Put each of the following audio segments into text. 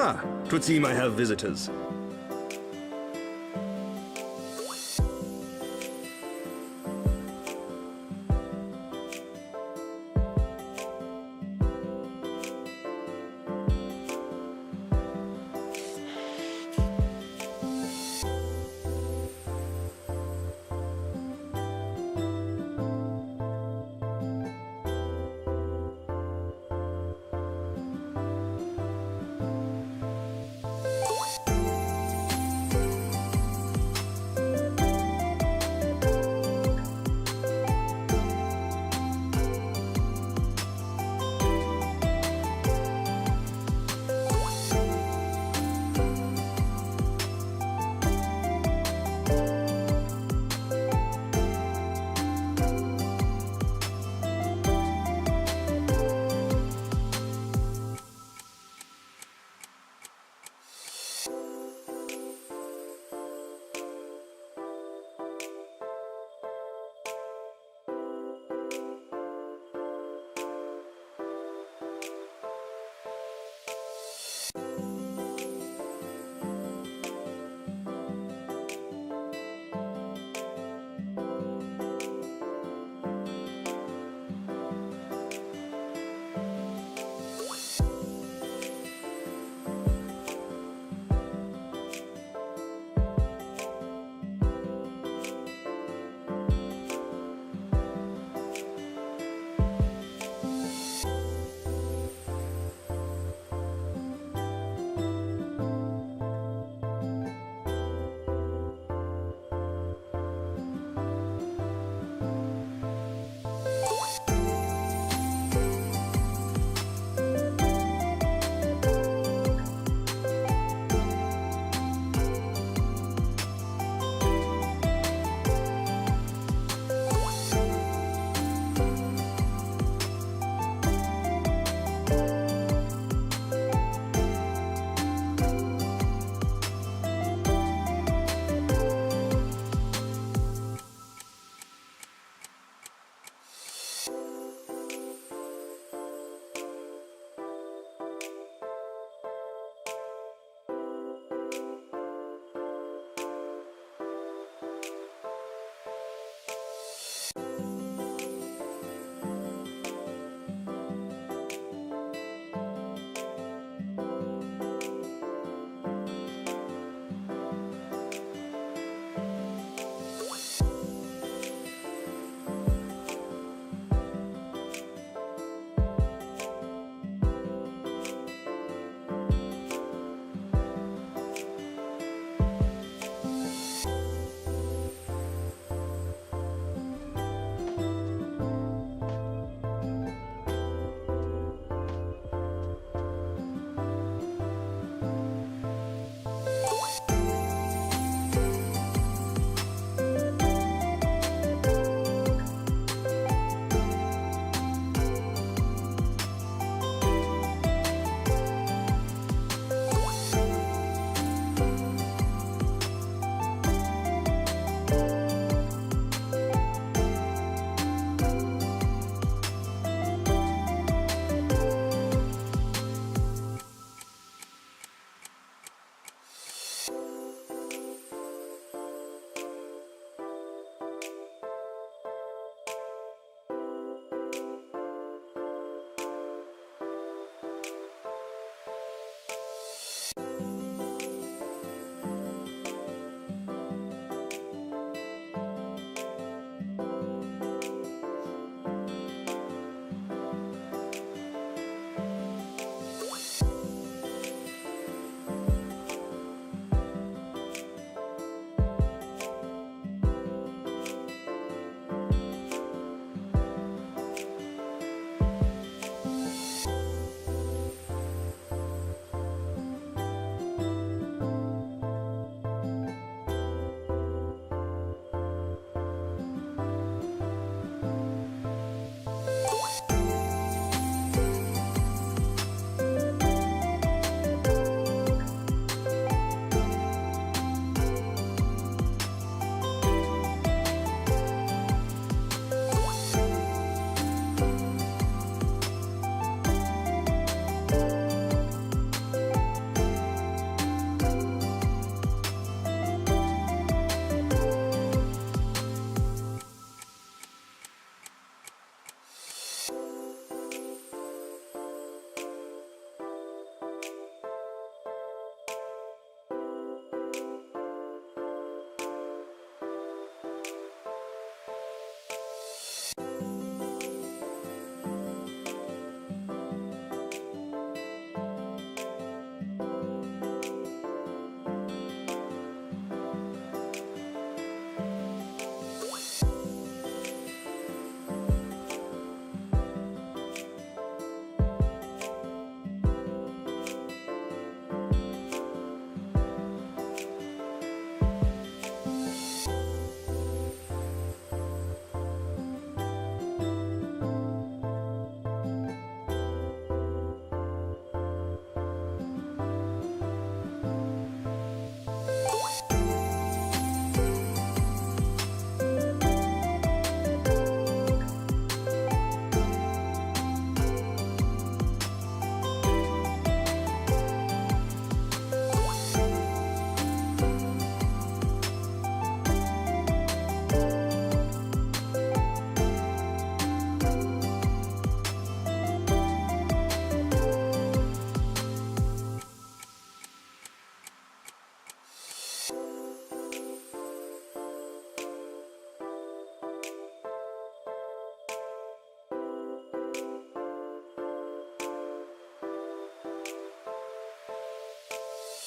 Ah, 'twould seem I have visitors.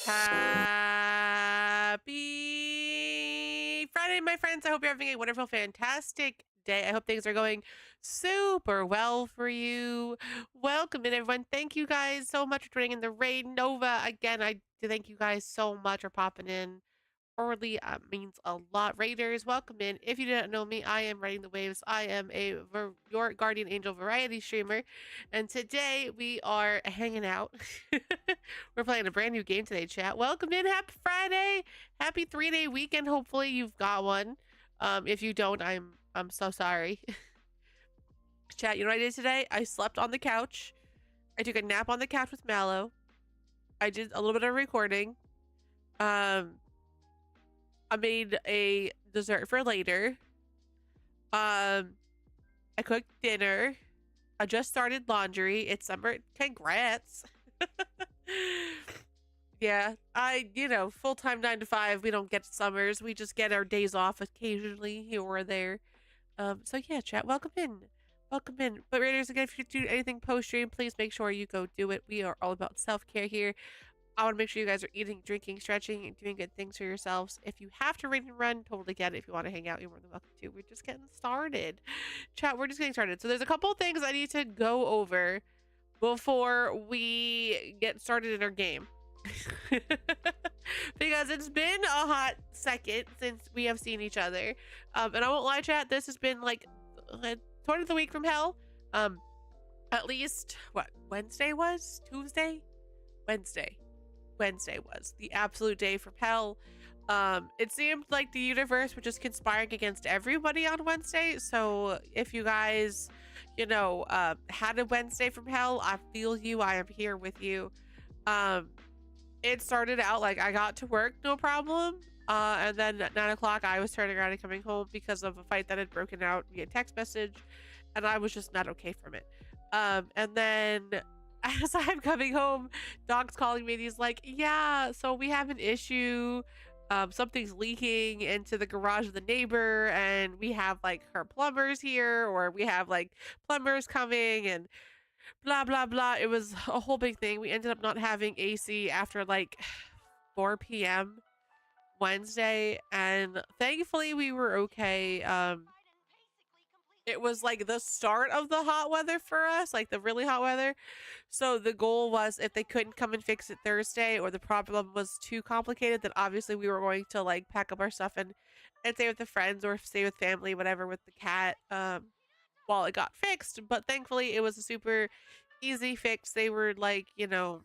Happy Friday, my friends. I hope you're having a wonderful, fantastic day. I hope things are going super well for you. Welcome in, everyone. Thank you guys so much for joining in the raid. Nova, again, I thank you guys so much for popping in early. Means a lot. Raiders, welcome in. If you didn't know me, I am Riding the Waves. I am your guardian angel variety streamer, and today we are hanging out. We're playing a brand new game today, chat. Welcome in. Happy Friday. Happy 3-day weekend. Hopefully you've got one. If you don't, I'm so sorry. Chat, you know what I did today? I slept on the couch. I took a nap on the couch with Mallow. I did a little bit of recording. I made a dessert for later. I cooked dinner. I just started laundry. It's summer. Congrats. Yeah, full-time 9 to 5. We don't get summers. We just get our days off occasionally here or there. So yeah, chat, welcome in. Welcome in. But Raiders, again, if you do anything post-stream, please make sure you go do it. We are all about self-care here. I want to make sure you guys are eating, drinking, stretching, and doing good things for yourselves. If you have to raid and run, totally get it. If you want to hang out, you're more than welcome to. We're just getting started. Chat, we're just getting started. So there's a couple of things I need to go over before we get started in our game. Because it's been a hot second since we have seen each other. And I won't lie, chat, this has been like 20th of the week from hell. At least, what, Wednesday was? Tuesday? Wednesday was the absolute day from hell. It seemed like the universe was just conspiring against everybody on Wednesday. So if you guys, had a Wednesday from hell, I feel you. I am here with you. It started out like I got to work, no problem. And then at 9 o'clock, I was turning around and coming home because of a fight that had broken out via text message. And I was just not okay from it. And then as I'm coming home, Doc's calling me and he's like, yeah, so we have an issue. Something's leaking into the garage of the neighbor, and we have like her plumbers here, or we have like plumbers coming, and blah, blah, blah. It was a whole big thing. We ended up not having AC after like 4 p.m. Wednesday, and thankfully we were okay. It was like the start of the hot weather for us, like the really hot weather. So the goal was, if they couldn't come and fix it Thursday, or the problem was too complicated, then obviously we were going to like pack up our stuff and stay with the friends or stay with family, whatever, with the cat, while it got fixed. But thankfully it was a super easy fix. They were like, I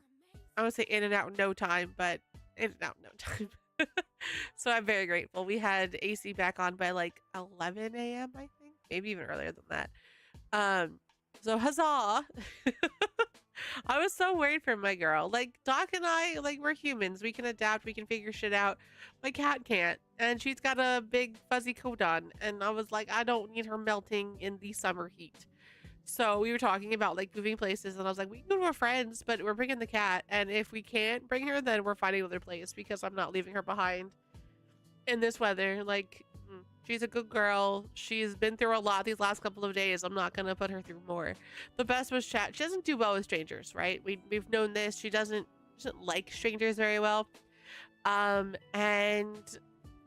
would say in and out in no time, but in and out in no time. So I'm very grateful. We had AC back on by like 11 a.m. I think, maybe even earlier than that. So huzzah. I was so worried for my girl. Like, Doc and I, like, we're humans. We can adapt. We can figure shit out. My cat can't. And she's got a big fuzzy coat on. And I was like, I don't need her melting in the summer heat. So we were talking about like moving places, and I was like, we can go to our friends, but we're bringing the cat. And if we can't bring her, then we're finding another place, because I'm not leaving her behind in this weather. Like, she's a good girl. She's been through a lot these last couple of days. I'm not gonna put her through more. The best was chat. She doesn't do well with strangers, right? We've known this. She doesn't like strangers very well. And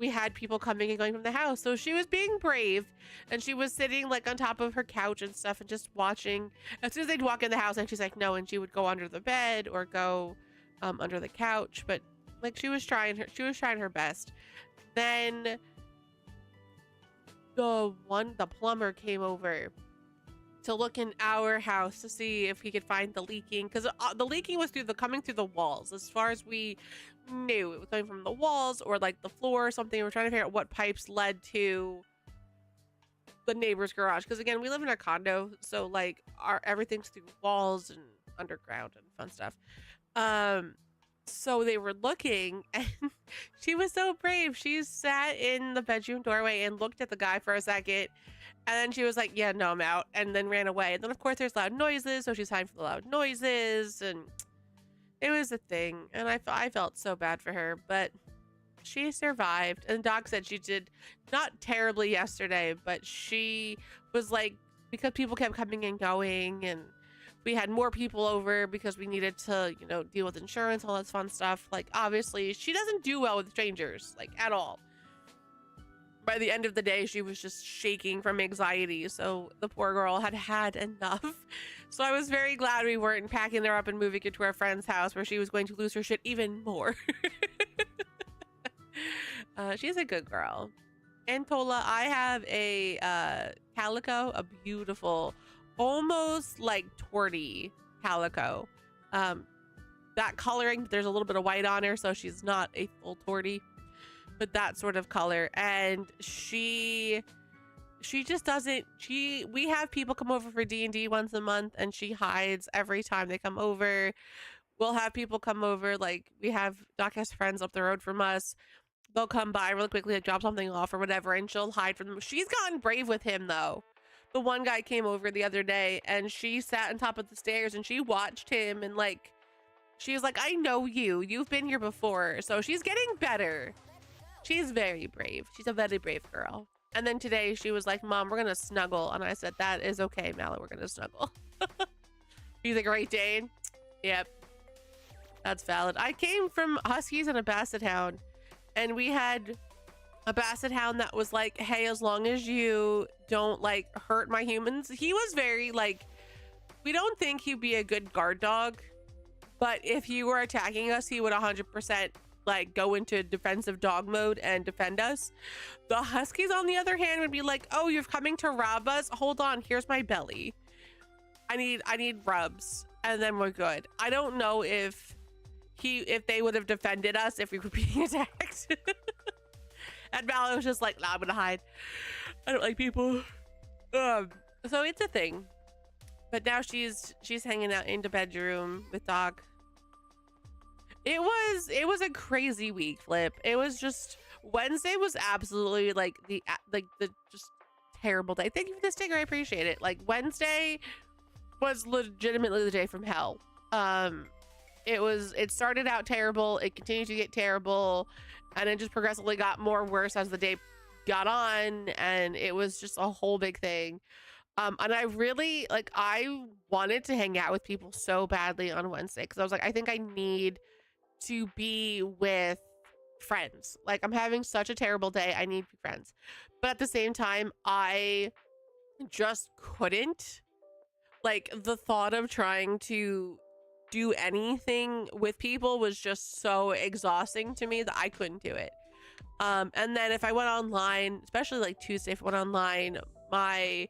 we had people coming and going from the house, so she was being brave, and she was sitting like on top of her couch and stuff and just watching. As soon as they'd walk in the house, and she's like, no, and she would go under the bed or go under the couch. But like, she was trying her best. Then the plumber came over to look in our house to see if he could find the leaking, because the leaking was coming through the walls. As far as we knew, it was coming from the walls or like the floor or something. We're trying to figure out what pipes led to the neighbor's garage, because again, we live in a condo, so like everything's through walls and underground and fun stuff. So they were looking, and she was so brave. She sat in the bedroom doorway and looked at the guy for a second, and then she was like, yeah, no, I'm out, and then ran away. And then of course there's loud noises, so she's hiding from the loud noises, and it was a thing. And I felt so bad for her, but she survived. And Doc said she did not terribly yesterday, but she was like, because people kept coming and going, and We had more people over because we needed to, you know, deal with insurance, all that fun stuff. Like, obviously, she doesn't do well with strangers, like, at all. By the end of the day, she was just shaking from anxiety. So the poor girl had had enough. So I was very glad we weren't packing her up and moving her to our friend's house where she was going to lose her shit even more. She's a good girl. And Tola, I have a calico, a beautiful, almost like torty calico. That coloring, there's a little bit of white on her, so she's not a full torty, but that sort of color. And she just doesn't, we have people come over for D&D once a month, and she hides every time they come over. We'll have people come over, like we have Doc has friends up the road from us. They'll come by really quickly, like drop something off or whatever, and she'll hide from them. She's gotten brave with him though. The one guy came over the other day and she sat on top of the stairs and she watched him, and like she was like, I know you've been here before. So she's getting better. She's very brave. She's a very brave girl. And then today she was like, Mom, we're gonna snuggle. And I said, that is okay, Mallet, we're gonna snuggle. She's a Great Dane. Yep, that's valid. I came from Huskies and a Basset Hound, and we had a Basset Hound that was like, hey, as long as you don't like hurt my humans. He was very like, we don't think he'd be a good guard dog, but if he were attacking us, he would 100% like go into defensive dog mode and defend us. The Huskies, on the other hand, would be like, oh, you're coming to rob us? Hold on, here's my belly. I need rubs, and then we're good. I don't know if they would have defended us if we were being attacked. And Mallow was just like, nah, I'm gonna hide. I don't like people. So it's a thing. But now she's hanging out in the bedroom with Doc. It was a crazy week, Flip. It was just, Wednesday was absolutely like the just terrible day. Thank you for the sticker, I appreciate it. Like, Wednesday was legitimately the day from hell. It started out terrible, it continued to get terrible, and it just progressively got more worse as the day got on, and it was just a whole big thing. And I really, like, I wanted to hang out with people so badly on Wednesday, because I was like, I think I need to be with friends. Like, I'm having such a terrible day, I need friends. But at the same time, I just couldn't. Like, the thought of trying to do anything with people was just so exhausting to me that I couldn't do it. And then if I went online, especially like Tuesday, if I went online, my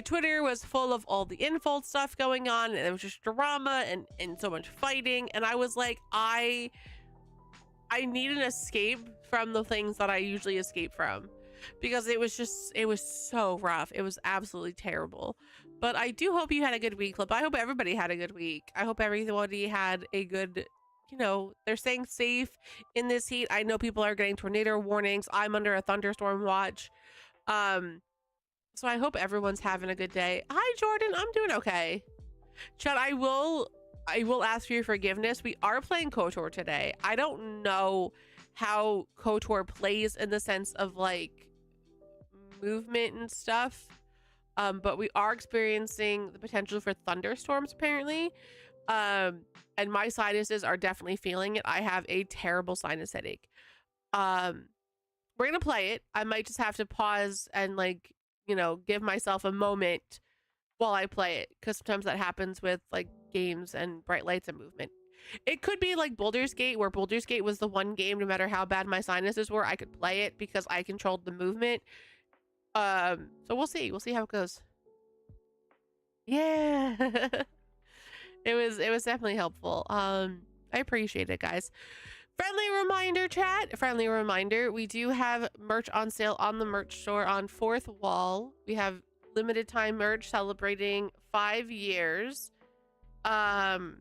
Twitter was full of all the info stuff going on, and it was just drama and so much fighting, and I was like, I need an escape from the things that I usually escape from, because it was so rough. It was absolutely terrible. But I do hope you had a good week, Clip. I hope everybody had a good week. I hope everybody had a good, you know, they're staying safe in this heat. I know people are getting tornado warnings. I'm under a thunderstorm watch. So I hope everyone's having a good day. Hi, Jordan. I'm doing okay. Chad, I will ask for your forgiveness. We are playing KOTOR today. I don't know how KOTOR plays in the sense of like movement and stuff. But we are experiencing the potential for thunderstorms apparently. And my sinuses are definitely feeling it. I have a terrible sinus headache. We're gonna play it. I might just have to pause and like, you know, give myself a moment while I play it, because sometimes that happens with like games and bright lights and movement. It could be like Baldur's Gate, where Baldur's Gate was the one game, no matter how bad my sinuses were, I could play it because I controlled the movement. So we'll see how it goes. Yeah. it was definitely helpful. I appreciate it, guys. Friendly reminder, chat. Friendly reminder, we do have merch on sale on the merch store on Fourth Wall. We have limited time merch celebrating 5 years. And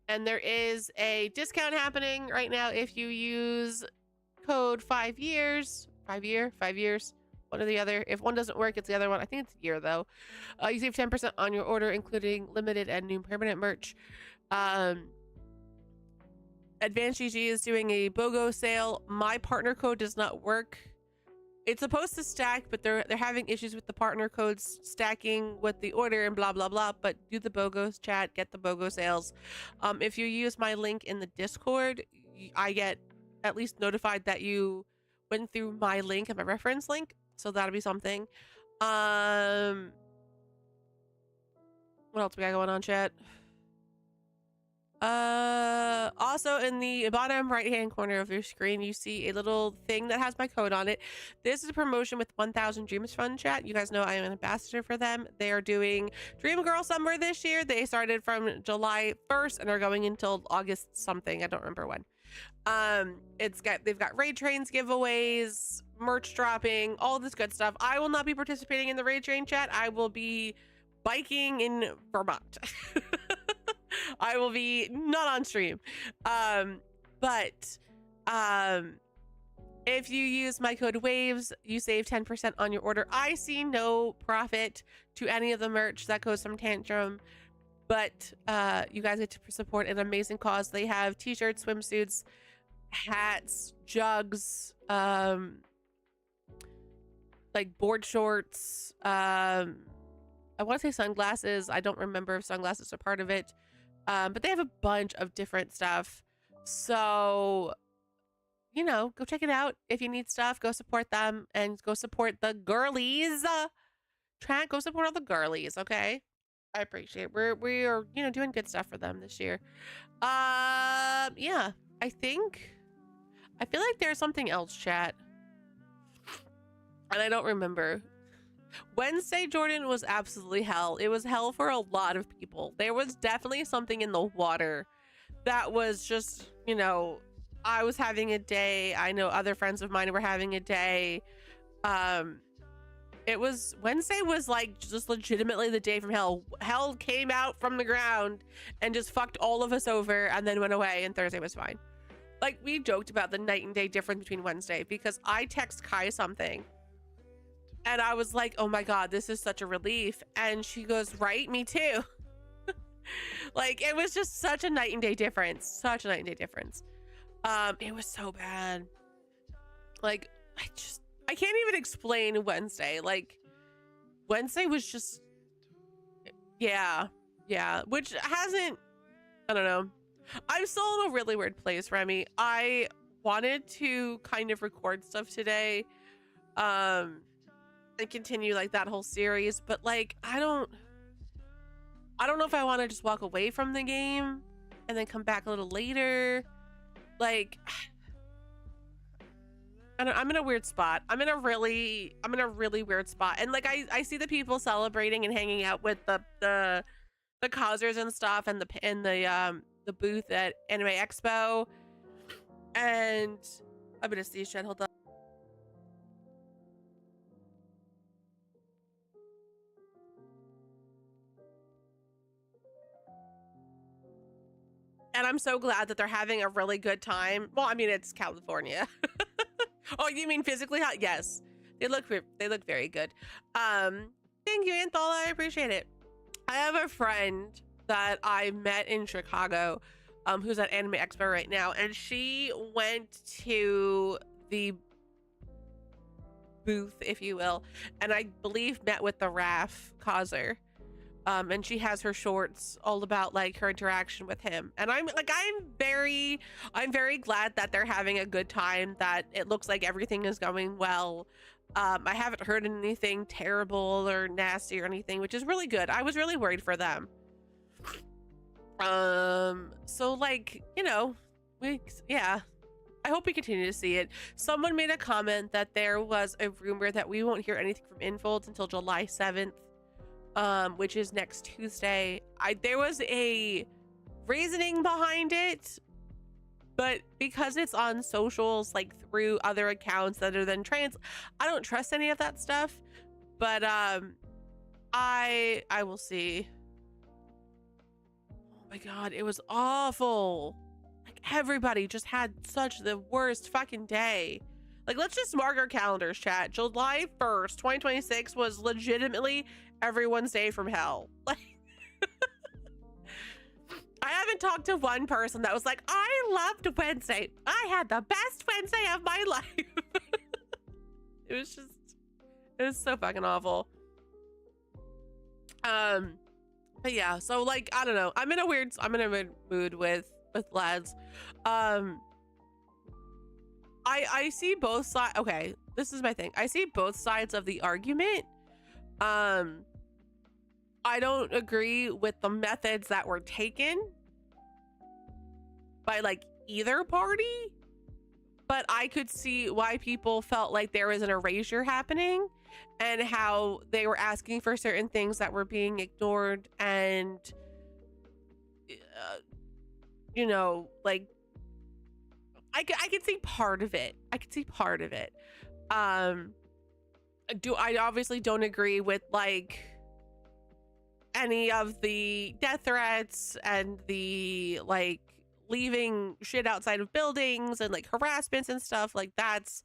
there is a discount happening right now if you use code 5 years. 5 years. One or the other. If one doesn't work, it's the other one. I think it's a year though. You save 10% on your order, including limited and new permanent merch. Advanced GG is doing a BOGO sale. My partner code does not work it's supposed to stack, but they're having issues with the partner codes stacking with the order and blah blah blah. But do the BOGO chat, get the BOGO sales. If you use my link in the Discord, I get at least notified that you went through my link and my reference link, so that'll be something. What else we got going on, chat? Also in the bottom right hand corner of your screen, you see a little thing that has my code on it. This is a promotion with 1000 Dreams Fund, chat. You guys know I am an ambassador for them. They are doing Dream Girl Summer this year. They started from July 1st and are going until August something. I don't remember when. They've got raid trains giveaways, merch dropping, all this good stuff. I will not be participating in the raid train, chat. I will be biking in Vermont. I will be not on stream. But if you use my code WAVES, you save 10% on your order. I see no profit to any of the merch that goes from Tantrum, but you guys get to support an amazing cause. They have t-shirts, swimsuits, hats, jugs, like board shorts. I want to say sunglasses. I don't remember if sunglasses are part of it. But they have a bunch of different stuff. So, you know, go check it out. If you need stuff, go support them and go support the girlies. Chat, go support all the girlies, okay? I appreciate it. We are, you know, doing good stuff for them this year. Yeah, I feel like there's something else, chat. And I don't remember. Wednesday, Jordan, was absolutely hell. It was hell for a lot of people. There was definitely something in the water that was just, you know, I was having a day. I know other friends of mine were having a day. Wednesday was like just legitimately the day from hell. Hell came out from the ground and just fucked all of us over and then went away, and Thursday was fine. Like, we joked about the night and day difference between Wednesday because I text Kai something. And I was like, oh my God, this is such a relief. And she goes, right, me too. Like, it was just such a night and day difference. Such a night and day difference. It was so bad. Like, I can't even explain Wednesday. Like, Wednesday was just, yeah. Which hasn't, I don't know. I'm still in a really weird place, Remy. I wanted to kind of record stuff today. And continue like that whole series, but like I don't know if I want to just walk away from the game and then come back a little later. Like, I'm in a weird spot. I'm in a really weird spot. And like I see the people celebrating and hanging out with the causers and stuff and the booth at Anime Expo. And I'm gonna see shit. Hold on. And I'm so glad that they're having a really good time. Well, I mean, it's California. Oh, you mean physically hot? Yes. They look very good. Thank you, Anthol. I appreciate it. I have a friend that I met in Chicago, who's at Anime Expo right now, and she went to the booth, if you will, and I believe met with the RAF causer. And she has her shorts all about like her interaction with him, and I'm very glad that they're having a good time, that it looks like everything is going well. I haven't heard anything terrible or nasty or anything, which is really good. I was really worried for them. So like, you know, I hope we continue to see it. Someone made a comment that there was a rumor that we won't hear anything from Infolds until July 7th. Which is next Tuesday. There was a reasoning behind it, but because it's on socials, like through other accounts other than trans, I don't trust any of that stuff. But I will see. Oh my God, it was awful. Like, everybody just had such the worst fucking day. Like, let's just mark our calendars, chat. July 1st, 2026 was legitimately everyone's day from hell. Like, I haven't talked to one person that was like, I loved Wednesday. I had the best Wednesday of my life. It was so fucking awful. But yeah, so like, I don't know. I'm in a weird mood with lads. I see both sides. Okay, this is my thing. I see both sides of the argument. I don't agree with the methods that were taken by like either party, but I could see why people felt like there was an erasure happening and how they were asking for certain things that were being ignored. And you know, like I could see part of it. I obviously don't agree with like any of the death threats and the like leaving shit outside of buildings and like harassments and stuff. Like that's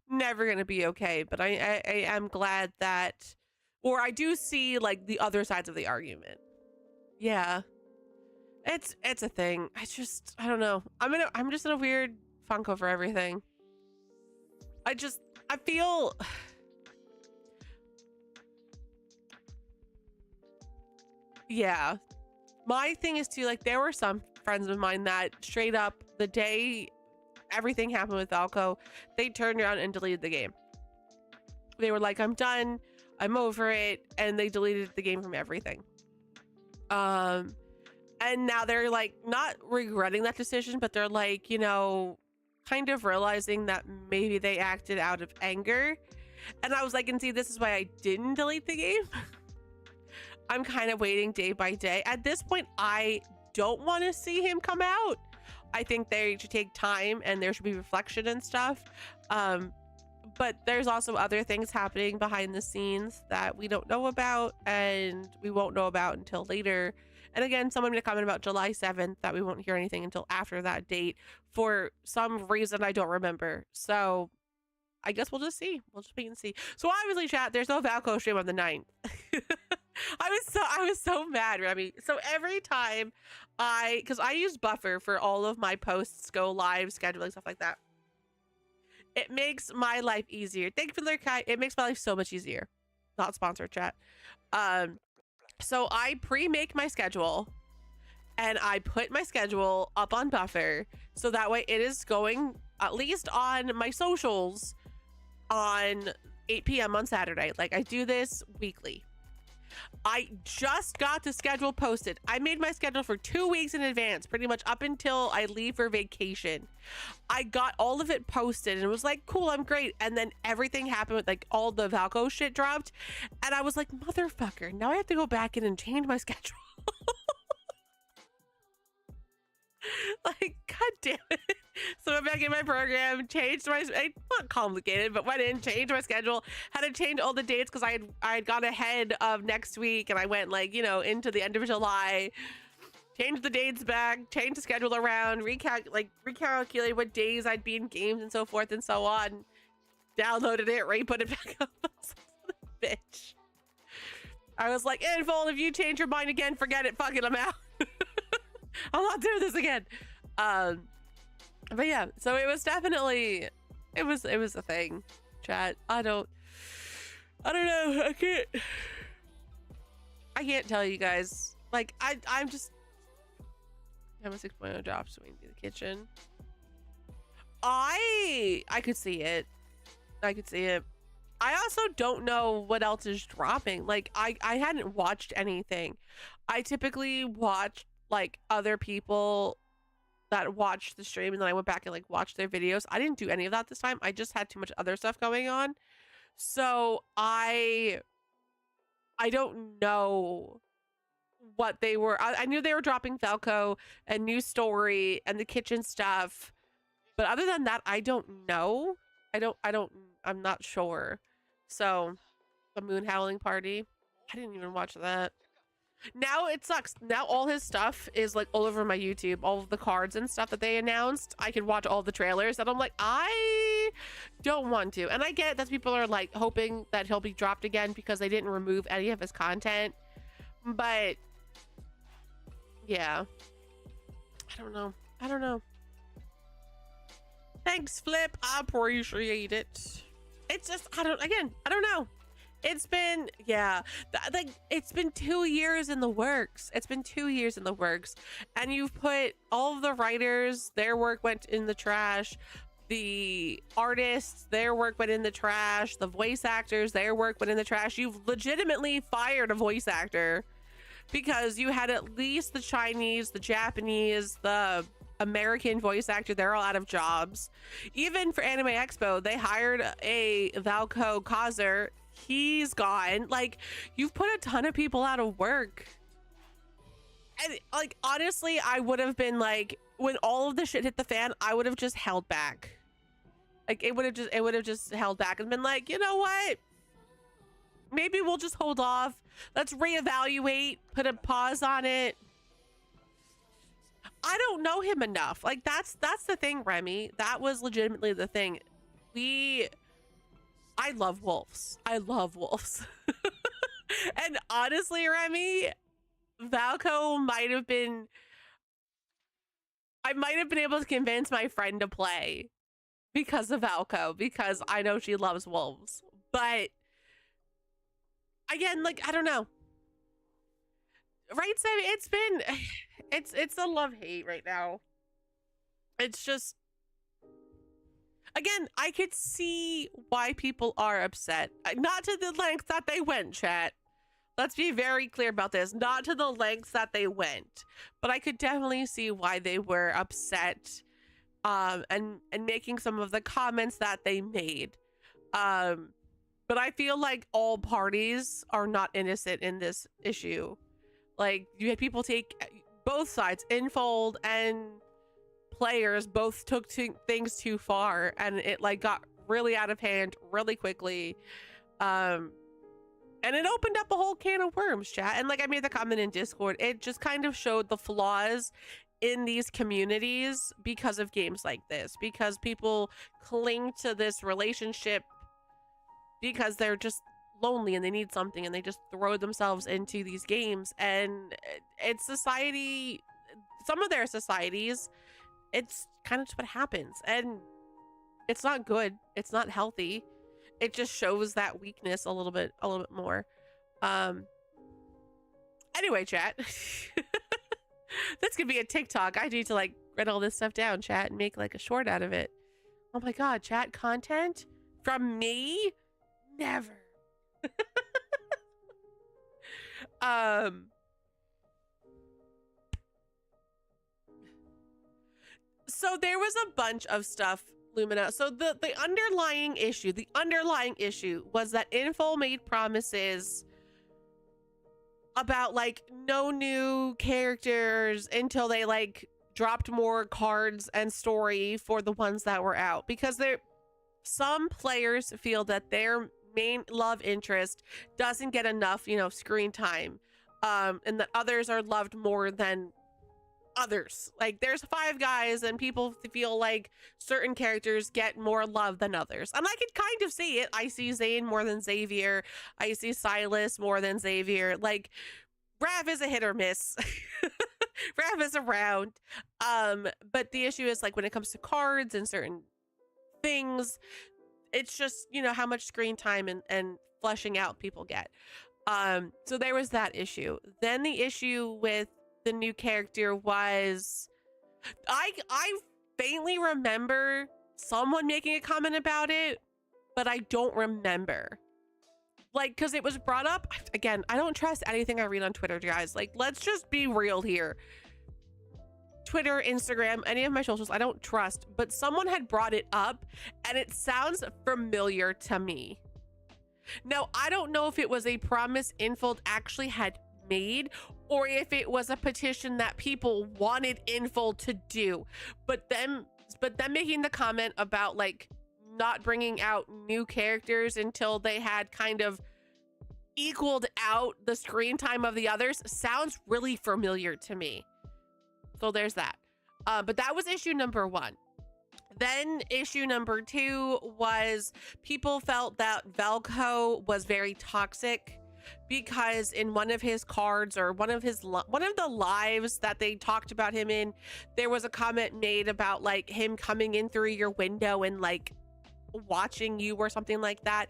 never gonna be okay. But I am glad that, or I do see like the other sides of the argument. Yeah, it's a thing. I don't know. I'm just in a weird funk over everything. I feel yeah. My thing is too, like, there were some friends of mine that straight up the day everything happened with Valco, they turned around and deleted the game. They were like, I'm done, I'm over it, and they deleted the game from everything. And now they're like not regretting that decision, but they're like, you know, kind of realizing that maybe they acted out of anger. And I was like, and see, this is why I didn't delete the game. I'm kind of waiting day by day. At this point, I don't want to see him come out. I think they should take time and there should be reflection and stuff. But there's also other things happening behind the scenes that we don't know about and we won't know about until later. And again, someone made a comment about July 7th that we won't hear anything until after that date for some reason I don't remember. So I guess we'll just see. We'll just wait and see. So obviously, chat, there's no Valco stream on the 9th. I was so mad, Remy. So every time because I use Buffer for all of my posts, go live, scheduling, stuff like that. It makes my life easier. Thank you for the Kai. It makes my life so much easier. Not sponsored, chat. So I pre-make my schedule and I put my schedule up on Buffer so that way it is going at least on my socials on 8 p.m. on Saturday. Like I do this weekly. I just got the schedule posted. I made my schedule for 2 weeks in advance, pretty much up until I leave for vacation. I got all of it posted and it was like, cool, I'm great. And then everything happened with like all the Valco shit dropped. And I was like, motherfucker, now I have to go back in and change my schedule. Like, god damn it. So I went back in my program, changed my, not complicated, but went in, changed my schedule, had to change all the dates because I had gone ahead of next week and I went like, you know, into the end of July, changed the dates back, changed the schedule around, recalculated what days I'd be in games and so forth and so on, downloaded it, put it back up. Bitch. I was like, Info, if you change your mind again, forget it, fuck it, I'm out. I'll not do this again. But yeah, so it was definitely, it was a thing, chat. I don't know. I can't tell you guys. Like, I'm just, I have a 6.0 drop, so we can do the kitchen. I could see it. I also don't know what else is dropping. Like, I hadn't watched anything. I typically watch like other people that watched the stream and then I went back and like watched their videos. I didn't do any of that this time. I just had too much other stuff going on. So I don't know what they were. I knew they were dropping Falco and new story and the kitchen stuff. But other than that, I don't know. I'm not sure. So the moon howling party, I didn't even watch that. Now it sucks. Now all his stuff is like all over my YouTube, all of the cards and stuff that they announced. I can watch all the trailers and I'm like, I don't want to. And I get that people are like hoping that he'll be dropped again because they didn't remove any of his content. But yeah, I don't know. Thanks, Flip. I appreciate it. It's just, I don't know. It's been, yeah, like it's been 2 years in the works. It's been 2 years in the works. And you've put all of the writers, their work went in the trash. The artists, their work went in the trash. The voice actors, their work went in the trash. You've legitimately fired a voice actor because you had at least the Chinese, the Japanese, the American voice actor, they're all out of jobs. Even for Anime Expo, they hired a Valko KOTOR. He's gone. Like, you've put a ton of people out of work. And like, honestly, I would have been like, when all of the shit hit the fan, I would have just held back. Like, it would have just held back and been like, you know what? Maybe we'll just hold off. Let's reevaluate, put a pause on it. I don't know him enough. Like, that's the thing, Remy. That was legitimately the thing. I love wolves. I love wolves. And honestly, Remy, Valko I might have been able to convince my friend to play because of Valko, because I know she loves wolves. But again, like, I don't know. Right, Sam? It's a love-hate right now. It's just, again, I could see why people are upset. Not to the length that they went, chat. Let's be very clear about this. Not to the lengths that they went. But I could definitely see why they were upset and making some of the comments that they made. But I feel like all parties are not innocent in this issue. Like, you had people take both sides, Infold and players both took things too far, and it like got really out of hand really quickly. And it opened up a whole can of worms, chat. And like I made the comment in Discord, it just kind of showed the flaws in these communities because of games like this, because people cling to this relationship because they're just lonely and they need something, and they just throw themselves into these games. And it's society, some of their societies, it's kind of just what happens, and it's not good. It's not healthy. It just shows that weakness a little bit more. Anyway, chat. This could be a TikTok. I need to like write all this stuff down, chat, and make like a short out of it. Oh my god, chat, content from me? Never. So there was a bunch of stuff, Lumina. So the underlying issue was that Info made promises about like no new characters until they like dropped more cards and story for the ones that were out, because some players feel that their main love interest doesn't get enough, you know, screen time, and that others are loved more than others. Like, there's 5 guys and people feel like certain characters get more love than others, and I can kind of see it. I see Zane more than Xavier. I see Silas more than Xavier. Like, Rav is a hit or miss. Rav is around, but the issue is like when it comes to cards and certain things, it's just, you know, how much screen time and fleshing out people get. So there was that issue. Then the issue with the new character was, I faintly remember someone making a comment about it, but I don't remember. Like, because it was brought up, again, I don't trust anything I read on Twitter, guys. Like, let's just be real here. Twitter, Instagram, any of my socials, I don't trust, but someone had brought it up and it sounds familiar to me. Now, I don't know if it was a promise Infold actually had made or if it was a petition that people wanted Infold to do, but them making the comment about like not bringing out new characters until they had kind of equaled out the screen time of the others sounds really familiar to me. So there's that. But that was issue number 1. Then issue number 2 was people felt that Valko was very toxic because in one of his cards or one of the lives that they talked about him in, there was a comment made about like him coming in through your window and like watching you or something like that.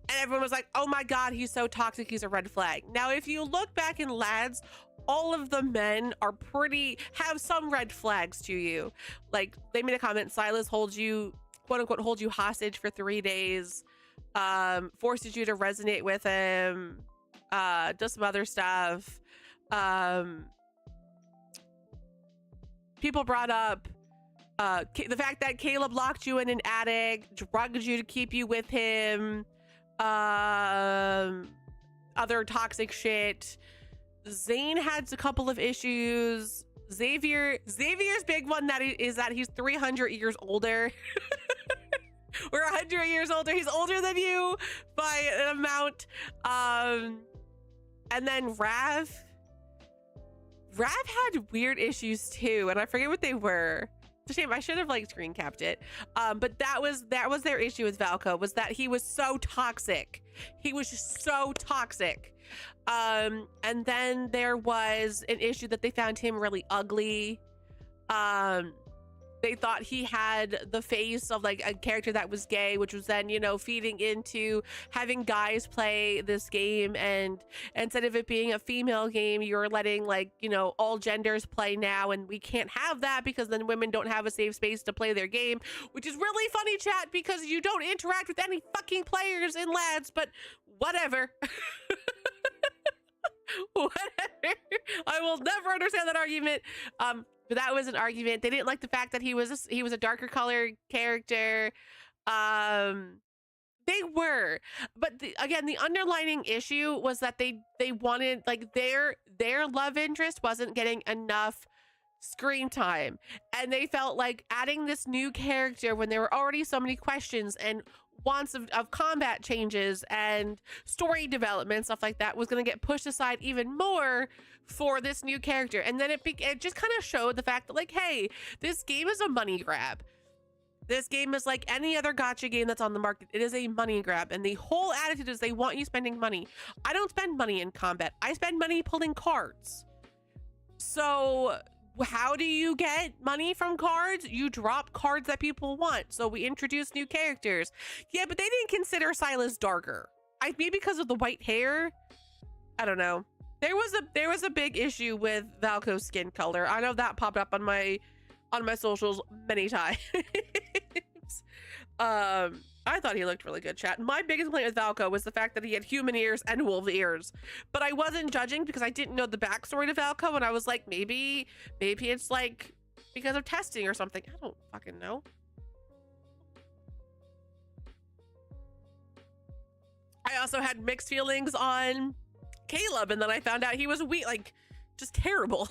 And everyone was like, oh my God, he's so toxic, he's a red flag. Now, if you look back in Lads, all of the men have some red flags to you. Like, they made a comment, Silas holds you, quote unquote, holds you hostage for 3 days, forces you to resonate with him, does some other stuff. People brought up the fact that Caleb locked you in an attic, drugged you to keep you with him, other toxic shit. Zane had a couple of issues. Xavier's big one is that he's 300 years older. We're 100 years older. He's older than you by an amount. And then Rav had weird issues too, and I forget what they were. It's a shame. I should have like screen capped it. But that was their issue with Valko, was that he was so toxic. He was just so toxic. And then there was an issue that they found him really ugly. They thought he had the face of like a character that was gay, which was then, you know, feeding into having guys play this game, and instead of it being a female game, you're letting like, you know, all genders play now, and we can't have that because then women don't have a safe space to play their game, which is really funny, chat, because you don't interact with any fucking players in Lads, but whatever. Whatever. I will never understand that argument. But that was an argument. They didn't like the fact that he was a darker colored character. They were, but again, the underlining issue was that they wanted, like, their love interest wasn't getting enough screen time, and they felt like adding this new character when there were already so many questions and wants of combat changes and story development, stuff like that, was going to get pushed aside even more for this new character. And then it just kind of showed the fact that, like, hey, this game is a money grab. This game is like any other gacha game that's on the market. It is a money grab, and the whole attitude is they want you spending money. I don't spend money in combat. I spend money pulling cards. So how do you get money from cards? You drop cards that people want. So we introduce new characters. Yeah, but they didn't consider Silas darker. Maybe because of the white hair. I don't know. There was a big issue with Valko's skin color. I know that popped up on my socials many times. I thought he looked really good, chat. My biggest complaint with Valko was the fact that he had human ears and wolf ears, but I wasn't judging because I didn't know the backstory to Valko, and I was like, maybe it's like because of testing or something. I don't fucking know. I also had mixed feelings on Caleb, and then I found out he was weak, like, just terrible.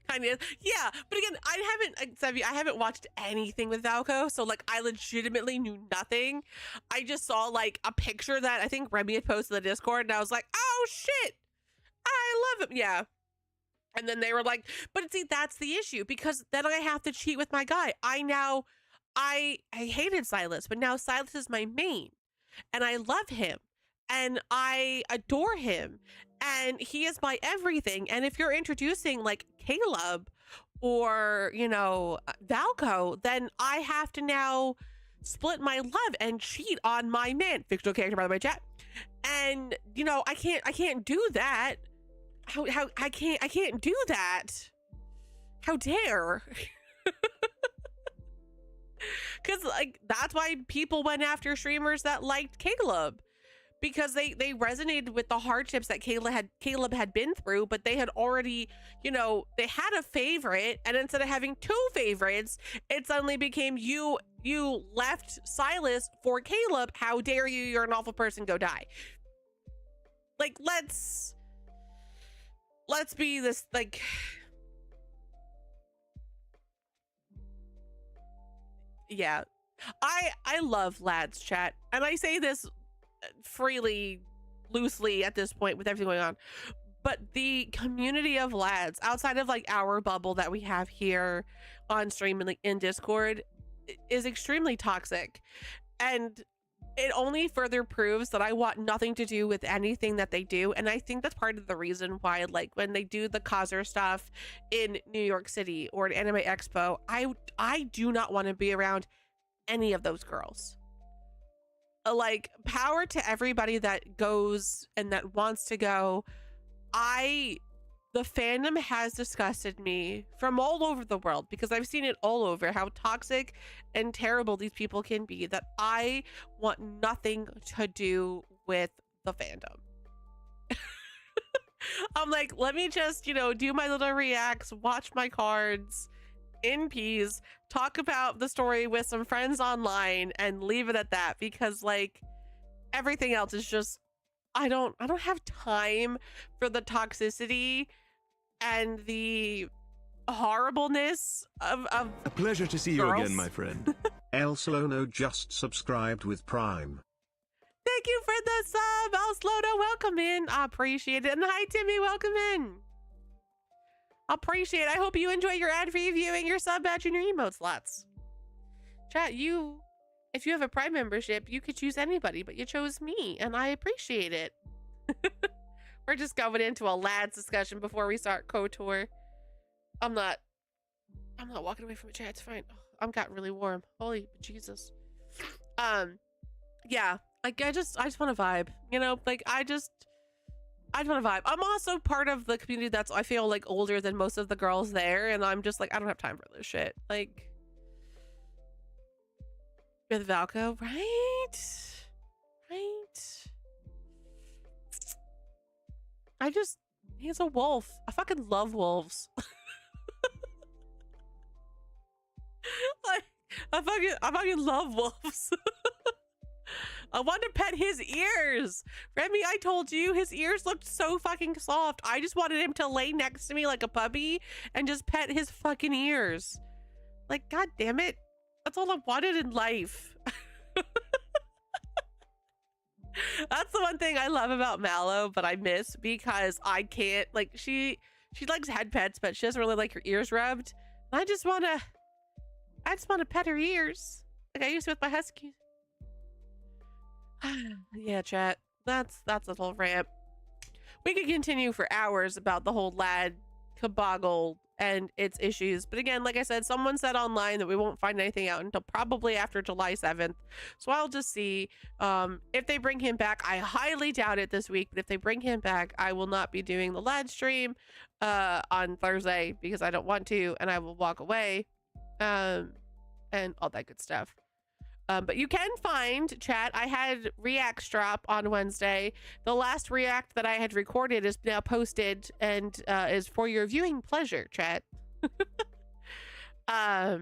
Kind of, yeah. But again, I haven't watched anything with Valko, so like I legitimately knew nothing. I just saw like a picture that I think Remy had posted in the Discord, and I was like, oh shit, I love him. Yeah. And then they were like, but see, that's the issue, because then I have to cheat with my guy. I hated Silas, but now Silas is my main, and I love him, and I adore him, and he is my everything. And if you're introducing like Caleb or, you know, Valko, then I have to now split my love and cheat on my man, fictional character by the way, chat. And you know, I can't do that. How I can't do that. How dare? Because like that's why people went after streamers that liked Caleb, because they resonated with the hardships that Caleb had been through, but they had already, you know, they had a favorite, and instead of having 2 favorites, it suddenly became you left Silas for Caleb. How dare you? You're an awful person. Go die. Like, let's be this, like, yeah. I love Lads, chat, and I say this freely, loosely at this point with everything going on, but the community of Lads outside of like our bubble that we have here on stream and like in Discord is extremely toxic, and it only further proves that I want nothing to do with anything that they do. And I think that's part of the reason why, like, when they do the KOTOR stuff in New York City or an Anime Expo, I do not want to be around any of those girls. Like, power to everybody that goes and that wants to go. The fandom has disgusted me from all over the world because I've seen it all over how toxic and terrible these people can be, that I want nothing to do with the fandom. I'm like, let me just, you know, do my little reacts, watch my cards in peace, talk about the story with some friends online and leave it at that, because like everything else is just, I don't have time for the toxicity and the horribleness of A pleasure to see you girls. again, my friend. El Solono just subscribed with Prime. Thank you for the sub, El Slodo. Welcome in. I appreciate it. And hi, Timmy. Welcome in. I appreciate it. I hope you enjoy your ad-free viewing, your sub badge, and your emote slots. Chat, if you have a Prime membership, you could choose anybody, but you chose me, and I appreciate it. We're just going into a lads discussion before we start KOTOR. I'm not walking away from it, chat. It's fine. Oh, I'm got really warm. Holy Jesus. Yeah. Like I just want to vibe, you know, like I just want to vibe. I'm also part of the community that's, I feel like, older than most of the girls there, and I'm just like, I don't have time for this shit. Like, with Valko, right? He's a wolf. I fucking love wolves. Like, I fucking love wolves. I want to pet his ears. Remy, I told you his ears looked so fucking soft. I just wanted him to lay next to me like a puppy and just pet his fucking ears. Like, god damn it. That's all I wanted in life. That's the one thing I love about Mallow, but I miss because I can't, like, she likes head pets, but she doesn't really like her ears rubbed. And I just want to pet her ears like I used to with my huskies. Yeah, chat. That's a little rant. We could continue for hours about the whole lad caboggle and its issues, but again, like I said, someone said online that we won't find anything out until probably after July 7th, so I'll just see. If they bring him back, I highly doubt it this week, but if they bring him back, I will not be doing the lad stream on Thursday because I don't want to, and I will walk away and all that good stuff. But you can find, chat, I had reacts drop on Wednesday. The last react that I had recorded is now posted and is for your viewing pleasure, chat. Oh,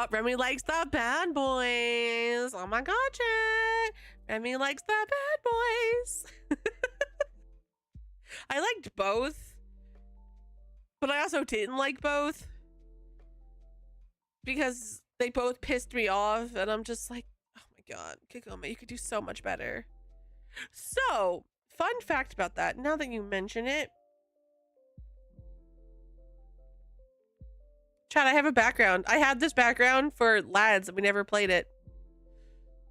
Remy likes the bad boys. Oh my god, chat. Remy likes the bad boys. I liked both, but I also didn't like both because they both pissed me off, and I'm just like, oh my god, Kikome, you could do so much better. So, fun fact about that, now that you mention it. Chat, I have a background. I had this background for lads, and we never played it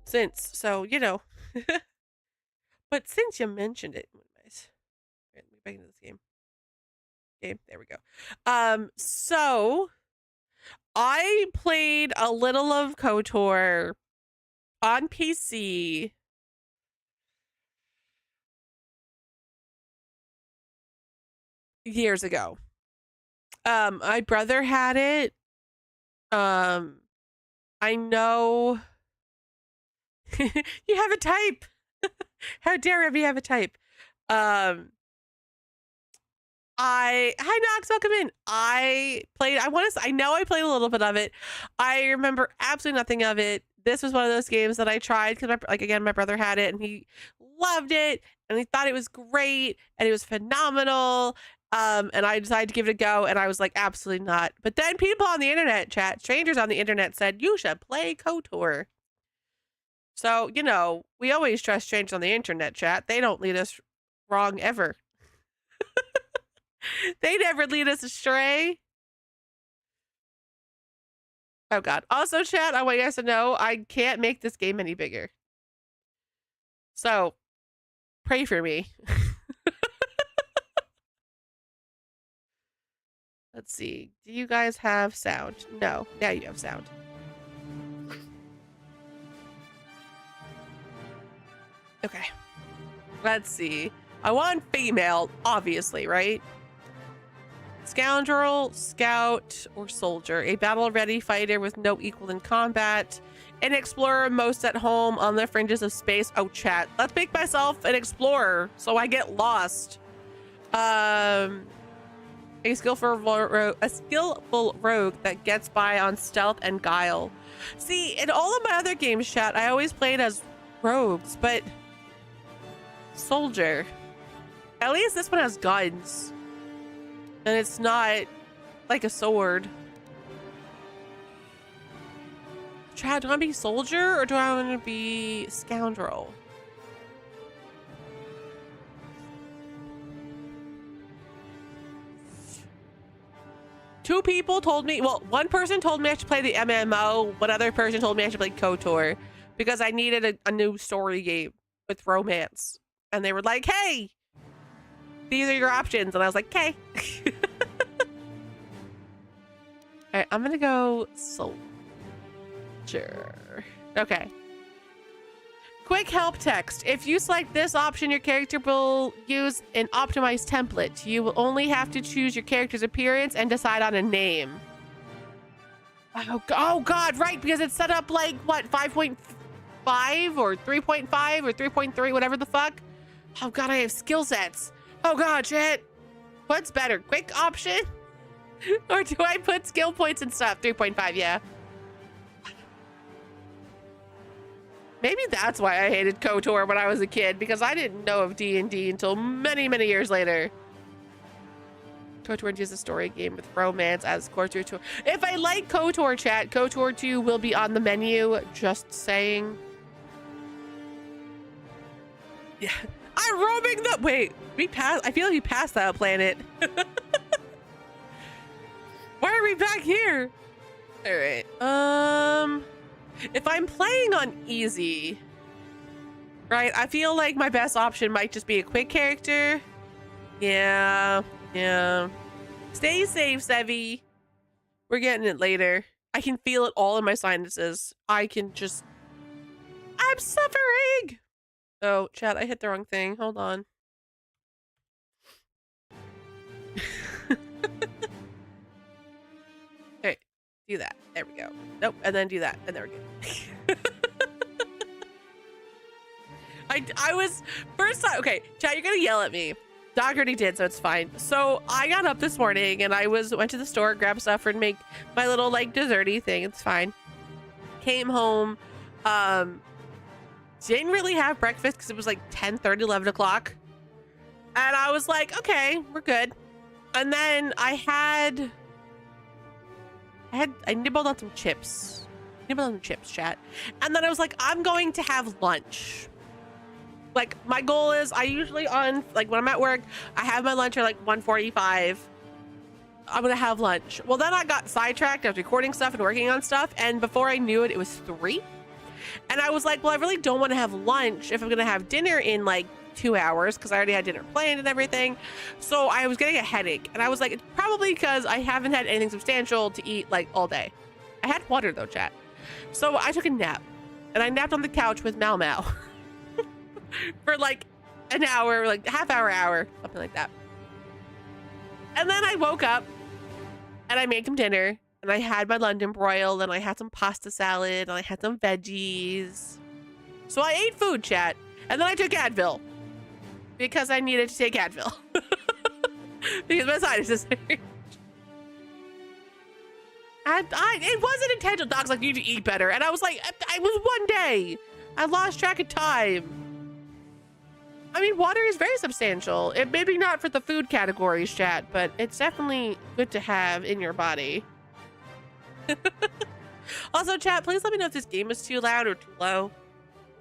since, so, you know. But since you mentioned it, let me back into this game. There we go. So I played a little of KOTOR on PC years ago. My brother had it. I know you have a type. How dare you have a type? Hi Nox, welcome in. I know I played a little bit of it. I remember absolutely nothing of it. This was one of those games that I tried because, my brother had it and he loved it and he thought it was great and it was phenomenal. And I decided to give it a go, and I was like, absolutely not. But then people on the internet, chat, strangers on the internet said, you should play KOTOR. So, you know, we always trust strangers on the internet, chat. They don't lead us wrong ever. They never lead us astray. Oh god. Also, chat, I want you guys to know I can't make this game any bigger. So, pray for me. Let's see. Do you guys have sound? No. Now you have sound. Okay. Let's see. I want female, obviously, right? Scoundrel, scout, or soldier. A battle-ready fighter with no equal in combat. An explorer most at home on the fringes of space. Oh, chat. Let's make myself an explorer so I get lost. A skillful rogue that gets by on stealth and guile. See, in all of my other games, chat, I always played as rogues, but soldier. At least this one has guns. And it's not like a sword. Chad, do I want to be soldier or do I want to be scoundrel? Two people told me, well, one person told me I should play the MMO. One other person told me I should play KOTOR because I needed a new story game with romance. And they were like, hey, these are your options. And I was like, okay. All right, I'm going to go soldier. Okay. Quick help text. If you select this option, your character will use an optimized template. You will only have to choose your character's appearance and decide on a name. Oh God, right, because it's set up like, what, 5.5 or 3.5 or 3.3, whatever the fuck? Oh God, I have skill sets. Oh God, shit. What's better, quick option? Or do I put skill points and stuff? 3.5, yeah. Maybe that's why I hated KOTOR when I was a kid, because I didn't know of D&D until many, many years later. KOTOR is a story game with romance as KOTOR 2. If I like KOTOR, chat, KOTOR 2 will be on the menu. Just saying. Yeah. I'm roaming the... Wait, we passed... I feel like we passed that planet. Why are we back here? All right. If I'm playing on easy, right, I feel like my best option might just be a quick character. Yeah. Stay safe, Sevi. We're getting it later. I can feel it all in my sinuses. I'm suffering. Oh, chat, I hit the wrong thing. Hold on. Okay, do that. There we go. Nope, and then do that, and there we go. I was first time. Okay, chat, you're gonna yell at me. Dog already did, so it's fine. So I got up this morning and I went to the store, grabbed stuff, and make my little like desserty thing. It's fine. Came home, didn't really have breakfast because it was like 10:30, 11 o'clock, and I was like, okay, we're good. And then I nibbled on some chips. Chat. And then I was like, I'm going to have lunch. Like, my goal is, I usually when I'm at work, I have my lunch at like 1:45. I'm gonna have lunch. Well, then I got sidetracked. I was recording stuff and working on stuff, and before I knew it, it was 3. And I was like, well, I really don't want to have lunch if I'm gonna have dinner in like 2 hours, because I already had dinner planned and everything. So I was getting a headache, and I was like, it's probably because I haven't had anything substantial to eat like all day. I had water though, chat. So I took a nap, and I napped on the couch with Mau Mau for like an hour, like half hour, something like that. And then I woke up and I made some dinner, and I had my London broil, and I had some pasta salad, and I had some veggies. So I ate food, chat. And then I took Advil because I needed to take Advil because my sinuses hurt. And it wasn't intentional. Dogs like, you need to eat better. And I was like, I was one day. I lost track of time. I mean, water is very substantial. It maybe not for the food categories, chat, but it's definitely good to have in your body. Also, chat, please let me know if this game is too loud or too low.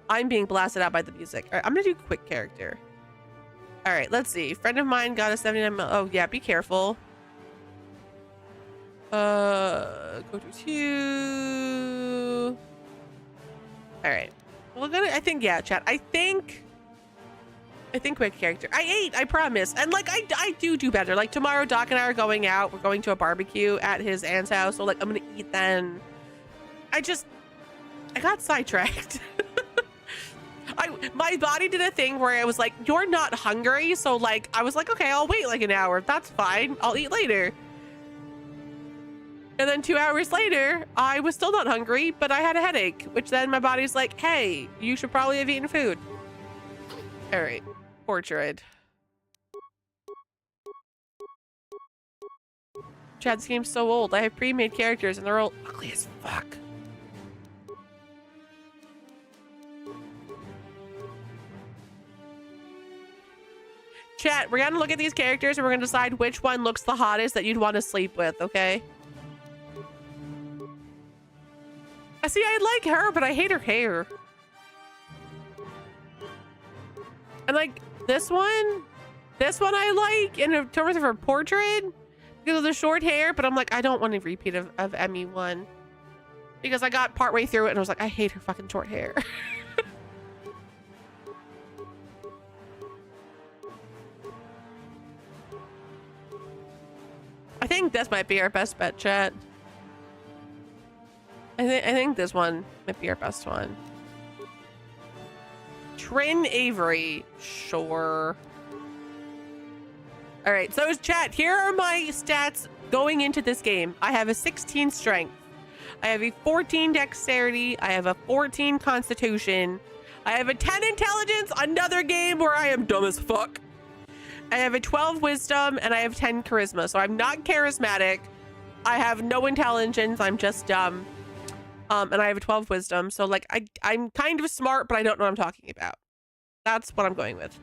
I'm being blasted out by the music. All right, I'm gonna do quick character. All right, let's see. Friend of mine got a 79 mil. Oh yeah, be careful. Go to 2. All right. Well, I think, yeah, chat. I think quick character. I ate, I promise. And like, I do better. Like tomorrow, Doc and I are going out. We're going to a barbecue at his aunt's house. So like, I'm gonna eat then. I got sidetracked. My body did a thing where I was like, you're not hungry. So like, I was like, okay, I'll wait like an hour. That's fine. I'll eat later. And then 2 hours later, I was still not hungry, but I had a headache, which then my body's like, hey, you should probably have eaten food. All right, portrait. Chad's game's so old. I have pre-made characters and they're all ugly as fuck. Chat, we're gonna look at these characters and we're gonna decide which one looks the hottest that you'd want to sleep with, okay? I see, I like her, but I hate her hair. And like this one I like in terms of her portrait because of the short hair, but I'm like, I don't want a repeat of Emmy 1 because I got partway through it and I was like, I hate her fucking short hair. I think this might be our best bet, chat. I think this one might be our best one. Trin Avery, sure. All right, so chat, here are my stats going into this game. I have a 16 strength. I have a 14 dexterity. I have a 14 constitution. I have a 10 intelligence, another game where I am dumb as fuck. I have a 12 wisdom and I have 10 charisma. So I'm not charismatic. I have no intelligence. I'm just dumb. And I have a 12 wisdom. So like I'm kind of smart, but I don't know what I'm talking about. That's what I'm going with.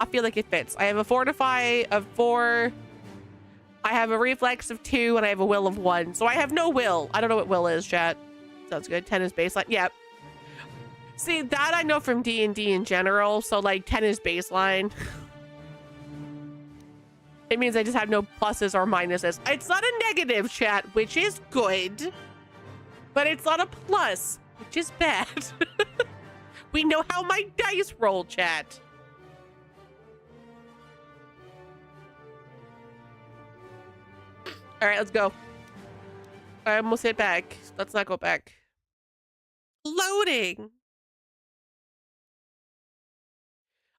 I feel like it fits. I have a fortify of 4. I have a reflex of 2 and I have a will of 1. So I have no will. I don't know what will is, chat. Sounds good. 10 is baseline. Yep. See, that I know from D&D in general. So like 10 is baseline. It means I just have no pluses or minuses. It's not a negative, chat, which is good. But it's not a plus, which is bad. We know how my dice roll, chat. All right, let's go. I almost hit back. Let's not go back. Loading.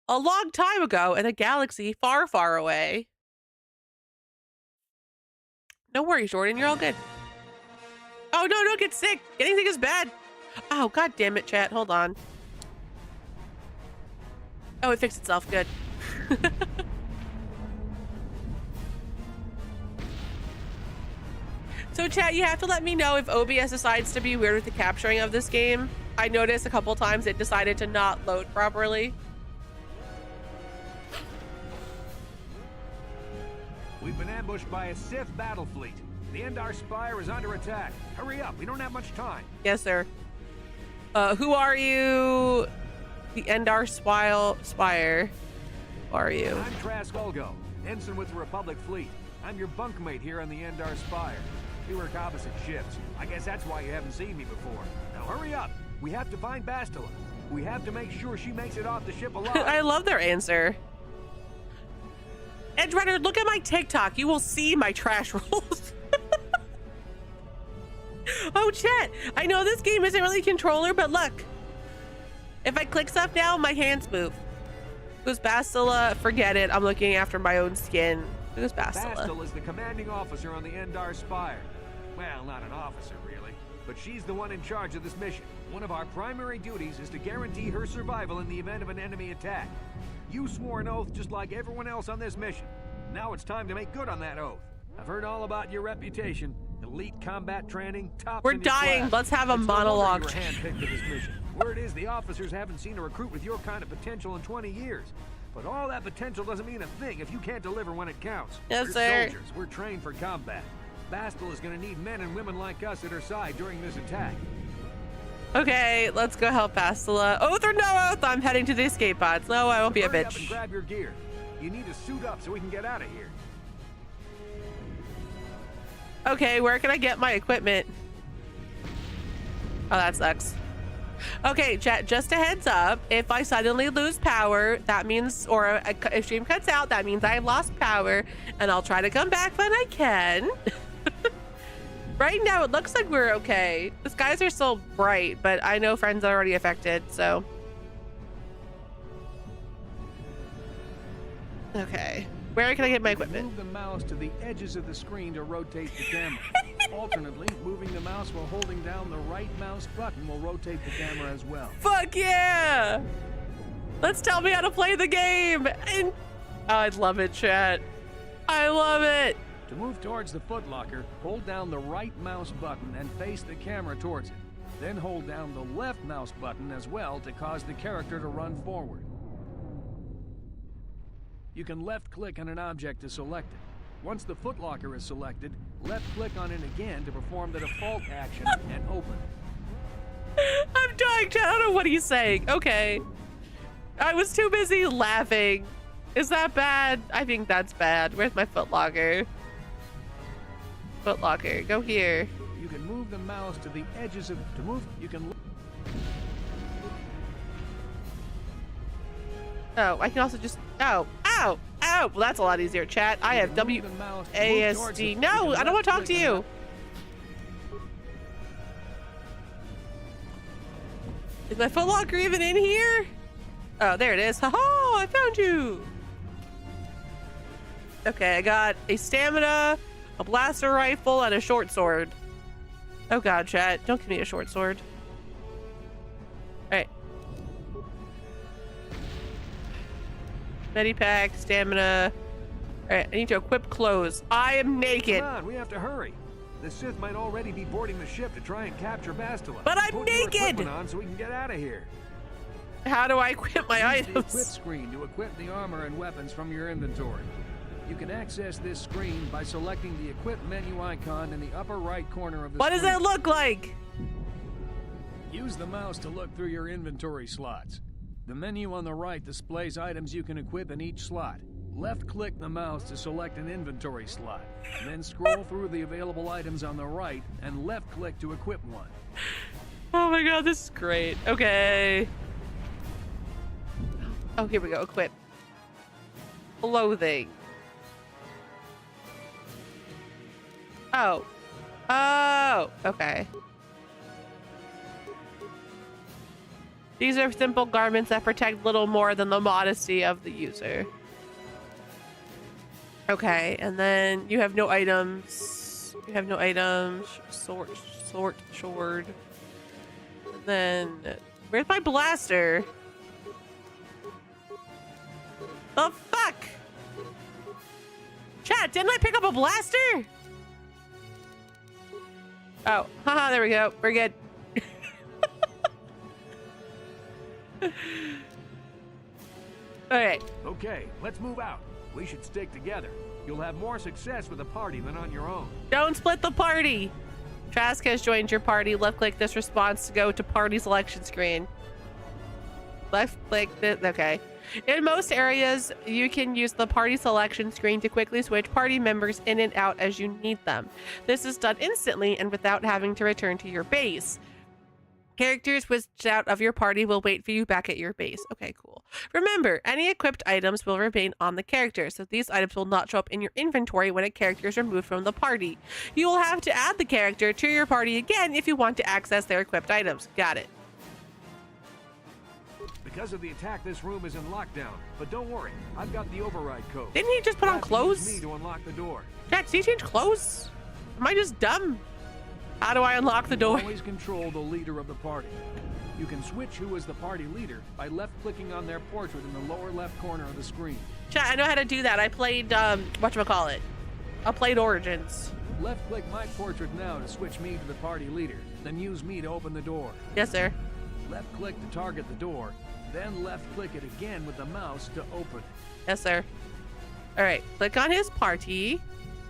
A long time ago in a galaxy far, far away. No worries, Jordan. You're all good. Oh, no, don't get sick. Getting sick is bad. Oh, god damn it, chat. Hold on. Oh, it fixed itself. Good. So, chat, you have to let me know if OBS decides to be weird with the capturing of this game. I noticed a couple times it decided to not load properly. We've been ambushed by a Sith battle fleet. The Endar Spire is under attack. Hurry up, we don't have much time. Yes, sir. Who are you? The Endar Spire. Who are you? I'm Trask Ulgo, ensign with the Republic fleet. I'm your bunkmate here on the Endar Spire. We work opposite ships. I guess that's why you haven't seen me before. Now hurry up. We have to find Bastila. We have to make sure she makes it off the ship alive. I love their answer. Edge Runner, look at my TikTok. You will see my trash rolls. Oh, chat. I know this game isn't really controller, but look. If I click stuff now, my hands move. Who's Bastila? Forget it. I'm looking after my own skin. Who's Bastila? Bastila is the commanding officer on the Endar Spire. Well, not an officer, really. But she's the one in charge of this mission. One of our primary duties is to guarantee her survival in the event of an enemy attack. You swore an oath just like everyone else on this mission. Now it's time to make good on that oath. I've heard all about your reputation. Elite combat training, tops We're in your dying. class. Let's have a It's no wonder monologue. you were handpicked for this mission. Word is the officers haven't seen a recruit with your kind of potential in 20 years. But all that potential doesn't mean a thing if you can't deliver when it counts. Yes, We're sir. soldiers. We're trained for combat. Bastila is going to need men and women like us at her side during this attack. Okay, let's go help Bastila. Oath or no oath, I'm heading to the escape pods. No, I won't be a Hurry up and bitch. grab your gear. You need to suit up so we can get out of here. Okay, where can I get my equipment? Oh, that sucks. Okay, chat, just a heads up. If I suddenly lose power, that means, or if stream cuts out, that means I've lost power, and I'll try to come back when I can. Right now, it looks like we're okay. The skies are still bright, but I know friends are already affected, so. Okay. Where can I get my equipment? Move the mouse to the edges of the screen to rotate the camera. Alternately, moving the mouse while holding down the right mouse button will rotate the camera as well. Fuck yeah! Let's tell me how to play the game! And I love it, chat. I love it! To move towards the footlocker, hold down the right mouse button and face the camera towards it. Then hold down the left mouse button as well to cause the character to run forward. You can left-click on an object to select it. Once the footlocker is selected, left-click on it again to perform the default action and open. I'm dying, chat. I don't know what he's saying. Okay. I was too busy laughing. Is that bad? I think that's bad. Where's my footlocker? Footlocker, go here. You can move the mouse to the edges of... To move, you can... Oh, I can also just... Oh, ow, ow. Well, that's a lot easier, chat. I have WASD. No, I don't want to talk to you. Is my footlocker even in here? Oh, there it is. Ha ha, I found you. Okay, I got a stamina, a blaster rifle, and a short sword. Oh god, chat. Don't give me a short sword. Alright. Medipack, stamina. Alright, I need to equip clothes. I am naked. Come on, we have to hurry. The Sith might already be boarding the ship to try and capture Bastila. But I'm Put your naked! equipment on so we can get out of here. How do I equip my Use the equip items? screen to equip the armor and weapons from your inventory. You can access this screen by selecting the equip menu icon in the upper right corner of the What screen. does that look like? Use the mouse to look through your inventory slots. The menu on the right displays items you can equip in each slot. Left-click the mouse to select an inventory slot. Then scroll through the available items on the right and left-click to equip one. Oh my god, this is great. Okay. Oh, here we go. Equip. Clothing. Oh. Oh. Okay. These are simple garments that protect little more than the modesty of the user. Okay, and then you have no items. You have no items. Sword. And then, where's my blaster? The fuck? Chat, didn't I pick up a blaster? Oh, haha, there we go. We're good. Okay. Okay, let's move out. We should stick together. You'll have more success with a party than on your own. Don't split the party. Trask has joined your party. Left click this response to go to party selection screen. Left click this. Okay. In most areas, you can use the party selection screen to quickly switch party members in and out as you need them. This is done instantly and without having to return to your base. Characters switched out of your party will wait for you back at your base. Okay, cool. Remember, any equipped items will remain on the character, so these items will not show up in your inventory when a character is removed from the party. You will have to add the character to your party again if you want to access their equipped items. Got it. Because of the attack, this room is in lockdown. But don't worry, I've got the override code. Didn't he just put on Use clothes? me to unlock the door. Jack, did he change clothes? Am I just dumb? How do I unlock the door? Always control the leader of the party. You can switch who is the party leader by left-clicking on their portrait in the lower left corner of the screen. Chat, I know how to do that. I played, whatchamacallit. I played Origins. Left-click my portrait now to switch me to the party leader. Then use me to open the door. Yes, sir. Left-click to target the door. Then left-click it again with the mouse to open it. Yes, sir. All right, click on his party,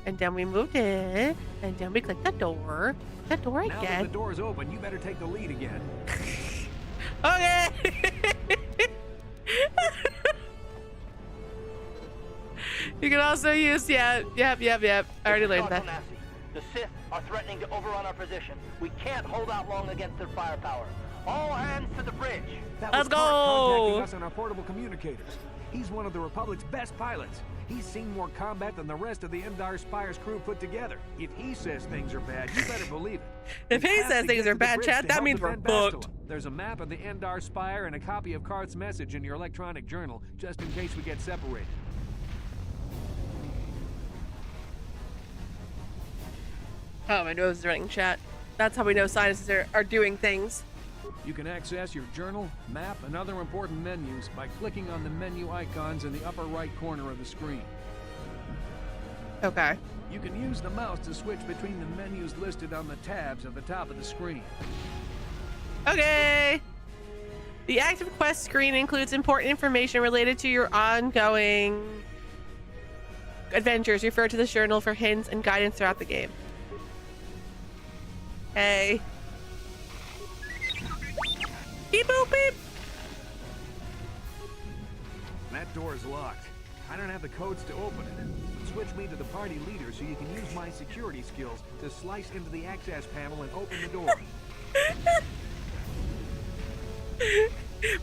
and then we moved in, and then we click the door. The door Now that again. the door's open, you better take the lead again. Okay. You can also use, yep. I already learned that. The Sith are threatening to overrun our position. We can't hold out long against their firepower. All hands to the bridge. That Let's was Kark contacting go. us on our portable communicators. He's one of the Republic's best pilots. He's seen more combat than the rest of the Endar Spire's crew put together. If he says things are bad, you better believe it. If he have says to things get are to the bad, bridge chat, to that help means we're defend booked. Bastila. There's a map of the Endar Spire and a copy of Karth's message in your electronic journal, just in case we get separated. Oh, my nose is running, chat. That's how we know sinuses are doing things. You can access your journal, map, and other important menus by clicking on the menu icons in the upper right corner of the screen. Okay. You can use the mouse to switch between the menus listed on the tabs at the top of the screen. Okay. The active quest screen includes important information related to your ongoing adventures. Refer to the journal for hints and guidance throughout the game. Hey. Beep boop beep. That door is locked. I don't have the codes to open it. Switch me to the party leader so you can use my security skills to slice into the access panel and open the door.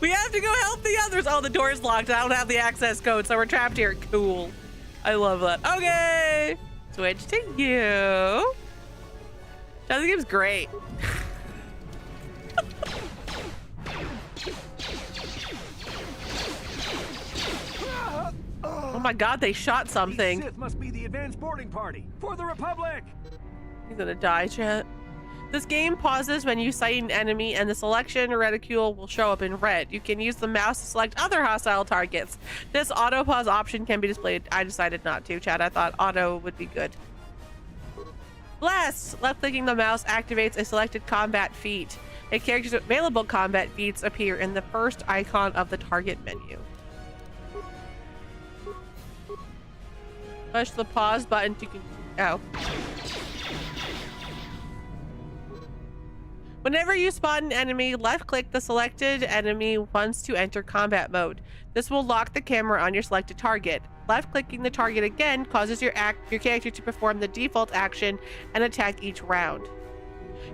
We have to go help the others. Oh, the door's locked. I don't have the access code, so we're trapped here. Cool. I love that. Okay. Switch to you. That game's great. Oh my god, they shot something. These Sith must be the advanced boarding party for the Republic. He's gonna die, chat. This game pauses when you sight an enemy and the selection reticule will show up in red. You can use the mouse to select other hostile targets. This auto pause option can be displayed. I decided not to, chat. I thought auto would be good. Blast! Left clicking the mouse activates a selected combat feat. A character's available combat feats appear in the first icon of the target menu. Push the pause button to oh. Whenever you spot an enemy, left-click the selected enemy once to enter combat mode. This will lock the camera on your selected target. Left-clicking the target again causes your character to perform the default action and attack each round.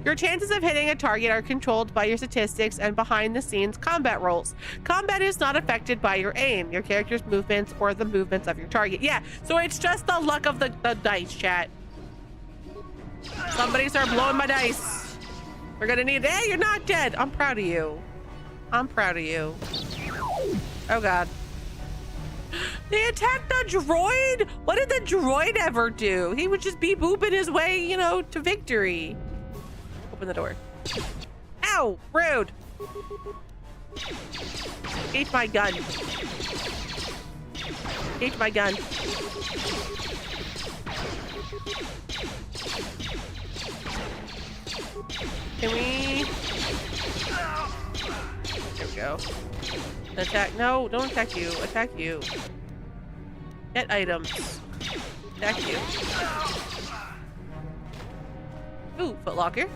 Your chances of hitting a target are controlled by your statistics and behind-the-scenes combat rolls. Combat is not affected by your aim, your character's movements, or the movements of your target. Yeah, so it's just the luck of the dice, chat. Somebody start blowing my dice. We're gonna need. Hey, you're not dead. I'm proud of you. I'm proud of you. Oh god. They attacked the droid? What did the droid ever do? He would just be booping his way, you know, to victory. Open the door. Ow! Rude. Eat my gun. Eat my gun. Can we? There we go. Attack. No, don't attack you. Attack you. Get items. Attack you. Ooh, footlocker.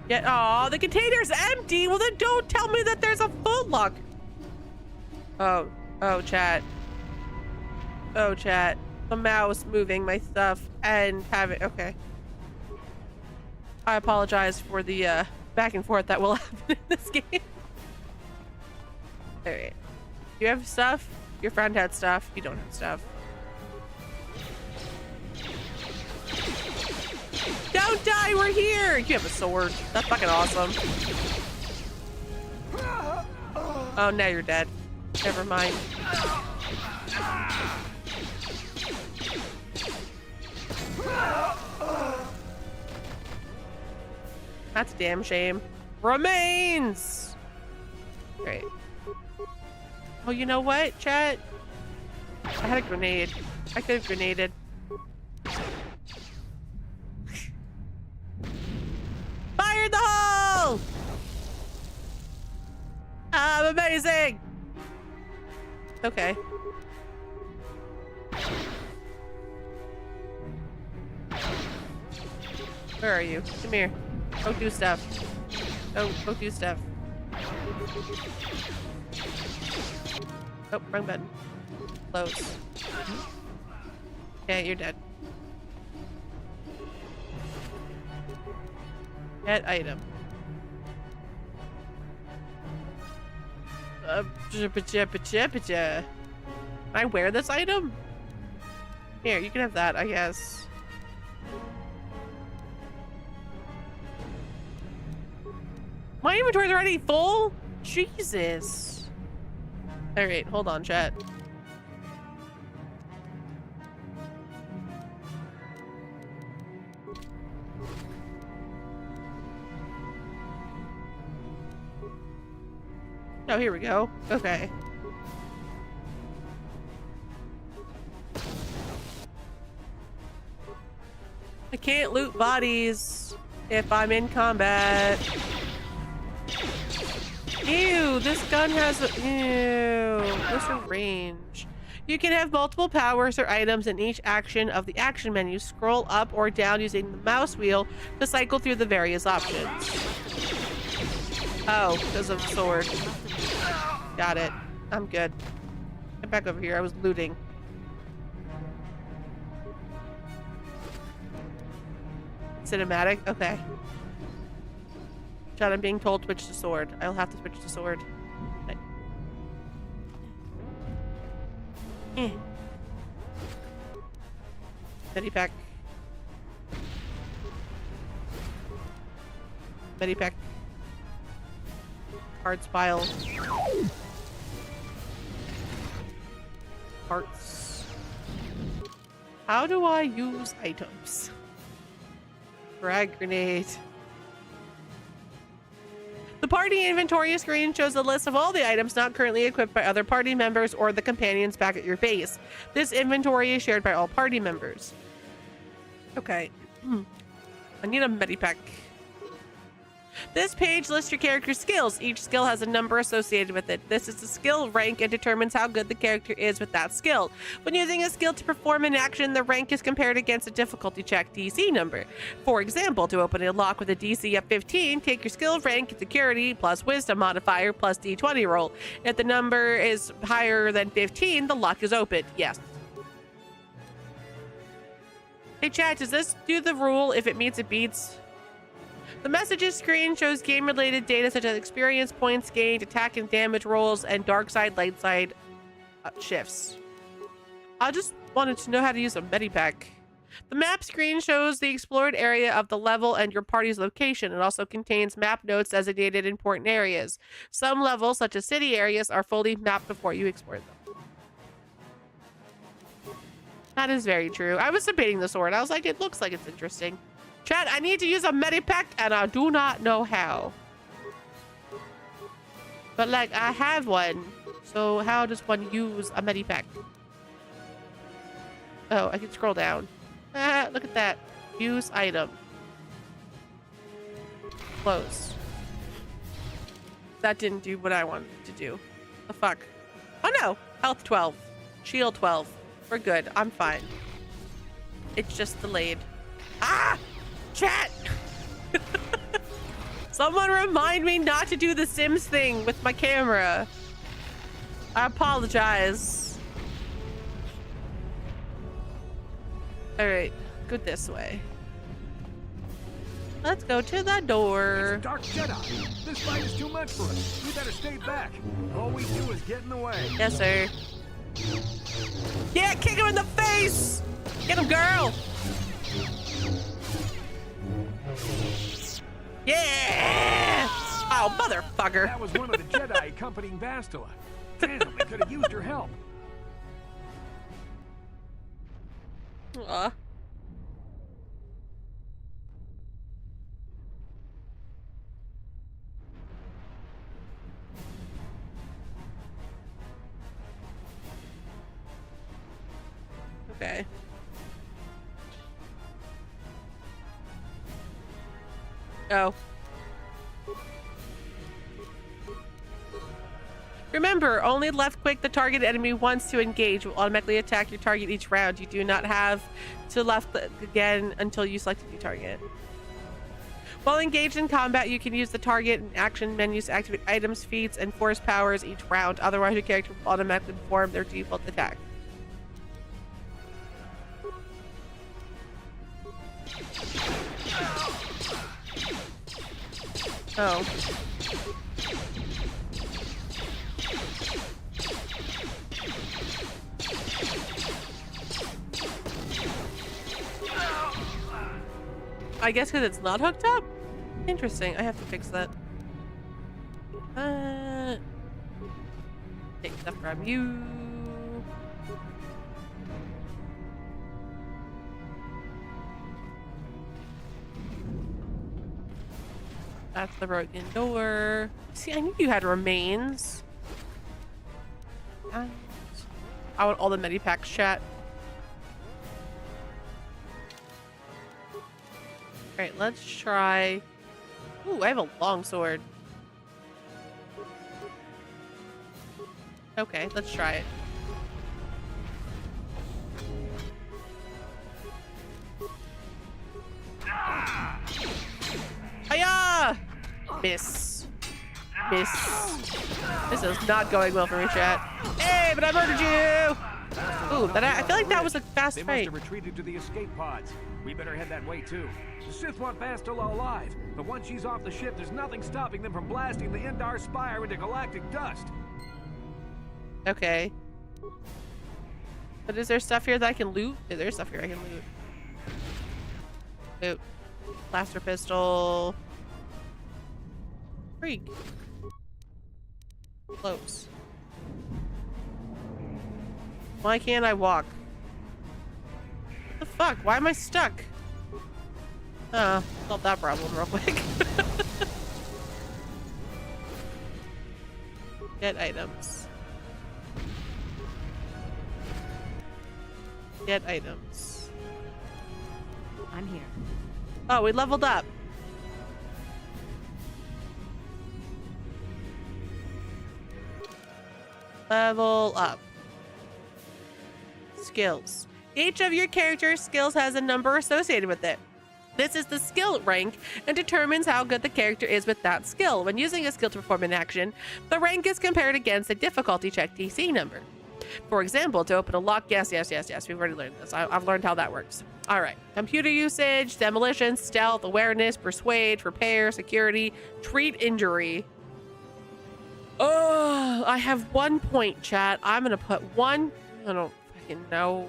Get. Oh, the container's empty. Well, then don't tell me that there's a footlocker. Oh. Oh, chat. Oh, chat. The mouse moving my stuff and having. Okay. I apologize for the back and forth that will happen in this game. Alright. You have stuff? Your friend had stuff. You don't have stuff. Don't die, we're here! You have a sword. That's fucking awesome. Oh, now you're dead. Never mind. That's a damn shame. Remains! Great. Oh, you know what, chat? I had a grenade. I could have grenaded. Fire in the hole! I'm amazing! Okay. Where are you? Come here. Go do stuff. Go do stuff. Oh, wrong button. Close. Okay, you're dead. Get item. Can I wear this item? Here, you can have that, I guess. My inventory's already full? Jesus. Alright, hold on, chat. Oh, here we go. Okay. I can't loot bodies if I'm in combat. Ew, this gun has a... Ew, what's the range? You can have multiple powers or items in each action of the action menu. Scroll up or down using the mouse wheel to cycle through the various options. Oh, because of sword. Got it. I'm good. Get back over here. I was looting. Cinematic? Okay. John, I'm being told switch to sword. I'll have to switch to sword. Okay. Medipack. Medipack. Cards pile. Parts. How do I use items? Frag grenade. The party inventory screen shows a list of all the items not currently equipped by other party members or the companions back at your base. This inventory is shared by all party members. Okay. I need a medipack. This page lists your character's skills. Each skill has a number associated with it. This is the skill rank and determines how good the character is with that skill. When using a skill to perform an action, the rank is compared against a difficulty check DC number. For example, to open a lock with a DC of 15, take your skill rank, security, plus wisdom modifier, plus D20 roll. If the number is higher than 15, the lock is opened. Yes. Hey chat, does this do the rule if it meets it beats? The messages screen shows game-related data such as experience points gained, attack and damage rolls, and dark side, light side shifts. I just wanted to know how to use a medipack. The map screen shows the explored area of the level and your party's location. It also contains map notes designated important areas. Some levels, such as city areas, are fully mapped before you explore them. That is very true. I was debating the sword. I was like, it looks like it's interesting. Chat, I need to use a medipack and I do not know how. But like, I have one. So how does one use a medipack? Oh, I can scroll down. Ah, look at that. Use item. Close. That didn't do what I wanted it to do. The fuck? Oh no! Health 12. Shield 12. We're good. I'm fine. It's just delayed. Ah! Chat! Someone remind me not to do the Sims thing with my camera. I apologize. Alright, go this way. Let's go to the door. It's a dark Jedi. This fight is too much for us. We better stay back. All we do is get in the way. Yes, sir. Yeah, kick him in the face! Get him, girl! Yeah! Oh, motherfucker. That was one of the Jedi accompanying Bastila. Damn, they could have used your help. Aw. Okay. Oh. Remember, only left click the target enemy once to engage. Will automatically attack your target each round. You do not have to left click again until you select a new target. While engaged in combat, you can use the target and action menus to activate items, feats, and force powers each round. Otherwise, your character will automatically perform their default attack. Oh. I guess because it's not hooked up? Interesting. I have to fix that. Take stuff from you. That's the broken door. See, I knew you had remains. And I want all the medipacks, chat. Alright, let's try... Ooh, I have a long sword. Okay, let's try it. Hiya! Miss. Miss. This is not going well for me, chat. Hey, but I murdered you! Ooh, I feel like that was a fast They must fight. have retreated to the escape pods. We better head that way too. The Sith want Bastila alive, but once she's off the ship, there's nothing stopping them from blasting the Endar Spire into galactic dust. Okay. But is there stuff here that I can loot? Yeah, there's stuff here I can loot. Loot. Blaster pistol. Freak. Close. Why can't I walk? What the fuck? Why am I stuck? Solve that problem real quick. Get items. Get items. I'm here. Oh, we leveled up. Level up. Skills. Each of your character's skills has a number associated with it. This is the skill rank and determines how good the character is with that skill. When using a skill to perform an action, the rank is compared against a difficulty check DC number. For example, to open a lock, yes. We've already learned this. I've learned how that works. All right. Computer usage, demolition, stealth, awareness, persuade, repair, security, treat injury. Oh, I have 1 point, chat. I'm going to put one. I don't fucking know.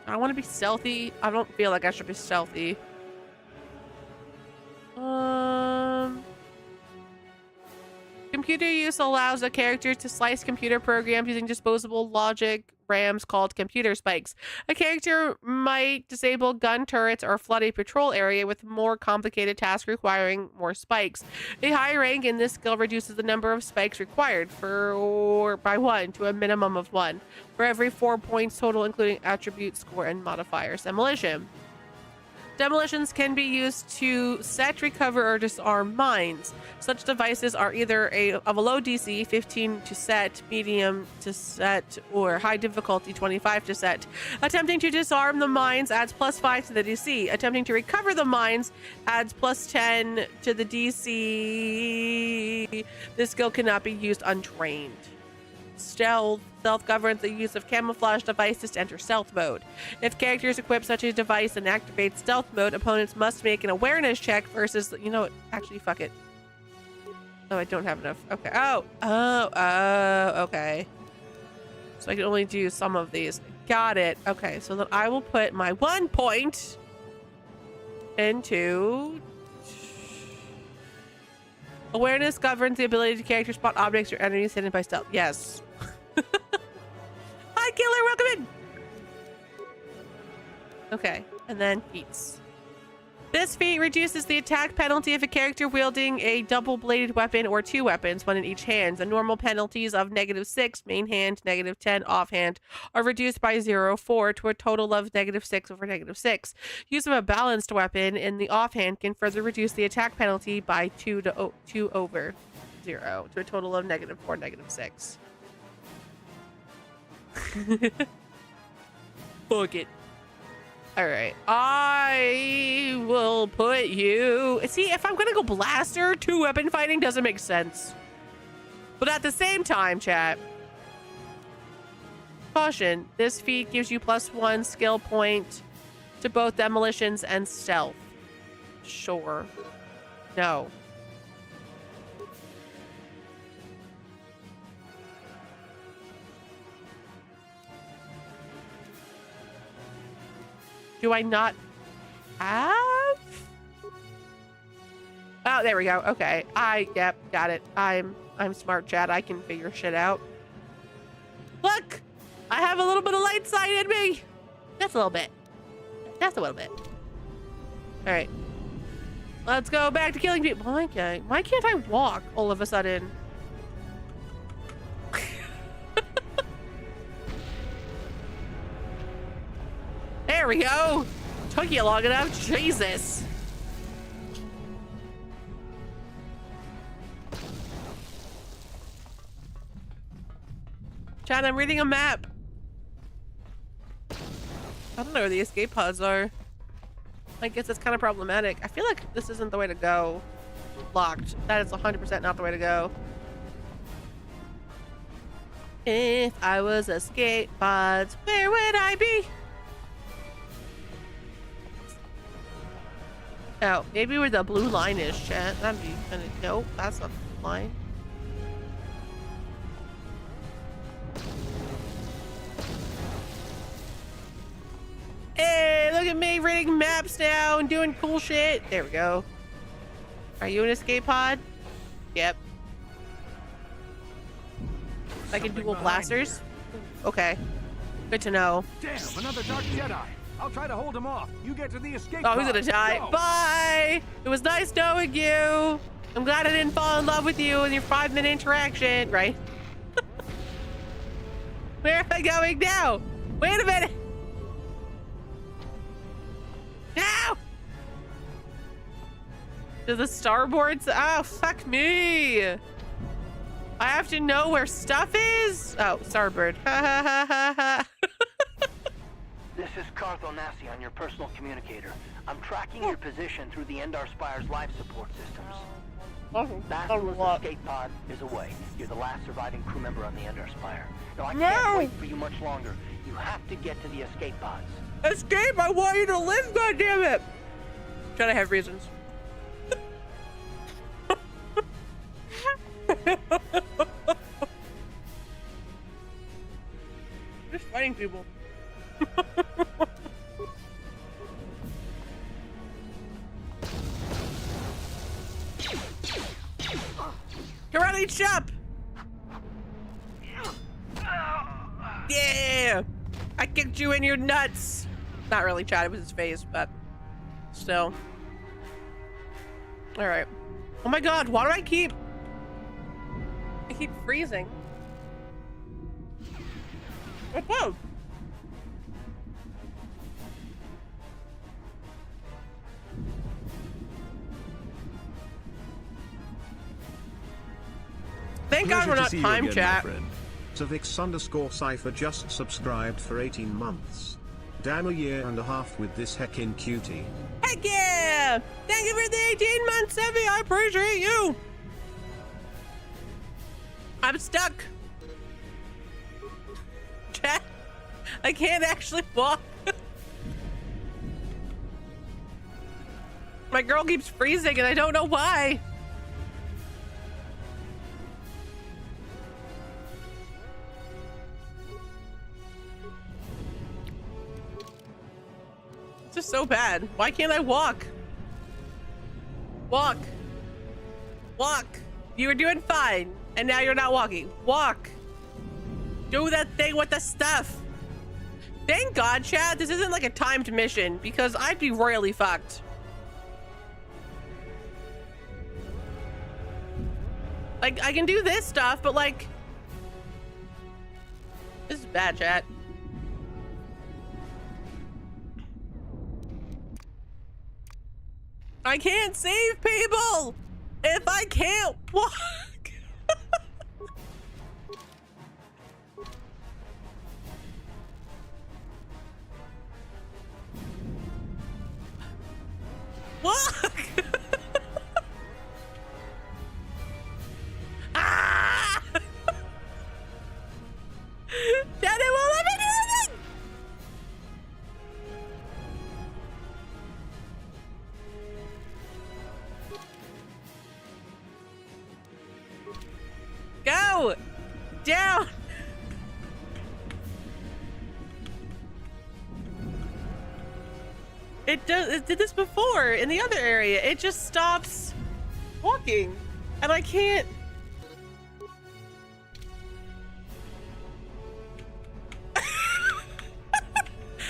I want to be stealthy. I don't feel like I should be stealthy. Computer use allows a character to slice computer programs using disposable logic RAMs called computer spikes. A character might disable gun turrets or flood a patrol area with more complicated tasks requiring more spikes. A high rank in this skill reduces the number of spikes required by 1 to a minimum of 1 for every 4 points total, including attribute, score, and modifiers. Demolition. Demolitions can be used to set, recover, or disarm mines. Such devices are either of a low DC, 15 to set, medium to set, or high difficulty, 25 to set. Attempting to disarm the mines adds +5 to the DC. Attempting to recover the mines adds +10 to the DC. This skill cannot be used untrained. Stealth. Stealth governs the use of camouflage devices to enter stealth mode. If characters equip such a device and activate stealth mode, opponents must make an awareness check versus, you know what, actually, fuck it. Oh, I don't have enough. Okay. Okay. So I can only do some of these. Got it. Okay, so then I will put my 1 point into... Awareness governs the ability to character spot objects or enemies hidden by stealth. Yes. Hi, killer. Welcome in. Okay, and then feats. This feat reduces the attack penalty of a character wielding a double-bladed weapon or 2 weapons, one in each hand. The normal penalties of -6, main hand, -10, offhand, are reduced by 0.4 to a total of -6 over -6. Use of a balanced weapon in the offhand can further reduce the attack penalty by 2 over 0 to a total of -4, -6. Fuck it. All right, I will put you... See, if I'm gonna go blaster, 2 weapon fighting doesn't make sense. But at the same time, chat, caution, this feat gives you +1 skill point to both demolitions and stealth. Sure. No. Do I not have? Oh, there we go. Okay. Yep, got it. I'm smart, chat. I can figure shit out. Look! I have a little bit of light side in me. Just a little bit. Just a little bit. All right. Let's go back to killing people. Why can't I walk all of a sudden? There we go. Took you long enough. Jesus. Chad, I'm reading a map. I don't know where the escape pods are. I guess it's kind of problematic. I feel like this isn't the way to go. Locked. That is 100% not the way to go. If I was escape pods, where would I be? Oh, maybe where the blue line is, chat. That'd be kind of... Nope, that's not the line. Hey, look at me reading maps now and doing cool shit. There we go. Are you an escape pod? Yep. I can dual blasters? Okay. Good to know. Damn, another Dark Jedi. I'll try to hold him off. You get to the escape Oh, he's gonna pod. die. Go. Bye! It was nice knowing you. I'm glad I didn't fall in love with you in your 5-minute interaction, right? Where am I going now? Wait a minute. No! To the starboards? Oh, fuck me. I have to know where stuff is? Oh, starboard. Ha ha ha ha ha. This is Cartho Nassi on your personal communicator. I'm tracking your position through the Endar Spire's life support systems. Basila's escape pod is away. You're the last surviving crew member on the Endar Spire. Now, I can't wait for you much longer. You have to get to the escape pods. Escape! I want you to live, goddammit! Try to have reasons. Just fighting people. Karate chop! Yeah! I kicked you in your nuts! Not really, Chad, it was his face, but still. Alright. Oh my god, why do I keep freezing? Whoa! Thank God Pleasure we're to not see you time again, chat. my friend. Savix_Cypher just subscribed for 18 months. Damn, a year and a half with this heckin' cutie. Heck yeah! Thank you for the 18 months, Evie. I appreciate you. I'm stuck. Chat, I can't actually walk. My girl keeps freezing and I don't know why. It's just so bad. Why can't I walk? Walk. Walk. You were doing fine, and now you're not walking. Walk. Do that thing with the stuff. Thank God, Chad, this isn't like a timed mission, because I'd be royally fucked. Like, I can do this stuff, but like... This is bad, chat. I can't save people if I can't walk. Walk. Ah! Daddy won't let me do anything. Go down. It did this before in the other area. It just stops walking and I can't.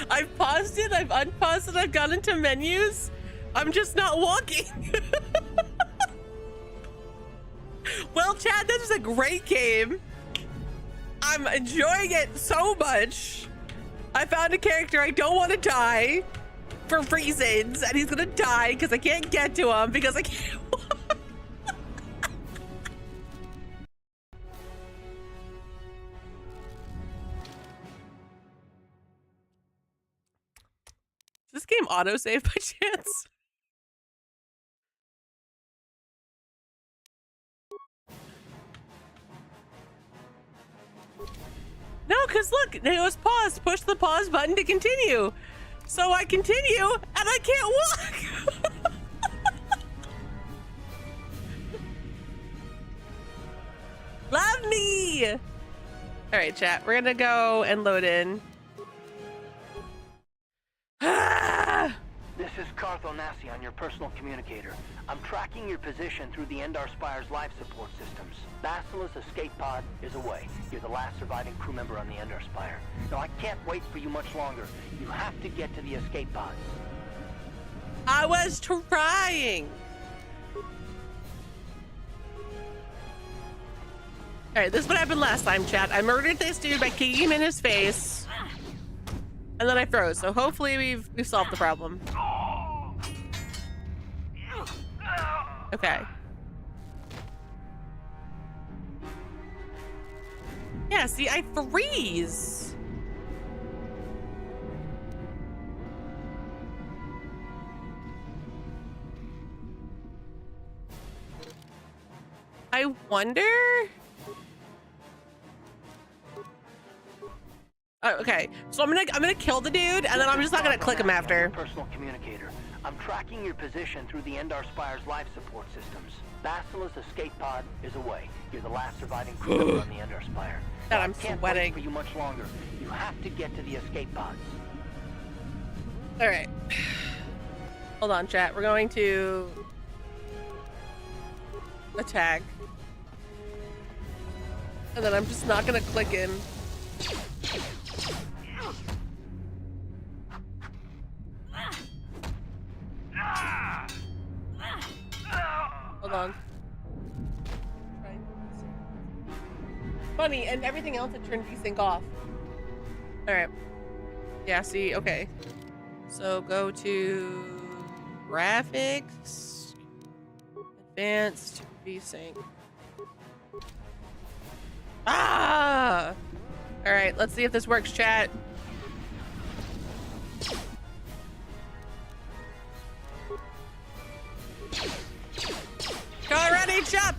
I've paused it, I've unpaused it, I've gone into menus. I'm just not walking. Well, Chad, this is a great game. I'm enjoying it so much. I found a character I don't want to die for reasons, and he's gonna die because I can't get to him because I can't walk. Is this game autosave by chance? No, because look, it was pause. Push the pause button to continue. So I continue, and I can't walk. Love me. All right, chat. We're gonna go and load in. This is KOTOR on your personal communicator. I'm tracking your position through the Endar Spire's life support systems. Basila's escape pod is away. You're the last surviving crew member on the Endar Spire. Now, I can't wait for you much longer. You have to get to the escape pods. I was trying. All right, this is what happened last time, chat. I murdered this dude by kicking him in his face, and then I froze. So hopefully we've solved the problem. Okay. Yeah, see, I freeze. I wonder. Oh, okay, so I'm gonna kill the dude, and then I'm just not gonna click him after. Personal communicator. I'm tracking your position through the Endar Spire's life support systems. Basila's escape pod is away. You're the last surviving crew member on the Endar Spire. God, I'm can't sweating. wait for you much longer. You have to get to the escape pods. All right. Hold on, chat. We're going to attack. And then I'm just not gonna click him. Hold on. Funny, and everything else it turned desync off. Alright. Yeah, see, okay. So go to graphics, advanced, VSync. Ah! Alright, let's see if this works, chat. Go ready, jump!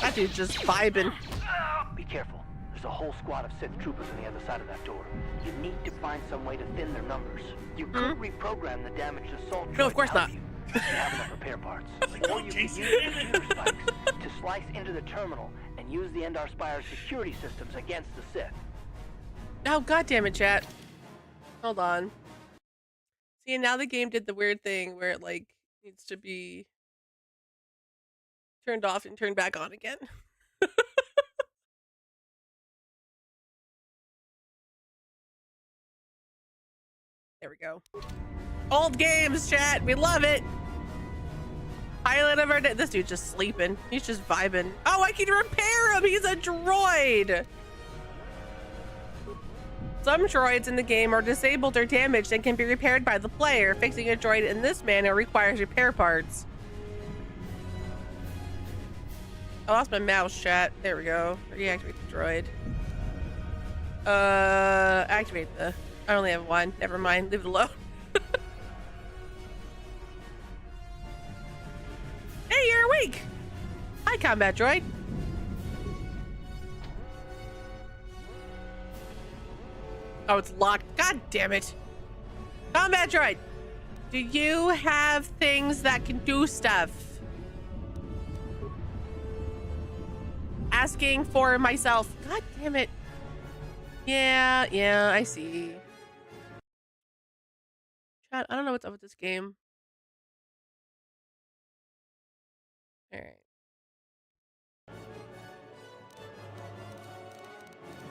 That dude's just vibing. Be careful. There's a whole squad of Sith troopers on the other side of that door. You need to find some way to thin their numbers. You could reprogram the damaged assault droid No, of course to help not. you, if you have enough repair parts. Or you can use computer spikes to slice into the terminal and use the Endar Spire's security systems against the Sith. Oh, god damn it, chat. Hold on. See, now the game did the weird thing where it, like, needs to be turned off and turned back on again. There we go. Old games, chat. We love it. Highlight of our day. This dude's just sleeping. He's just vibing. Oh, I can repair him. He's a droid. Some droids in the game are disabled or damaged and can be repaired by the player. Fixing a droid in this manner requires repair parts. I lost my mouse, chat. There we go. Reactivate the droid. Activate the... I only have one. Never mind. Leave it alone. Hey, you're awake! Hi, combat droid. Oh, it's locked. God damn it. Combat droid! Do you have things that can do stuff? Asking for myself. God damn it. Yeah, I see. Chat, I don't know what's up with this game. Alright.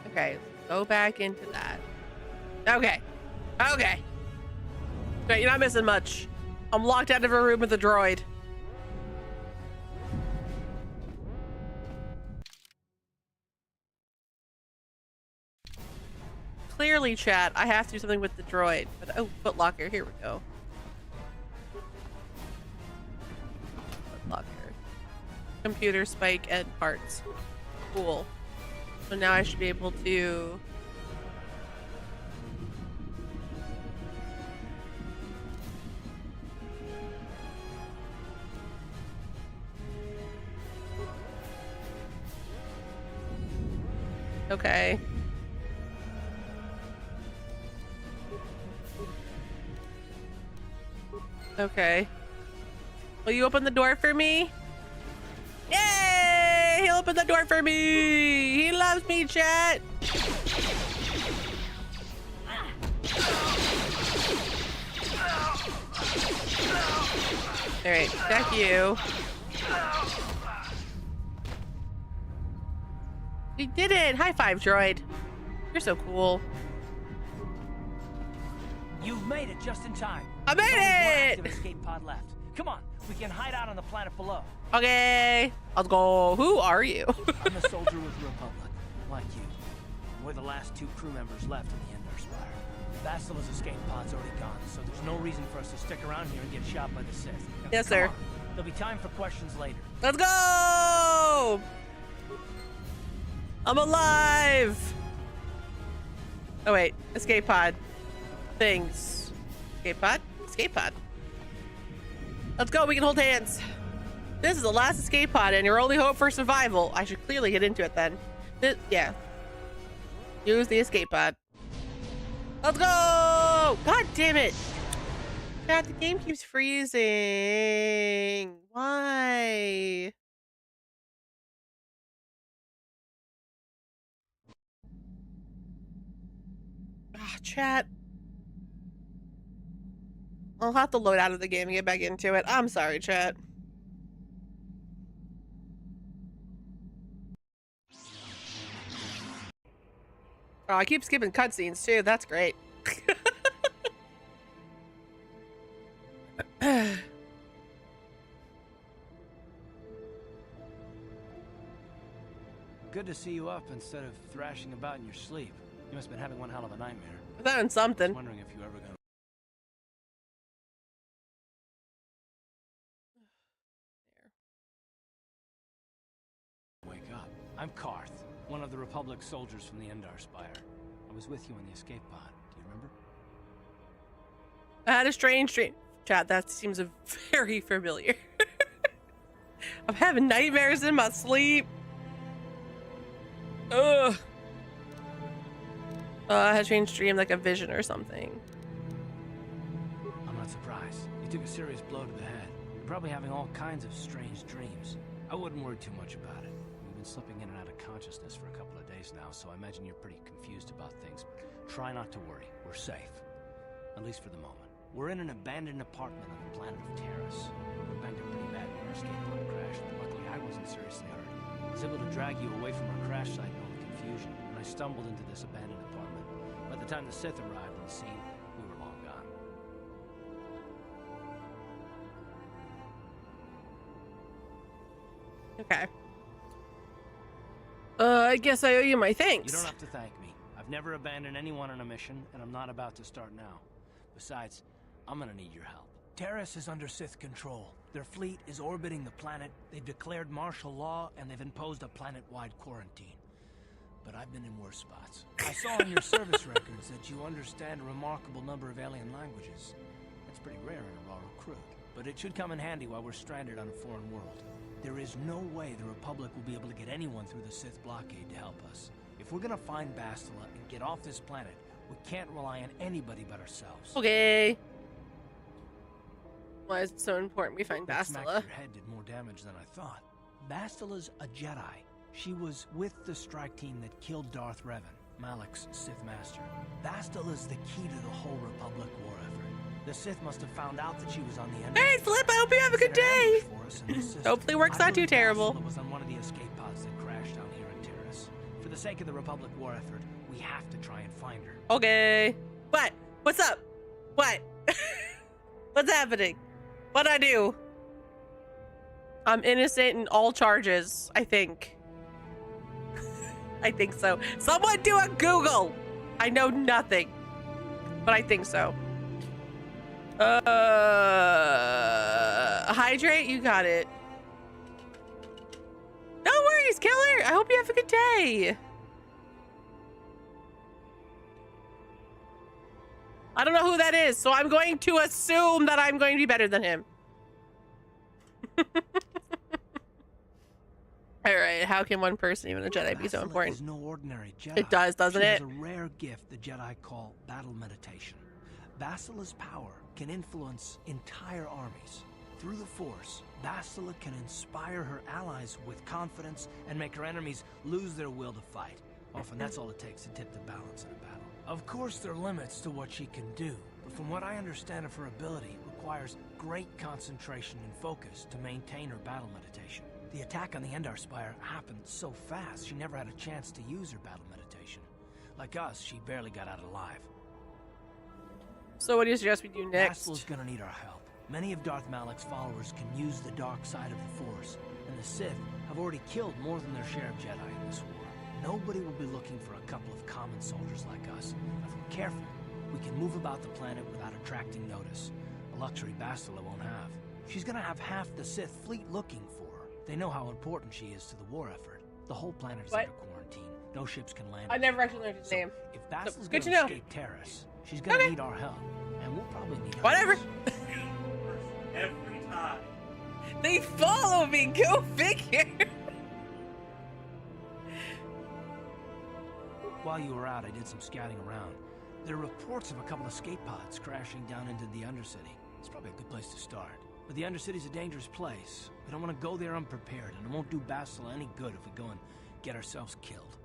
Okay, Go back into that. Okay. Okay. Wait, you're not missing much. I'm locked out of a room with a droid. Clearly, chat, I have to do something with the droid. But oh, footlocker, here we go. Footlocker. Computer spike and parts. Cool. So now I should be able to... Okay. Okay. Will you open the door for me? Yay! He opened the door for me! He loves me, chat! Alright, back you. We did it! High five, droid. You're so cool. You've made it just in time. I made it! Only one active escape pod left. Come on, we can hide out on the planet below. Okay, let's go. Who are you? I'm a soldier with the Republic, like you. We're the last 2 crew members left in the Endar Spire. Bastila's escape pod's already gone, so there's no reason for us to stick around here and get shot by the Sith. Yes, Come sir. on. There'll be time for questions later. Let's go! I'm alive! Oh wait, escape pod. Things. Escape pod? Escape pod. Let's go, we can hold hands. This is the last escape pod and your only hope for survival. I should clearly get into it then. Yeah. Use the escape pod. Let's go! God damn it! God, the game keeps freezing. Why? Ah, chat. I'll have to load out of the game and get back into it. I'm sorry, chat. Oh, I keep skipping cutscenes too. That's great. Good to see you up instead of thrashing about in your sleep. You must have been having one hell of a nightmare. I've done I was something. wondering if you ever gonna wake up. I'm Karth, one of the Republic soldiers from the Endar Spire. I was with you on the escape pod. Do you remember? I had a strange dream. Chat, that seems very familiar. I'm having nightmares in my sleep. Ugh. I had a strange dream, like a vision or something. I'm not surprised. You took a serious blow to the head. You're probably having all kinds of strange dreams. I wouldn't worry too much about it. You've been slipping in and out of consciousness for a couple of days now, so I imagine you're pretty confused about things. Try not to worry. We're safe. At least for the moment. We're in an abandoned apartment on the planet of Terrace. We were banged up pretty bad when our escape pod crashed, but luckily I wasn't seriously hurt. I was able to drag you away from our crash site in all the confusion, and I stumbled into this abandoned apartment. By the time the Sith arrived on the scene, we were long gone. Okay. I guess I owe you my thanks. You don't have to thank me. I've never abandoned anyone on a mission, and I'm not about to start now. Besides, I'm gonna need your help. Terrace is under Sith control. Their fleet is orbiting the planet, they've declared martial law, and they've imposed a planet-wide quarantine. But I've been in worse spots. I saw on your service records that you understand a remarkable number of alien languages. That's pretty rare in a raw recruit. But it should come in handy while we're stranded on a foreign world. There is no way the Republic will be able to get anyone through the Sith blockade to help us. If we're gonna find Bastila and get off this planet, we can't rely on anybody but ourselves. Okay. Why is it so important we find That smack to Bastila? your head did more damage than I thought. Bastila's a Jedi. She was with the strike team that killed Darth Revan, Malak's Sith Master. Bastila's the key to the whole Republic war effort. The Sith must have found out that she was on the end. Hey, Flip, I hope you have a good day. Hopefully work's not too terrible. Was on one of the escape pods that crashed down here in Terrace. For the sake of the Republic war effort, we have to try and find her. Okay. What? What's up? What? What's happening? What'd I do? I'm innocent in all charges, I think. I think so. Someone do a Google! I know nothing. But I think so. Hydrate? You got it. No worries, killer! I hope you have a good day. I don't know who that is, so I'm going to assume that I'm going to be better than him. Alright, how can one person, even a Jedi, be so important? Is no ordinary Jedi. It does, doesn't it? She has a rare gift the Jedi call battle meditation. Basila's power can influence entire armies. Through the Force, Basila can inspire her allies with confidence and make her enemies lose their will to fight. Often that's all it takes to tip the balance in a battle. Of course, there are limits to what she can do, but from what I understand of her ability, it requires great concentration and focus to maintain her battle meditation. The attack on the Endar Spire happened so fast, she never had a chance to use her battle meditation. Like us, she barely got out alive. So what do you suggest we do next? Basila's gonna need our help. Many of Darth Malak's followers can use the dark side of the Force, and the Sith have already killed more than their share of Jedi in this war. Nobody will be looking for a couple of common soldiers like us. If we're careful, we can move about the planet without attracting notice. A luxury Basila won't have. She's gonna have half the Sith fleet looking for her. They know how important she is to the war effort. The whole planet is under quarantine. No ships can land. I never actually learned his name. If Basila's good gonna to know. escape Terrace, she's gonna need our help. And we'll probably need ours. Whatever. Every time. They follow me. Go figure. While you were out, I did some scouting around. There are reports of a couple of escape pods crashing down into the Undercity. It's probably a good place to start. But the Undercity's a dangerous place. We don't want to go there unprepared, and it won't do Basila any good if we go and get ourselves killed.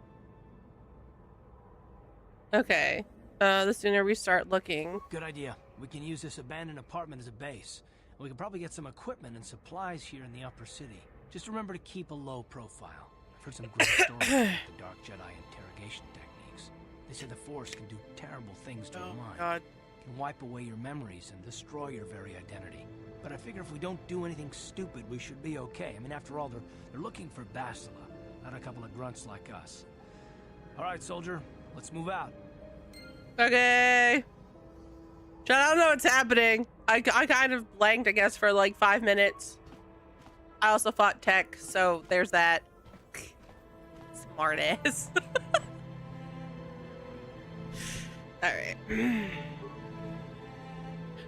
Okay. The sooner we start looking. Good idea. We can use this abandoned apartment as a base. And we can probably get some equipment and supplies here in the upper city. Just remember to keep a low profile. I've heard some great stories about the Dark Jedi interrogation techniques. They say the Force can do terrible things to your mind. God. It can wipe away your memories and destroy your very identity. But I figure if we don't do anything stupid, we should be okay. I mean, after all, they're looking for Basila, not a couple of grunts like us. All right, soldier, let's move out. Okay. John, I don't know what's happening. I kind of blanked, I guess, for like 5 minutes. I also fought tech, so there's that. Smart ass. Alright.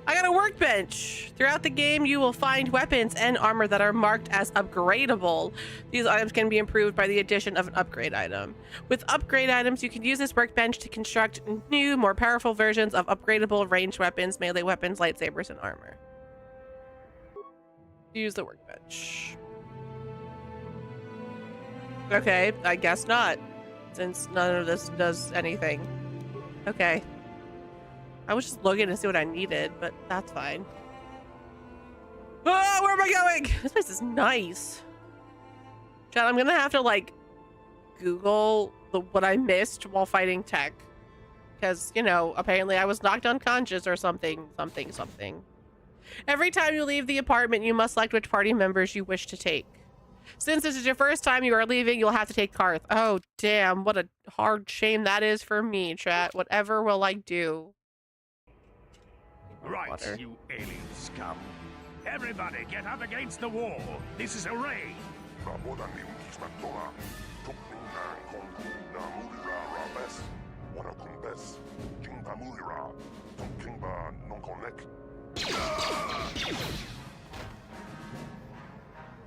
I got a workbench. Throughout the game, you will find weapons and armor that are marked as upgradable. These items can be improved by the addition of an upgrade item. With upgrade items, you can use this workbench to construct new, more powerful versions of upgradable ranged weapons, melee weapons, lightsabers, and armor. Use the workbench. Okay, I guess not, since none of this does anything. Okay. I was just looking to see what I needed, but that's fine. Oh, where am I going? This place is nice. Chad, I'm gonna have to like Google what I missed while fighting tech. Because, you know, apparently I was knocked unconscious or something. Every time you leave the apartment, you must select which party members you wish to take. Since this is your first time you are leaving, you'll have to take Karth. Oh, damn. What a hard shame that is for me, chat. Whatever will I do? Right, Water. you alien scum. Everybody get up against the wall. This is a raid.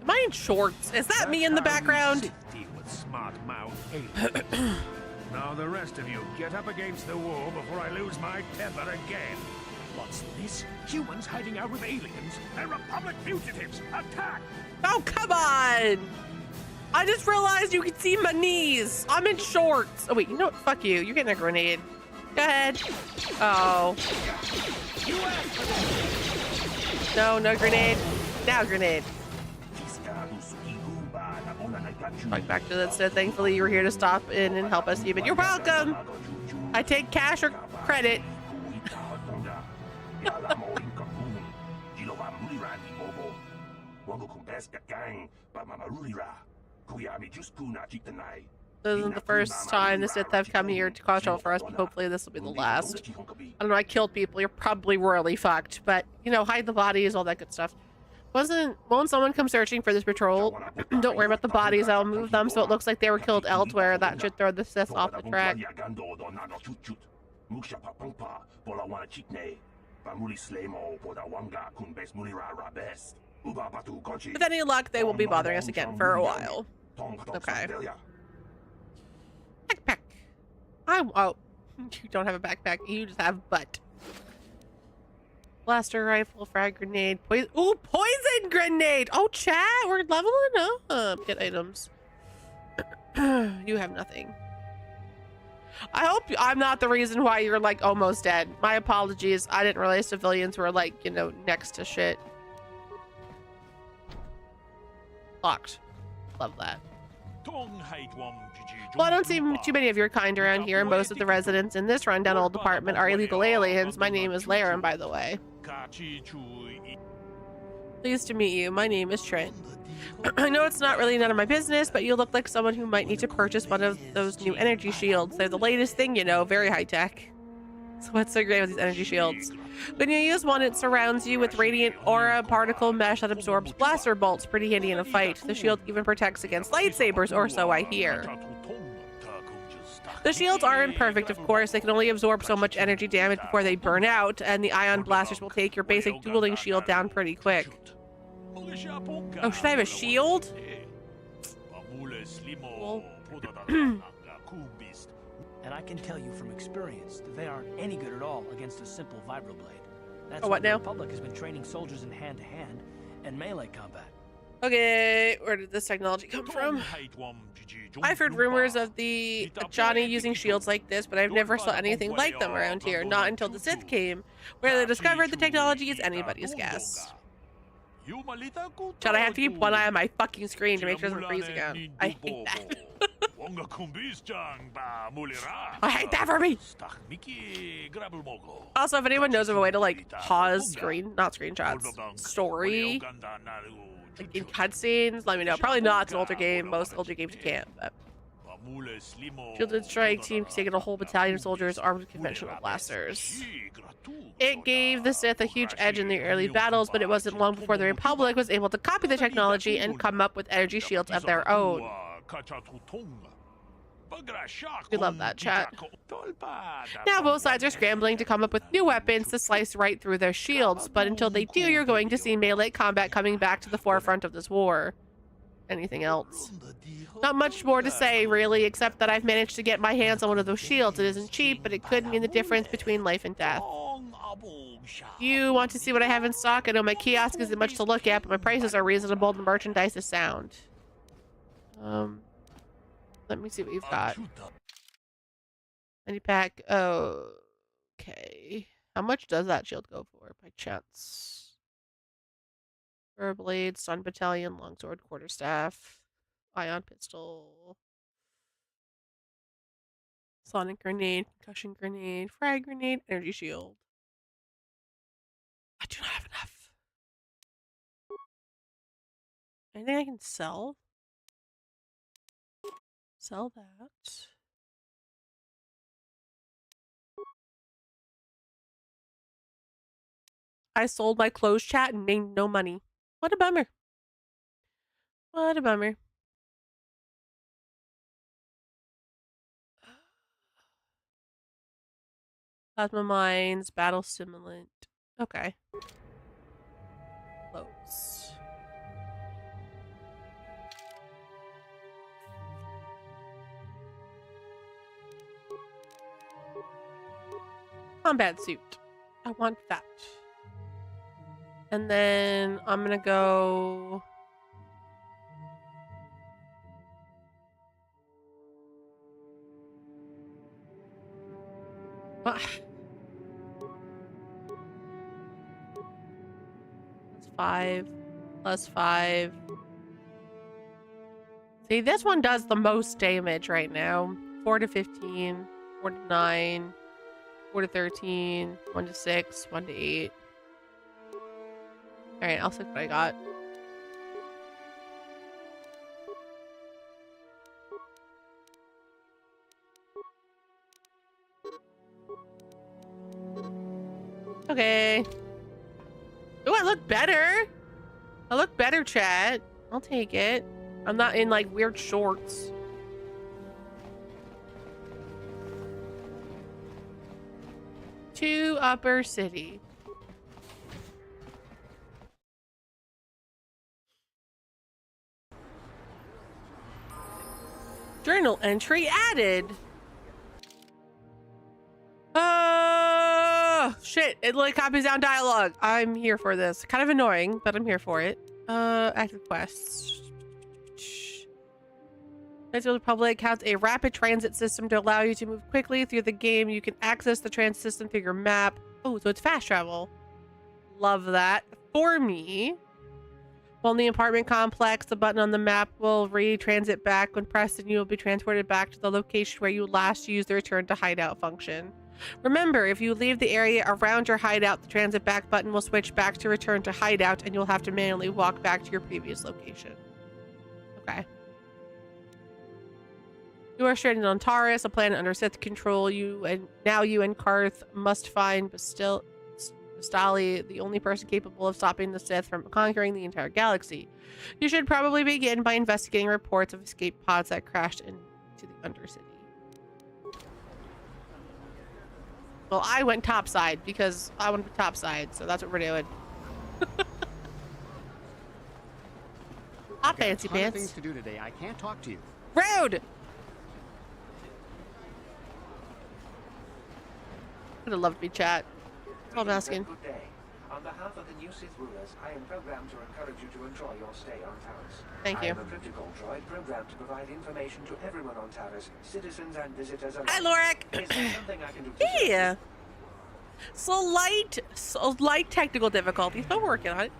Am I in shorts? Is that me in the background? Sith deal with smart mouth aliens. Now the rest of you, get up against the wall before I lose my temper again. What's this? Humans hiding out with aliens? They're Republic fugitives! Attack! Oh, come on! I just realized you can see my knees. I'm in shorts. Oh, wait, you know what? Fuck you. You're getting a grenade. Go ahead. Oh. No, no grenade. Now grenade. Talk back to that. So thankfully you were here to stop in and help us, even. You're welcome. I take cash or credit. This isn't the first time the Sith have come here to cause trouble for us, but hopefully this will be the last. I don't know, I killed people. You're probably royally fucked, but, you know, hide the bodies, all that good stuff. Won't someone come searching for this patrol? Don't worry about the bodies, I'll move them so it looks like they were killed elsewhere. That should throw the Sith off the track. With any luck, they won't be bothering us again for a while. Okay. Backpack. Oh, you don't have a backpack. You just have butt. Blaster rifle, frag grenade, poison. Ooh, poison grenade. Oh, chat, we're leveling up. Get items. You have nothing. I hope I'm not the reason why you're like almost dead. My apologies. I didn't realize civilians were like, you know, next to shit. Locked. Love that. Well, I don't see too many of your kind around here. Most of the residents in this rundown old apartment are illegal aliens. My name is Laren, by the way. Pleased to meet you. My name is Trent. I know it's not really none of my business, but you look like someone who might need to purchase one of those new energy shields. They're the latest thing, you know, very high tech. So what's so great with these energy shields? When you use one, it surrounds you with radiant aura particle mesh that absorbs blaster bolts. Pretty handy in a fight. The shield even protects against lightsabers, or so I hear. The shields aren't perfect, of course. They can only absorb so much energy damage before they burn out, and the ion blasters will take your basic dueling shield down pretty quick. Oh, should I have a shield? Well. And I can tell you from experience that they aren't any good at all against a simple vibroblade. That's what why now? The Republic has been training soldiers in hand-to-hand and melee combat. Okay, where did this technology come from? I've heard rumors of the Johnny using shields like this, but I've never saw anything like them around here. Not until the Sith came. Where they discovered the technology is anybody's guess. Chad, I have to keep one eye on my fucking screen to make sure it doesn't freeze again. I hate that. I hate that for me. Also, if anyone knows of a way to like pause not screenshots, story, like in cutscenes, let me know. Probably not. It's an older game. Most older games you can't. But Shielded Strike Team can take a whole battalion of soldiers armed with conventional blasters. It gave the Sith a huge edge in the early battles, but it wasn't long before the Republic was able to copy the technology and come up with energy shields of their own. We love that, chat. Now both sides are scrambling to come up with new weapons to slice right through their shields, but until they do, you're going to see melee combat coming back to the forefront of this war. Anything else? Not much more to say, really, except that I've managed to get my hands on one of those shields. It isn't cheap, but it could mean the difference between life and death. You want to see what I have in stock? I know my kiosk isn't much to look at, but my prices are reasonable and the merchandise is sound. Let me see what you've got. Any pack? Oh, okay. How much does that shield go for, by chance? Blade, Stun Battalion, Longsword, Quarterstaff, Ion Pistol, Sonic Grenade, Concussion Grenade, Frag Grenade, Energy Shield. I do not have enough. Anything I can sell? Sell that. I sold my clothes, chat, and made no money. What a bummer. What a bummer. Plasma mines, battle stimulant. Okay. Clothes. Combat suit. I want that. And then I'm gonna go... That's 5 plus 5. See, this one does the most damage right now. 4 to 15, 4 to 9, 4 to 13, 1 to 6, 1 to 8. Alright, I'll see what I got. Okay. Oh, I look better. I look better, chat. I'll take it. I'm not in like weird shorts. To Upper City. Journal entry added. Shit, it like copies down dialogue. I'm here for this. Kind of annoying, but I'm here for it. Active quests. Knights of the Republic has a rapid transit system to allow you to move quickly through the game. You can access the transit system through your map. Oh, so it's fast travel. Love that. For me. While in the apartment complex, the button on the map will re-transit back. When pressed, and you will be transported back to the location where you last used the return to hideout function. Remember, if you leave the area around your hideout, the transit back button will switch back to return to hideout, and you'll have to manually walk back to your previous location. Okay. You are stranded on Taurus, a planet under Sith control. You and Karth must find Bastali, the only person capable of stopping the Sith from conquering the entire galaxy. You should probably begin by investigating reports of escape pods that crashed into the Undercity. Well, I went topside because I want to be topside, so that's what we're doing. Hot fancy pants. Things to do today. I can't talk to you. Rude. Would have loved to be chat. That's all I'm asking. Good day. On behalf of the new Sith rulers, I am programmed to encourage you to enjoy your stay on Taris. Thank you. I am a cryptical droid programmed to provide information to everyone on Taris, citizens and visitors alike. Hi, Lorik. Is there something I can do to Yeah. So light technical difficulties, but we're working on it.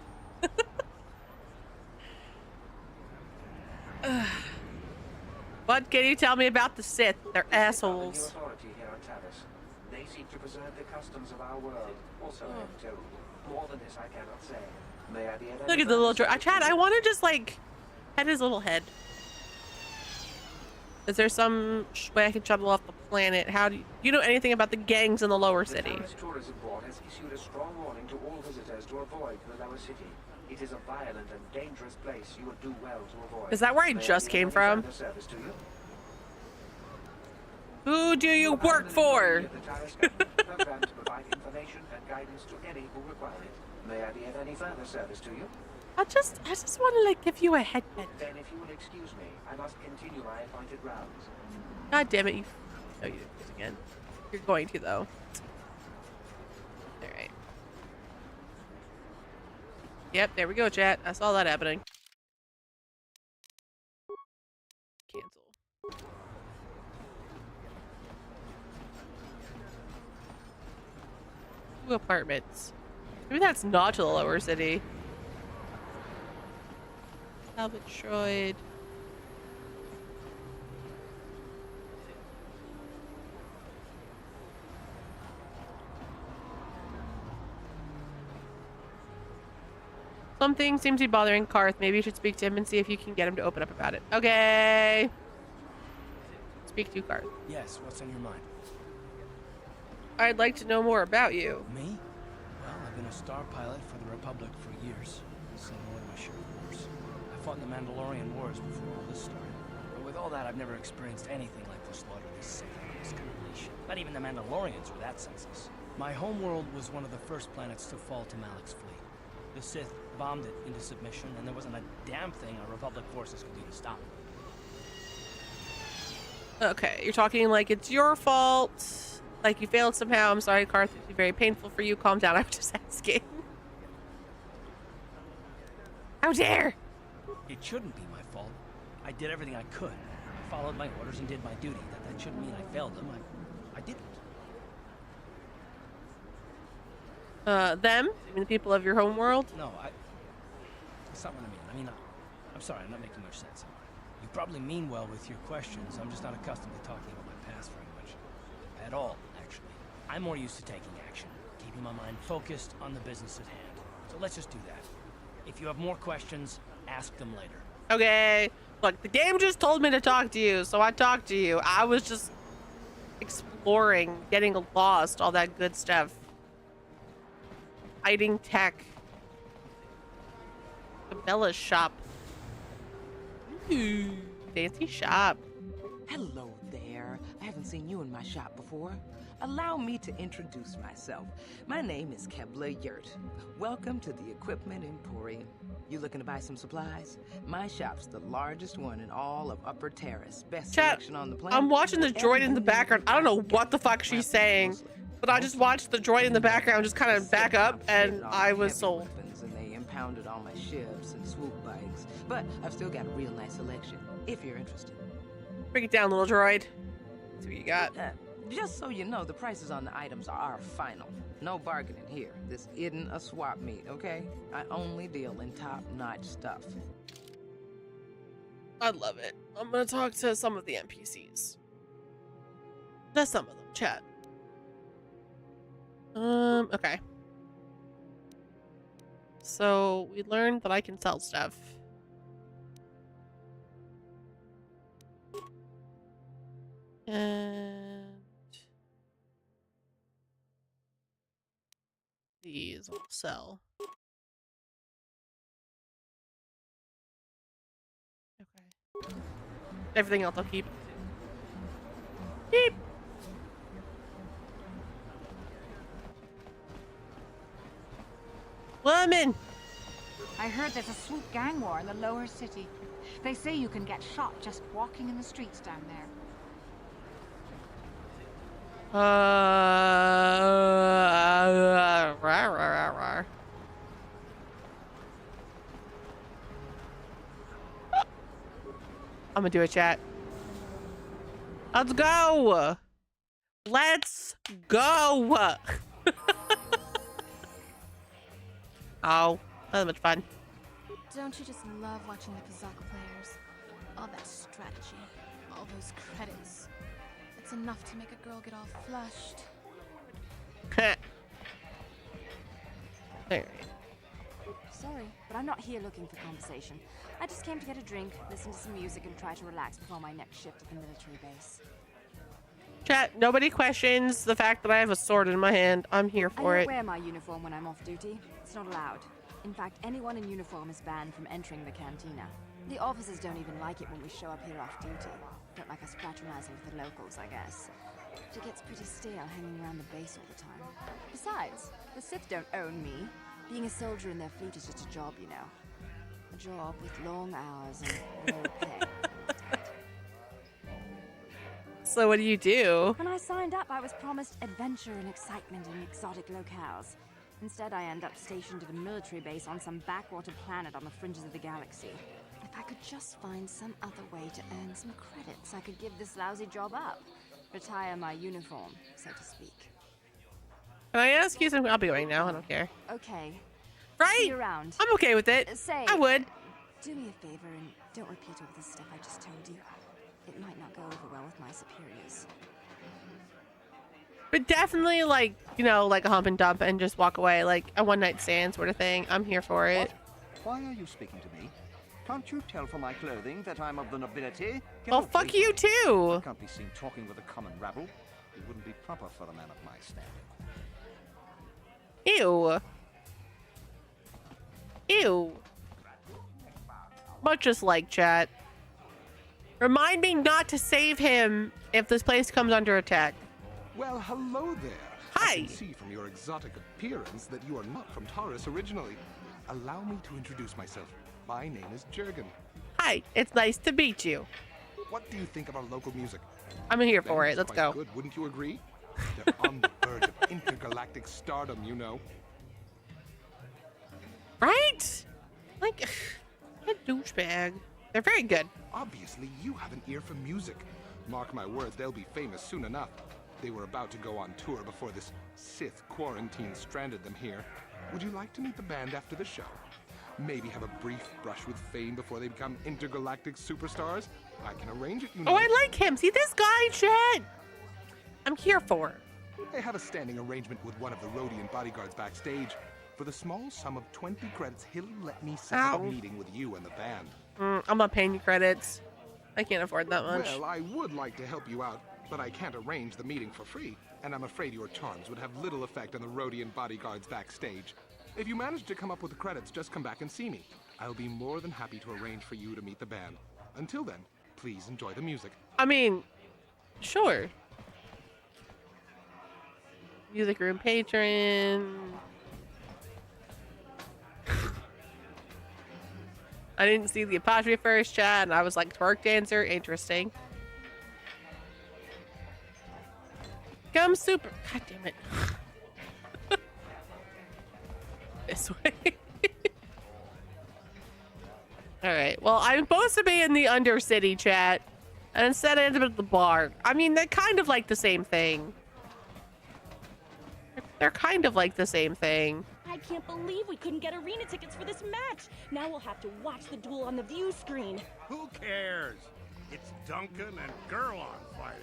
What can you tell me about the Sith? They're assholes. The new authority here on Taris. They seek to preserve the customs of our world. Also, more than this I cannot say. May I be Look at the little droid. Chad, I want to just like pet his little head. Is there some way I can shuttle off the planet? How do you know anything about the gangs in the lower city? The Taris Tourism Board has issued a strong warning to all visitors to avoid the lower city. It is a violent and dangerous place you would do well to avoid. Is that where I just came from? Who do you work for? The Taris government programmed to provide information and guidance to any who require it. May I be of any further service to you? I just want to like give you a headband. Then if you will excuse me, I must continue my appointed rounds. God damn it, you did this again. You're going to though. Alright. Yep, there we go, chat. I saw that happening. Cancel. 2 apartments. Maybe that's not to the lower city. Salvage droid. Something seems to be bothering Karth. Maybe you should speak to him and see if you can get him to open up about it. Okay. Speak to Karth. Yes, what's on your mind? I'd like to know more about you. Me? Well, I've been a star pilot for the Republic for years. Seen more than my share of wars. I fought in the Mandalorian Wars before all this started. But with all that, I've never experienced anything like the slaughter this Sith this kind of nation. Not even the Mandalorians were that senseless. My homeworld was one of the first planets to fall to Malak's fleet. The Sith bombed it into submission, and there wasn't a damn thing our Republic forces could do to stop it. Okay, you're talking like it's your fault. Like you failed somehow. I'm sorry, Karth. It'd be very painful for you. Calm down. I was just asking. How dare! It shouldn't be my fault. I did everything I could. I followed my orders and did my duty. That shouldn't mean I failed them. I didn't. Them? You mean the people of your home world? No, that's not what I mean. I'm sorry, I'm not making much sense. You probably mean well with your questions. I'm just not accustomed to talking about my past very much. At all, actually. I'm more used to taking action, keeping my mind focused on the business at hand. So let's just do that. If you have more questions, ask them later. Okay. Look, the game just told me to talk to you, so I talked to you. I was just exploring, getting lost, all that good stuff. Hiding tech. Cabella's shop. Ooh, fancy shop. Hello there. I haven't seen you in my shop before. Allow me to introduce myself. My name is Kebla Yurt. Welcome to the Equipment Emporium. You looking to buy some supplies? My shop's the largest one in all of Upper Terrace. Best selection on the planet. I'm watching the droid in the background. I don't know what the fuck she's saying, but I just watched the droid in the background just kind of back up, and I was sold. And they impounded all my ships and swoop bikes. But I've still got a real nice selection, if you're interested. Break it down, little droid. Let's see what you got. Just so you know, the prices on the items are final. No bargaining here. This isn't a swap meet, okay? I only deal in top-notch stuff. I love it. I'm gonna talk to some of the NPCs. Just some of them, chat. Okay. So we learned that I can sell stuff. And these will sell. Okay. Everything else I'll keep. Beep. Woman! I heard there's a swoop gang war in the lower city. They say you can get shot just walking in the streets down there. Rawr. I'm gonna do a chat. Let's go! Let's go! Oh, that was much fun. Don't you just love watching the Pizaka players? All that strategy, all those credits. It's enough to make a girl get all flushed. Alright. Sorry, but I'm not here looking for conversation. I just came to get a drink, listen to some music, and try to relax before my next shift at the military base. Chat, nobody questions the fact that I have a sword in my hand. I'm here for I it. don't wear my uniform when I'm off duty. It's not allowed. In fact, anyone in uniform is banned from entering the cantina. The officers don't even like it when we show up here off duty. Don't like us fraternizing with the locals, I guess. It gets pretty stale hanging around the base all the time. Besides, the Sith don't own me. Being a soldier in their fleet is just a job, you know. A job with long hours and low pay. So what do you do? When I signed up, I was promised adventure and excitement in exotic locales. Instead, I end up stationed at a military base on some backwater planet on the fringes of the galaxy. If I could just find some other way to earn some credits, I could give this lousy job up. Retire my uniform, so to speak. Can I ask you something? I'll be going now. I don't care. Okay. Right? See you around. I'm okay with it. Say, I would. Do me a favor and don't repeat all the stuff I just told you. It might not go over well with my superiors. But definitely, like, you know, like a hump and dump and just walk away, like a one-night stand sort of thing. I'm here for it. What? Why are you speaking to me? Can't you tell from my clothing that I'm of the nobility? Well, fuck you too. I can't be seen talking with a common rabble. It wouldn't be proper for a man of my standing. Ew. Ew. Much just like chat. Remind me not to save him if this place comes under attack. Well, hello there. Hi. I can see from your exotic appearance that you are not from Taurus originally. Allow me to introduce myself. My name is Jurgen. Hi, it's nice to meet you. What do you think of our local music? I'm here for it. Let's go. Good, wouldn't you agree? They're on the verge of intergalactic stardom, you know. Right? Like, a douchebag. They're very good. Obviously, you have an ear for music. Mark my words, they'll be famous soon enough. They were about to go on tour before this Sith quarantine stranded them here. Would you like to meet the band after the show? Maybe have a brief brush with fame before they become intergalactic superstars? I can arrange it, you Oh, know. I like him. See this guy, Chad? I'm here for. I have a standing arrangement with one of the Rhodian bodyguards backstage. For the small sum of 20 credits, he'll let me set up a meeting with you and the band. I'm not paying you credits. I can't afford that much. Well, I would like to help you out, but I can't arrange the meeting for free, and I'm afraid your charms would have little effect on the Rhodian bodyguards backstage. If you manage to come up with the credits, just come back and see me. I'll be more than happy to arrange for you to meet the band. Until then, please enjoy the music. I mean, sure. Music room patron. I didn't see the apostrophe first, chat, and I was like, twerk dancer, interesting. Come super. God damn it. This way. Alright, well, I'm supposed to be in the Undercity, chat, and instead I ended up at the bar. I mean, they're kind of like the same thing. They're kind of like the same thing. I can't believe we couldn't get arena tickets for this match. Now we'll have to watch the duel on the view screen. Who cares? It's Duncan and Gerlon fighting.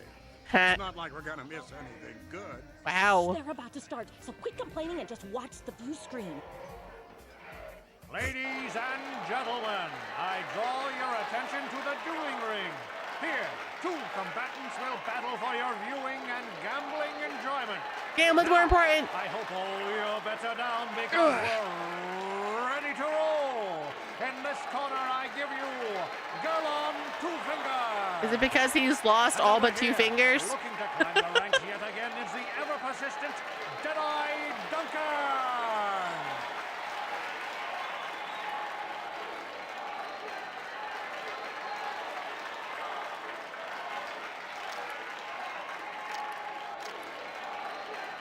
It's not like we're gonna miss anything good. Wow. They're about to start, so quit complaining and just watch the view screen. Ladies and gentlemen, I draw your attention to the dueling ring. Here, two combatants will battle for your viewing and gambling enjoyment. Gambling's more important. I hope all your bets are down because we're ready to roll. In this corner, I give you Gerlon Two Fingers. Is it because he's lost all but 2 fingers? Looking to climb the ranks yet again is the ever-persistent Deadeye Duncan.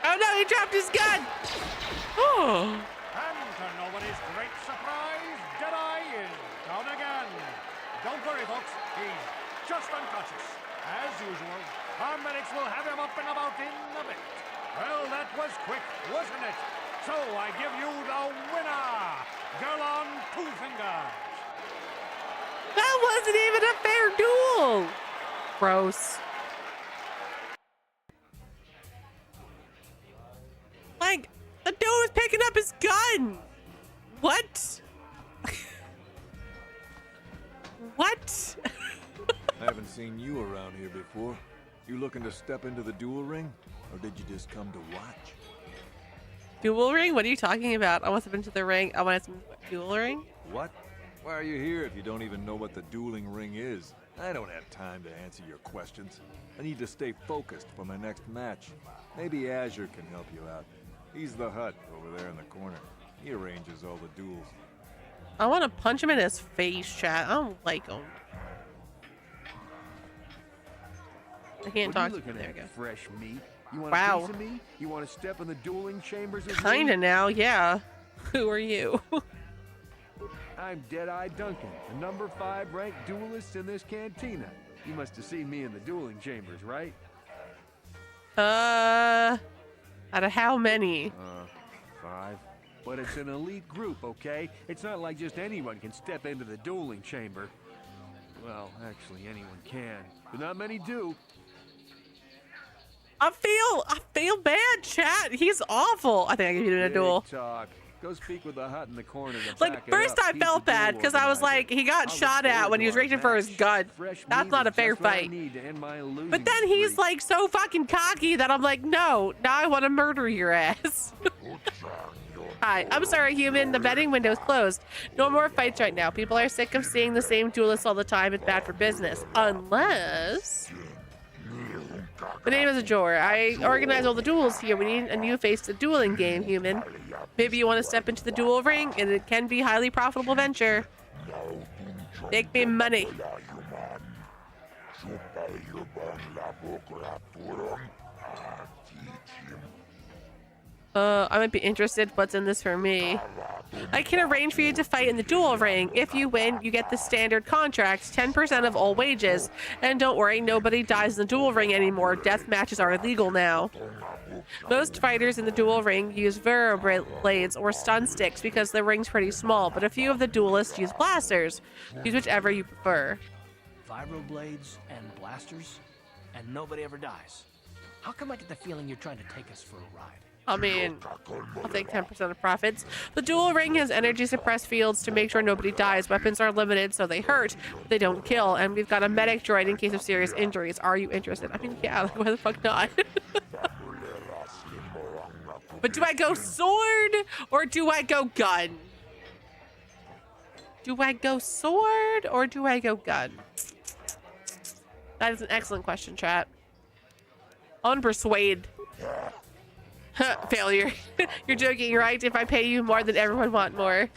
Oh no, he dropped his gun! Oh. And to nobody's great surprise, Deadeye is down again. Don't worry, folks. He's just unconscious. As usual, our medics will have him up and about in a bit. Well, that was quick, wasn't it? So I give you the winner, Gerlon Two Fingers. That wasn't even a fair duel! Gross. Like, the dude was picking up his gun! What? What? I haven't seen you around here before. You looking to step into the duel ring? Or did you just come to watch? Duel ring? What are you talking about? I want to step into the ring. I want to duel ring? What? Why are you here if you don't even know what the dueling ring is? I don't have time to answer your questions. I need to stay focused for my next match. Maybe Azure can help you out. He's the Hut over there in the corner. He arranges all the duels. I want to punch him in his face, chat. I don't like him. I can't talk to him. There we go. Fresh meat. You want Wow. a piece of me? You want to step in the dueling chambers with me? Kinda now, yeah. Who are you? I'm Deadeye Duncan, the number 5 ranked duelist in this cantina. You must have seen me in the dueling chambers, right? Out of how many? 5. But it's an elite group, okay? It's not like just anyone can step into the dueling chamber. Well, actually, anyone can, but not many do. I feel bad, chat. He's awful. I think I can beat him in a duel. Talk. Go speak with the Hut in the corner. To Like, back it first up. I He's felt the bad duel because I was organizer. like, he got I'll shot look at forward when he to was our reaching for his match. gun. Fresh That's meat not a is fair just what I fight. need to end my losing But then he's streak. like so fucking cocky that I'm like, no, now I want to murder your ass. Hi, I'm sorry, human. The betting window's closed. No more fights right now. People are sick of seeing the same duelists all the time. It's bad for business. Unless... My name is Ajor. I organize all the duels here. We need a new face to the dueling game, human. Maybe you want to step into the duel ring, and it can be a highly profitable venture. Make me money. I might be interested. What's in this for me? I can arrange for you to fight in the duel ring. If you win, you get the standard contract, 10% of all wages. And don't worry, nobody dies in the duel ring anymore. Death matches are illegal now. Most fighters in the duel ring use blades or stun sticks because the ring's pretty small, but a few of the duelists use blasters. Use whichever you prefer. Vibroblades and blasters, and nobody ever dies. How come I get the feeling you're trying to take us for a ride? I mean, I'll take 10% of profits. The duel ring has energy suppressed fields to make sure nobody dies. Weapons are limited, so they hurt, but they don't kill. And we've got a medic droid in case of serious injuries. Are you interested? I mean, yeah, like, why the fuck not? But do I go sword or do I go gun? Do I go sword or do I go gun? That is an excellent question, chat. Unpersuade. Failure. You're joking, right? If I pay you more, then everyone want more.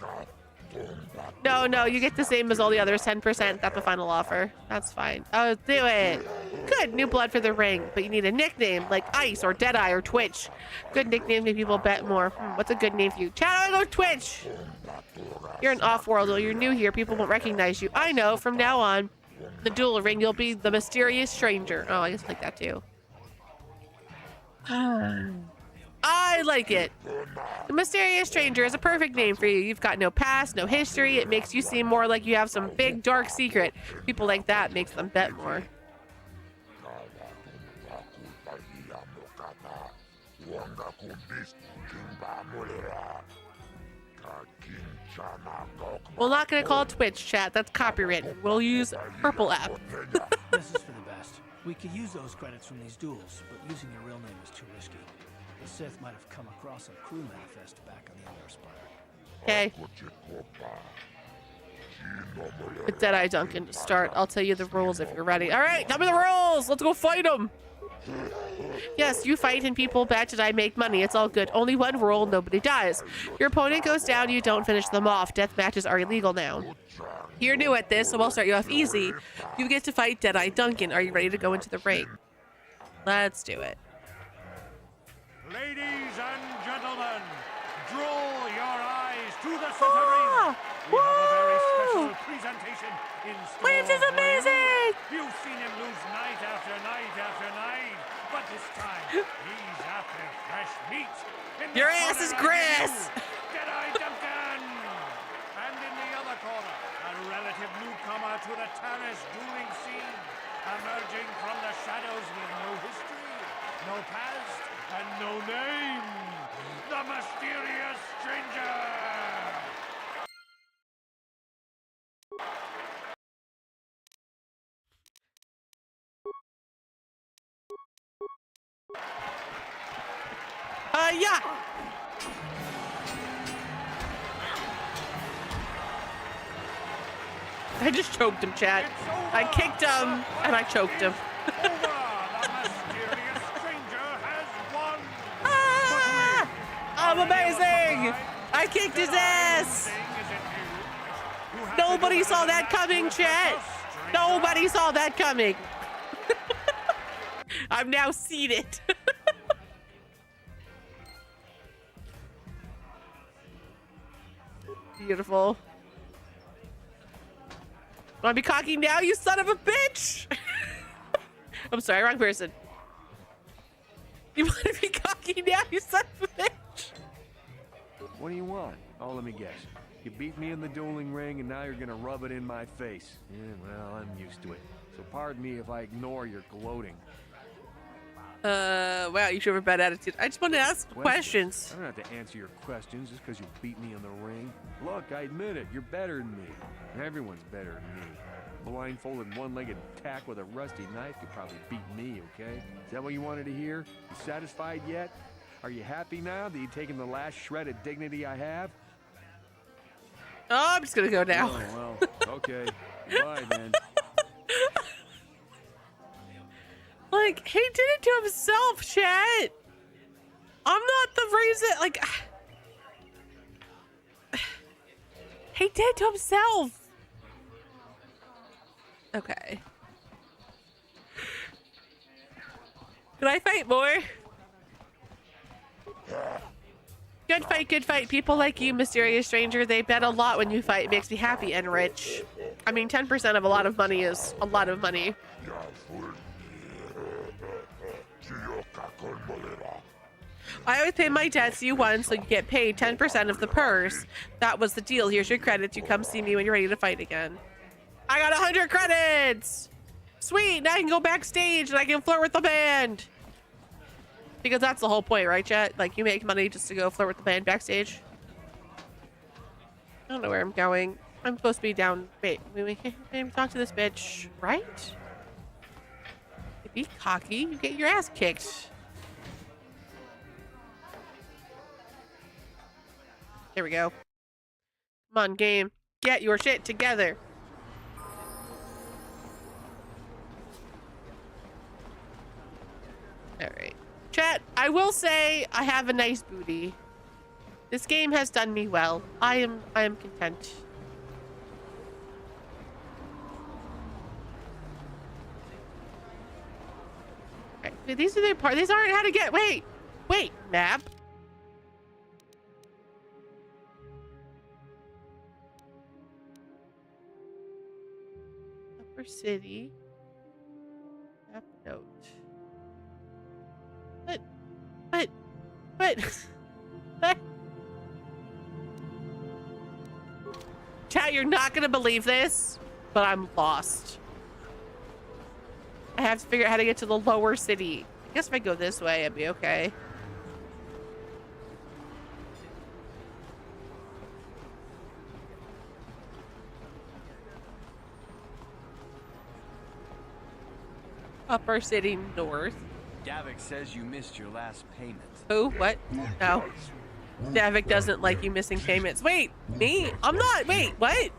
No, you get the same as all the others, 10%. That's the final offer. That's fine. Oh, do it. Good, new blood for the ring. But you need a nickname, like Ice or Deadeye or Twitch. Good nickname, make people bet more. What's a good name for you? Chat, I go Twitch. You're an off-world, you're new here. People won't recognize you. I know, from now on, the duel ring, you'll be the mysterious stranger. Oh, I guess I like that too. I like it. The mysterious stranger is a perfect name for you. You've got no past, no history. It makes you seem more like you have some big dark secret. People like that makes them bet more. We're not gonna call it Twitch, chat. That's copywritten. We'll use Purple app. This is for the best. We could use those credits from these duels, but using your real name is too risky. The Sith might have come across a crew manifest back on the Endar Spire. Okay. With Deadeye Duncan to start. I'll tell you the rules if you're ready. All right, tell me the rules. Let's go fight them. Yes, you fight and people bet and I make money. It's all good. Only one rule, nobody dies. Your opponent goes down, you don't finish them off. Death matches are illegal now. You're new at this, so I'll start you off easy. You get to fight Deadeye Duncan. Are you ready to go into the ring? Let's do it. Ladies and gentlemen, draw your eyes to the center ring. We have a very special presentation in store. This is amazing! You've seen him lose night after night after night, but this time he's after fresh meat. Your ass is grass! Deadeye Duncan! And in the other corner, a relative newcomer to the terrace dueling scene, emerging from the shadows with no history, no past, and no name, the mysterious stranger! Yeah! I just choked him, chat. I kicked him, and I choked him. I'm amazing! I kicked his ass! Nobody saw that coming, chat! Nobody saw that coming! I'm now seated. Beautiful. Wanna be cocky now, you son of a bitch? I'm sorry, wrong person. You wanna be cocky now, you son of a bitch? What do you want? Oh, let me guess. You beat me in the dueling ring and now you're gonna rub it in my face. Yeah, well, I'm used to it. So pardon me if I ignore your gloating. Wow, you should have a bad attitude. I just want to ask questions. I don't have to answer your questions just because you beat me in the ring. Look, I admit it, you're better than me. Everyone's better than me. Blindfolded, one-legged tack with a rusty knife could probably beat me, okay? Is that what you wanted to hear? You satisfied yet? Are you happy now that you've taken the last shred of dignity I have? Oh, I'm just gonna go now. Oh, well, okay. Bye, then. Like, he did it to himself, chat. I'm not the reason, like... He did it to himself. Okay. Can I fight more? Good fight, good fight. People like you, mysterious stranger, they bet a lot when you fight. It makes me happy and rich. I mean, 10% of a lot of money is a lot of money. I always pay my debts. You won, so you get paid 10% of the purse. That was the deal. Here's your credits. You come see me when you're ready to fight again. I got 100 credits! Sweet, now I can go backstage and I can flirt with the band. Because that's the whole point, right, chat? Like, you make money just to go flirt with the band backstage. I don't know where I'm going. I'm supposed to be down. Wait, we talk to this bitch, right? Be cocky, you get your ass kicked. There we go. Come on, game. Get your shit together. Alright. Chat, I will say I have a nice booty. This game has done me well. I am content. Right. These are the parts. These aren't how to get. Wait, map. Upper city. Map note. But. Chat, you're not gonna believe this, but I'm lost. I have to figure out how to get to the lower city. I guess if I go this way, it'd be okay. Upper city north. Davik says you missed your last payment. Who? What? No. Davik doesn't like you missing payments. Wait, me? I'm not. Wait, what?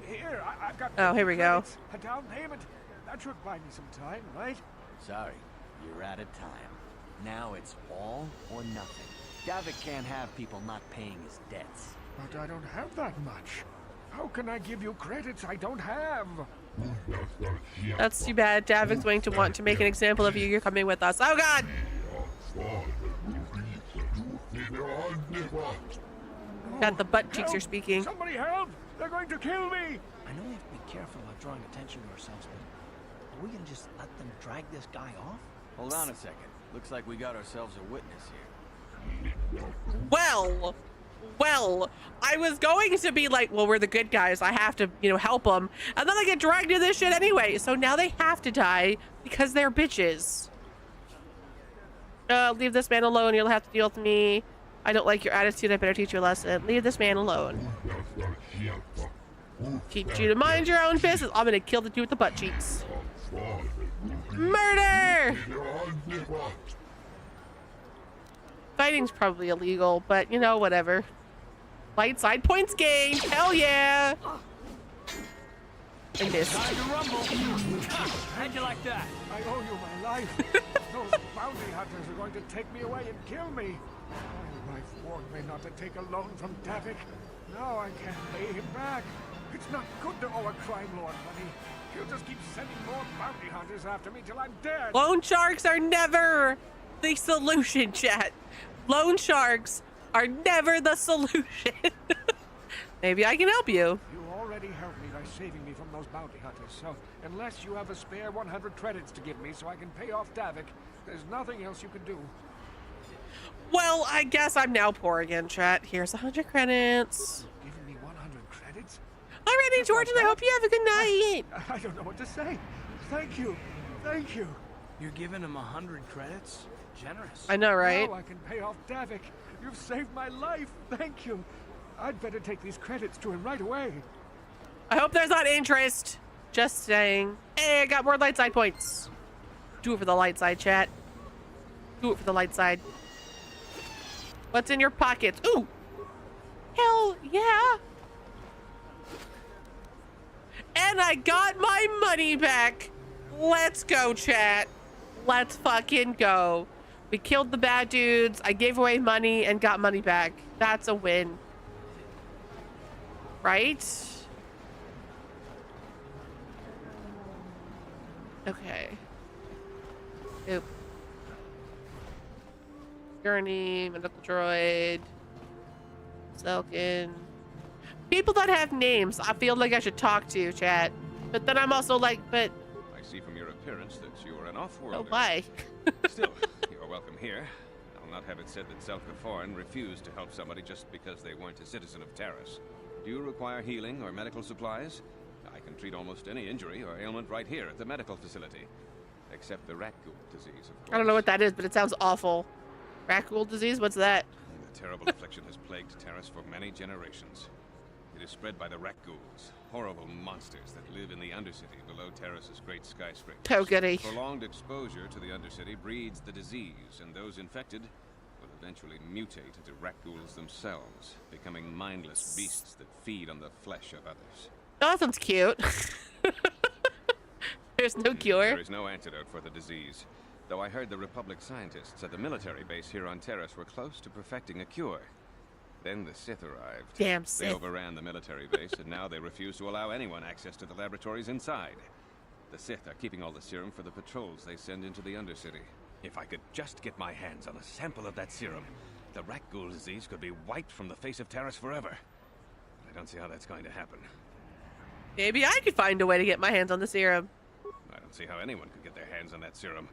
Here, I've got. Oh, here we go. A down payment. That should buy me some time, right? Sorry, you're out of time. Now it's all or nothing. Davik can't have people not paying his debts. But I don't have that much. How can I give you credits I don't have? That's too bad. Davik's going to want to make an example of you. You're coming with us. Oh, God! God, the butt cheeks are speaking. Somebody help! They're going to kill me! I know we have to be careful about drawing attention to ourselves, but are we gonna just let them drag this guy off? Hold on a second. Looks like we got ourselves a witness here. Well, I was going to be like, well, we're the good guys. I have to, help them. And then I get dragged into this shit anyway. So now they have to die because they're bitches. Leave this man alone. You'll have to deal with me. I don't like your attitude. I better teach you a lesson. Leave this man alone. Teach you to mind your own business. I'm gonna kill the dude with the butt cheeks. Murder! Fighting's probably illegal, but whatever. Light side points gained. Hell yeah! And this. Time to rumble. How'd you like that? I owe you my life. Those bounty hunters are going to take me away and kill me. My wife warned me not to take a loan from Davik. Now I can't pay him back. It's not good to owe a crime lord money. He'll just keep sending more bounty hunters after me till I'm dead. Loan sharks are never the solution, chat. Loan sharks are never the solution. Maybe I can help you. You already helped me by saving me from those bounty hunters, so unless you have a spare 100 credits to give me so I can pay off Davik, there's nothing else you can do. Well, I guess I'm now poor again, chat. Here's 100 credits. Giving me 100 credits? Alrighty, Jordan, I hope you have a good night. I don't know what to say. Thank you. Thank you. You're giving him 100 credits? Generous. I know, right? Now I can pay off Davik. You've saved my life. Thank you. I'd better take these credits to him right away. I hope there's not interest. Just saying. Hey, I got more light side points. Do it for the light side, chat. Do it for the light side. What's in your pockets? Ooh! Hell yeah! And I got my money back. Let's go, chat. Let's fucking go. We killed the bad dudes. I gave away money and got money back. That's a win. Right? Okay. Oop. Gurney, medical droid. Zelkin. People that have names, I feel like I should talk to, chat. But then I'm also like, but... I see from your appearance that you are an off-worlder. Oh, why? Still, you're welcome here. I'll not have it said that Zelka Foreign refused to help somebody just because they weren't a citizen of Terrace. Do you require healing or medical supplies? I can treat almost any injury or ailment right here at the medical facility. Except the rat ghoul disease, of course. I don't know what that is, but it sounds awful. Rat ghoul disease? What's that? The terrible affliction has plagued Terrace for many generations. It is spread by the rat ghouls, horrible monsters that live in the Undercity below Terrace's great skyscrapers. Oh, goody. Prolonged exposure to the Undercity breeds the disease, and those infected will eventually mutate into rat ghouls themselves, becoming mindless beasts that feed on the flesh of others. Oh, that sounds cute. There's no cure. There is no antidote for the disease, though I heard the Republic scientists at the military base here on Terrace were close to perfecting a cure. Then the Sith arrived. Damn Sith. They overran the military base, and now they refuse to allow anyone access to the laboratories inside. The Sith are keeping all the serum for the patrols they send into the Undercity. If I could just get my hands on a sample of that serum, the rat ghoul disease could be wiped from the face of Terrace forever. I don't see how that's going to happen. Maybe I could find a way to get my hands on the serum. I don't see how anyone could get their hands on that serum.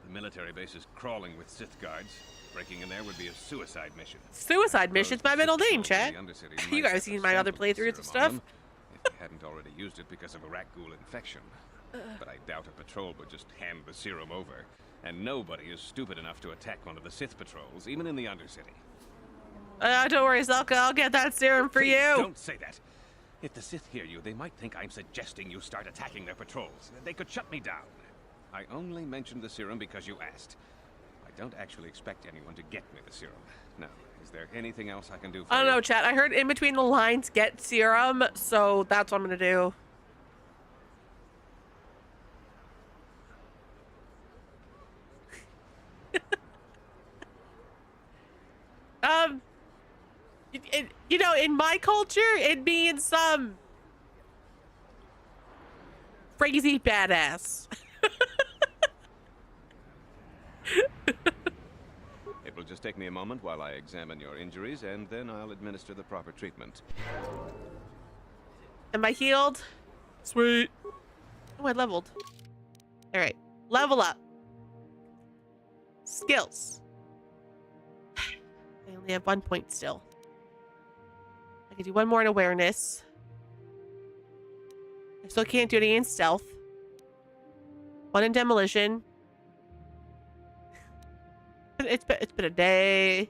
The military base is crawling with Sith guards. Breaking in there would be a suicide mission. Suicide mission's my middle name, chat. You guys seen my other playthroughs of stuff? If they hadn't already used it because of a rat ghoul infection. But I doubt a patrol would just hand the serum over. And nobody is stupid enough to attack one of the Sith patrols, even in the Undercity. Don't worry, Zelka. I'll get that serum for Please, you. Don't say that. If the Sith hear you, they might think I'm suggesting you start attacking their patrols. They could shut me down. I only mentioned the serum because you asked. I don't actually expect anyone to get me the serum. Now, is there anything else I can do for I don't you? know, chat. I heard in between the lines, get serum, so that's what I'm gonna do. You know, in my culture, it means crazy badass. It will just take me a moment while I examine your injuries, and then I'll administer the proper treatment. Am I healed? Sweet. Oh, I leveled. All right, level up. Skills. I only have 1 point still. I can do one more in awareness. I still can't do any in stealth. One in demolition. It's been a day.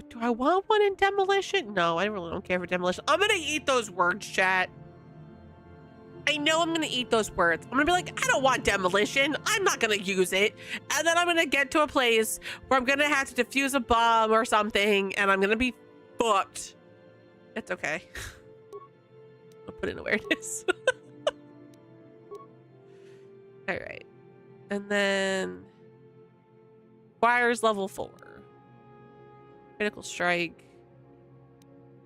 Do I want one in demolition? No, I really don't care for demolition. I'm gonna eat those words, chat. I know I'm gonna eat those words. I'm gonna be like, I don't want demolition. I'm not gonna use it. And then I'm gonna get to a place where I'm gonna have to defuse a bomb or something, and I'm gonna be fucked. It's okay. I'll put in awareness. All right. And then Fires level 4. Critical strike.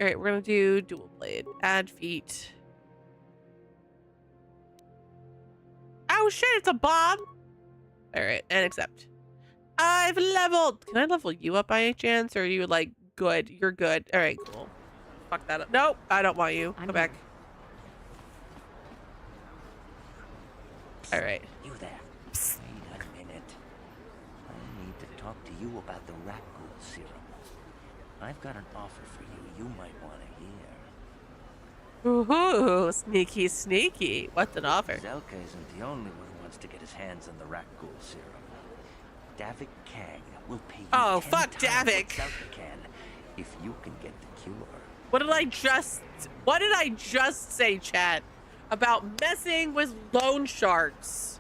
All right, we're gonna do dual blade. Add feat. Oh shit, it's a bomb. All right, and accept. I've leveled. Can I level you up by any chance, or are you like good? You're good. All right, cool. Fuck that up. Nope, I don't want you. Come back. All right. You there. Psst. Wait a minute. I need to talk to you about the rat ghoul serum. I've got an offer for you you might want to hear. Ooh, sneaky, sneaky. What's an offer? Zelka isn't the only one who wants to get his hands on the rat ghoul serum. Davik Kang will pay you Oh, 10 fuck times Davik. what Zelka can if you can get the cure. What did I just say, chat? About messing with loan sharks.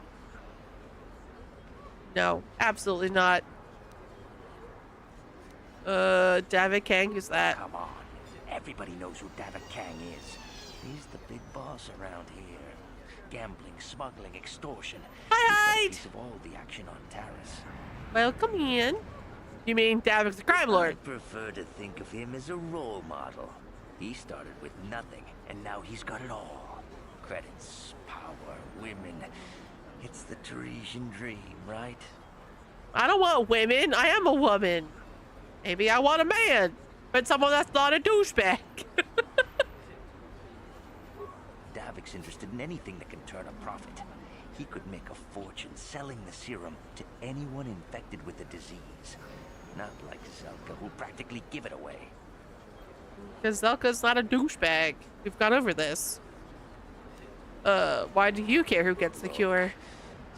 No, absolutely not. Davik Kang, who's that? Come on. Everybody knows who Davik Kang is. He's the big boss around here. Gambling, smuggling, extortion. Hi, He's got a piece of all the action on Terrace. Welcome in. You mean Davik's the crime lord? I prefer to think of him as a role model. He started with nothing, and now he's got it all. Credits, power, women. It's the Parisian dream, right? I don't want women. I am a woman. Maybe I want a man, but someone that's not a douchebag. Davik's interested in anything that can turn a profit. He could make a fortune selling the serum to anyone infected with the disease. Not like Zelka, who'll practically give it away. Because Zelka's not a douchebag. We've gone over this. Why do you care who gets the cure?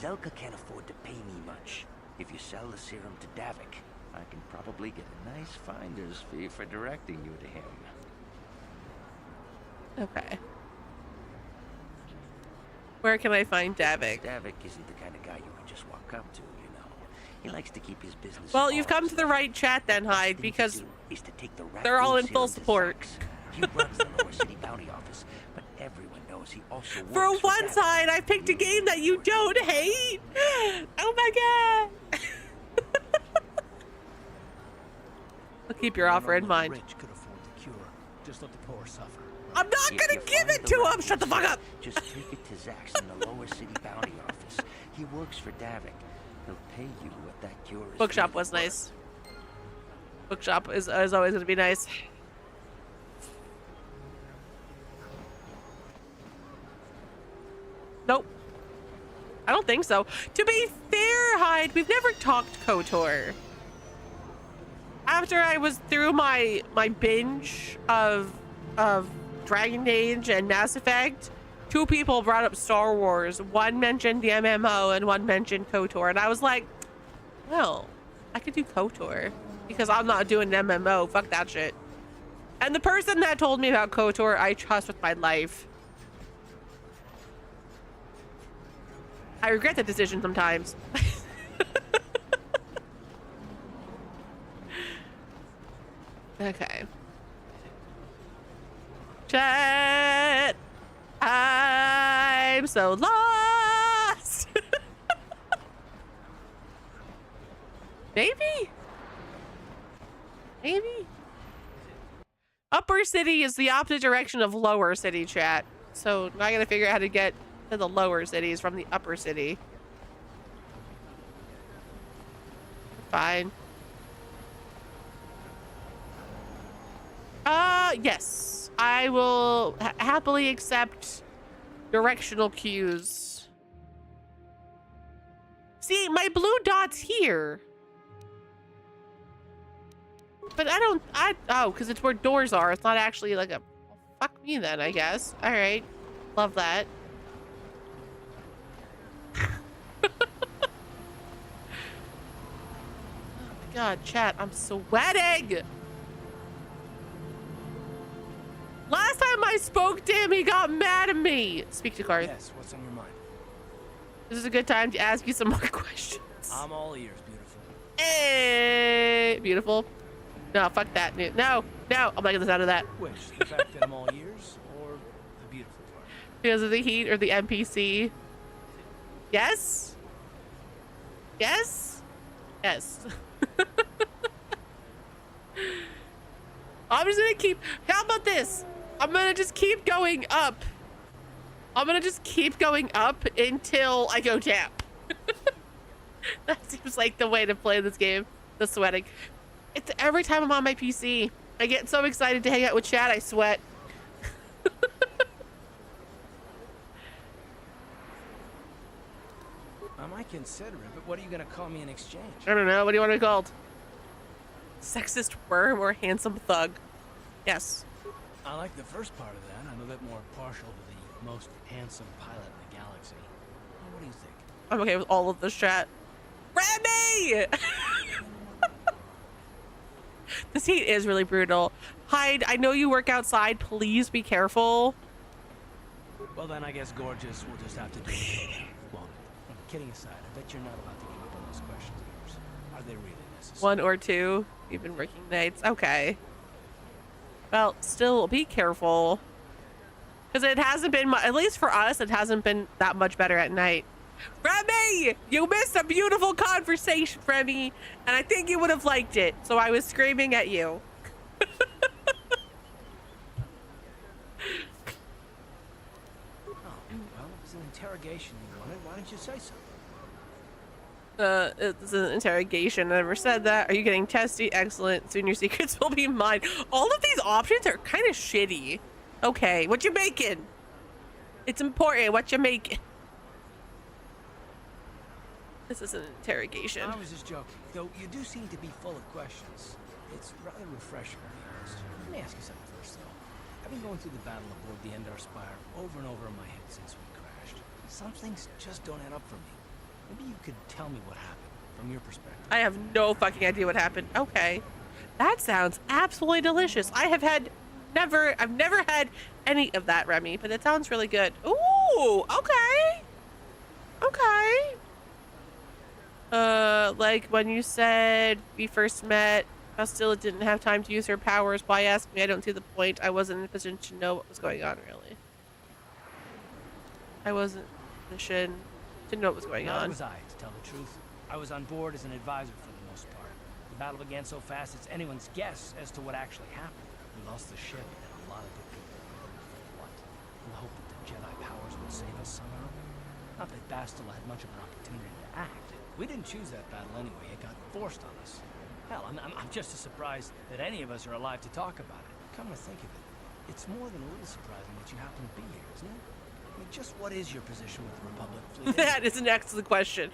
Zelka can't afford to pay me much. If you sell the serum to Davik, I can probably get a nice finder's fee for directing you to him. Okay. Where can I find Davik? Davik isn't the kind of guy you can just walk up to, you know. He likes to keep his business. Well, you've come to the right chat then, Hyde, because they're all in full support. He runs the Lower City Bounty Office, but everyone knows he also works For one Davik. side, I picked a game that you don't hate. Oh my god. I'll keep your offer in mind. Rich could afford the cure. Just let the poor suffer. I'm not gonna give it to him. Shut the fuck up. Just take it to Zach's in the Lower City Bounty Office. He works for Davik. He'll pay you what that cure is. Bookshop was nice. Bookshop is always gonna be nice. Nope. I don't think so. To be fair, Hyde, we've never talked KOTOR. After I was through my binge of Dragon Age and Mass Effect, 2 people brought up Star Wars. One mentioned the MMO and one mentioned KOTOR, and I was like, well, I could do KOTOR because I'm not doing an MMO. Fuck that shit. And the person that told me about KOTOR, I trust with my life. I regret the decision sometimes. Okay. Chat. I'm so lost. Maybe? Maybe? Upper City is the opposite direction of Lower City, chat. So I gotta figure out how to get to the lower cities from the upper city. Fine. Yes. I will happily accept directional cues. See, my blue dot's here. But oh, because it's where doors are. It's not actually like a, well, fuck me then, I guess. All right. Love that. God, chat, I'm sweating. Last time I spoke to him, he got mad at me. Speak to Garth. Yes, what's on your mind? This is a good time to ask you some more questions. I'm all ears, beautiful. Hey, beautiful. No, fuck that. No, no, I'm not getting this out of that. Which? The fact that I'm all ears, or the beautiful part? Because of the heat or the NPC? Yes? Yes? Yes. I'm just gonna keep, how about this? I'm gonna just keep going up. I'm gonna just keep going up until I go down. That seems like the way to play this game. The sweating. It's every time I'm on my PC. I get so excited to hang out with chat, I sweat. I might consider it, but what are you gonna call me in exchange? I don't know. What do you want to be called? Sexist worm or handsome thug? Yes. I like the first part of that. I'm a bit more partial to the most handsome pilot in the galaxy. What do you think? I'm okay with all of this chat. Remy! This heat is really brutal. Hyde, I know you work outside. Please be careful. Well, then I guess Gorgeous will just have to do it. Well, kidding aside, I bet you're not about to give up on those questions of yours. Are they really necessary? 1 or 2. You've been working nights. Okay. Well, still be careful. Because it hasn't been, at least for us, it hasn't been that much better at night. Remy! You missed a beautiful conversation, Remy. And I think you would have liked it. So I was screaming at you. Oh, interrogation you wanted. Why didn't you say so? It's an interrogation. I never said that. Are you getting testy? Excellent. Soon your secrets will be mine. All of these options are kind of shitty. Okay, what you making? It's important. What you making? This is an interrogation. I was just joking. Though you do seem to be full of questions. It's rather refreshing, to be honest. Let me ask you something first, though. I've been going through the battle aboard the Endar Spire over and over in my head since we crashed. Some things just don't add up for me. Maybe you could tell me what happened from your perspective. I have no fucking idea what happened. Okay. That sounds absolutely delicious. I've never had any of that, Remy, but it sounds really good. Ooh, okay. Okay. Like when you said we first met, Bastilla didn't have time to use her powers. Why ask me? I don't see the point. I wasn't in a position to know what was going on, really. I wasn't in a position to know what was going on. Neither was I, to tell the truth. I was on board as an advisor for the most part. The battle began so fast it's anyone's guess as to what actually happened. We lost the ship and a lot of good people. For what? In the hope that the Jedi powers would save us somehow? Not that Bastilla had much of an opportunity to act. We didn't choose that battle anyway. It got forced on us. Hell, I'm just as surprised that any of us are alive to talk about it. Come to think of it, it's more than a little surprising that you happen to be here, isn't it? I mean, just what is your position with the Republic fleet? That is an excellent question.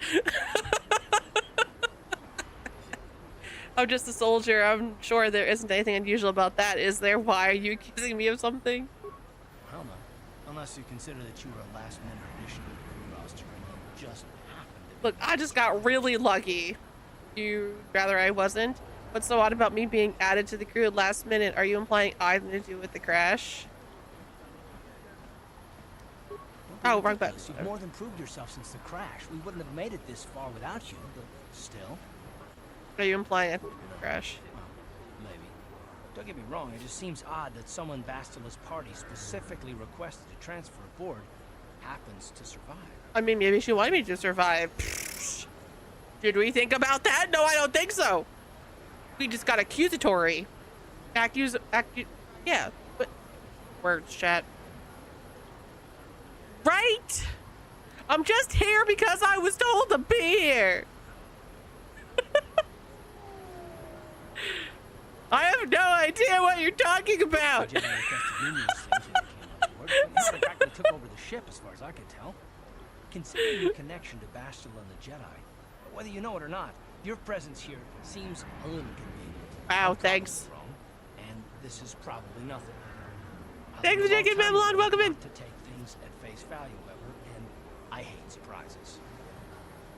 I'm just a soldier. I'm sure there isn't anything unusual about that, is there? Why are you accusing me of something? Hell no. Unless you consider that you were a last-minute addition to the crew roster and you just happened to... Look, I just got really lucky. You'd rather I wasn't? What's so odd about me being added to the crew at last minute? Are you implying I had to do with the crash? Oh, wrong button. You've more than proved yourself since the crash. We wouldn't have made it this far without you, but still. Are you implying I had to do with the crash? Well, maybe. Don't get me wrong, it just seems odd that someone Bastilla's party specifically requested to transfer aboard happens to survive. I mean, maybe she wanted me to survive. Did we think about that? No, I don't think so. We just got accusatory. Yeah, but words, chat. Right? I'm just here because I was told to be here. I have no idea what you're talking about. In fact, we took over the ship as far as I could tell. Considering your connection to Bastilla and the Jedi, whether you know it or not, your presence here seems a little convenient. Wow, thanks. Wrong, and this is probably nothing. Thanks for taking Babylon. Welcome in. To take things at face value, however, and I hate surprises.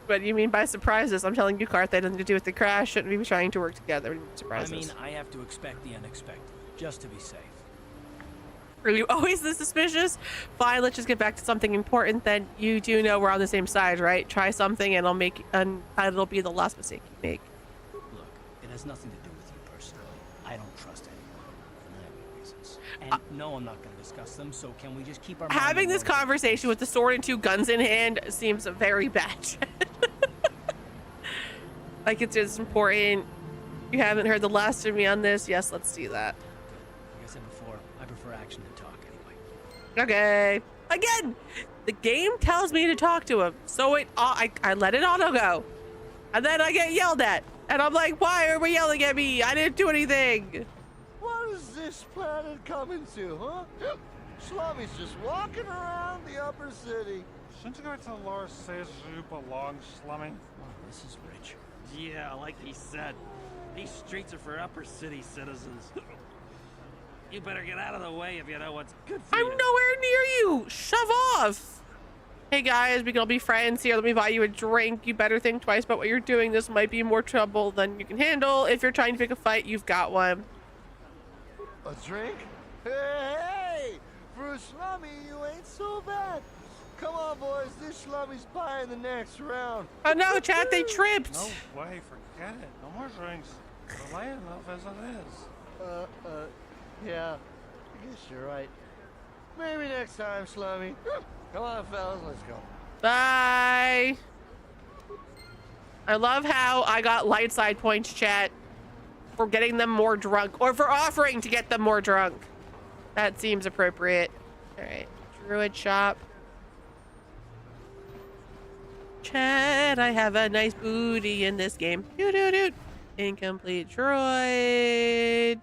What do you mean by surprises? I'm telling you, Karth, that had nothing to do with the crash. Shouldn't we be trying to work together? Surprises. I mean, I have to expect the unexpected, just to be safe. Are you always this suspicious? Fine, let's just get back to something important. Then you do know we're on the same side, right? Try something, and it'll be the last mistake you make. Look, it has nothing to do with you personally. I don't trust anyone for many reasons. And no, I'm not going to discuss them. So can we just keep our having this conversation with the sword and 2 guns in hand seems very bad. Like it's just important. You haven't heard the last of me on this. Yes, let's do that. Like I said before, I prefer action to talk anyway. Okay. Again, the game tells me to talk to him, so I let it auto go, and then I get yelled at, and I'm like, why are we yelling at me? I didn't do anything. What is this planet coming to, huh? Slummy's just walking around the upper city. Shouldn't you go to Lord says you belong, Slummy? Oh, this is rich. Yeah, like he said, these streets are for upper city citizens. You better get out of the way if you know what's good for you. I'm nowhere near you. Shove off. Hey guys, we can all be friends here. Let me buy you a drink. You better think twice about what you're doing. This might be more trouble than you can handle. If you're trying to pick a fight, you've got one. A drink? Hey! For a slummy, you ain't so bad. Come on, boys. This slummy's buying the next round. Oh no, chat, they tripped. No way, forget it. No more drinks. We're late enough as it is. Yeah. I guess you're right. Maybe next time, slummy. Come on, fellas, let's go. Bye. I love how I got light side points, chat, for getting them more drunk, or for offering to get them more drunk. That seems appropriate. All right, Druid shop. Chat, I have a nice booty in this game. Doo doo doo. Incomplete droid.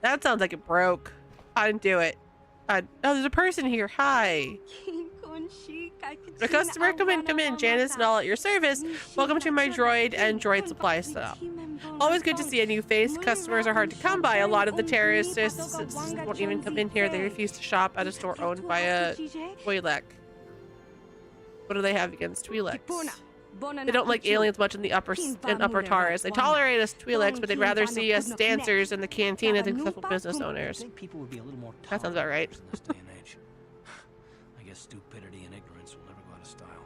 That sounds like it broke. I didn't do it. Oh, there's a person here. Hi. A customer, come in. Janice and all at your service. Welcome to my droid and droid supply stop. Always good to see a new face. Customers are hard to come by. A lot of the terrorists won't even come in here. They refuse to shop at a store owned by a Twi'lek. What do they have against Twi'leks? They don't like aliens much in upper Taurus. They tolerate us Twi'leks, but they'd rather see us dancers in the cantina than successful business owners. That sounds about right. I guess stupidity and ignorance will never go out of style.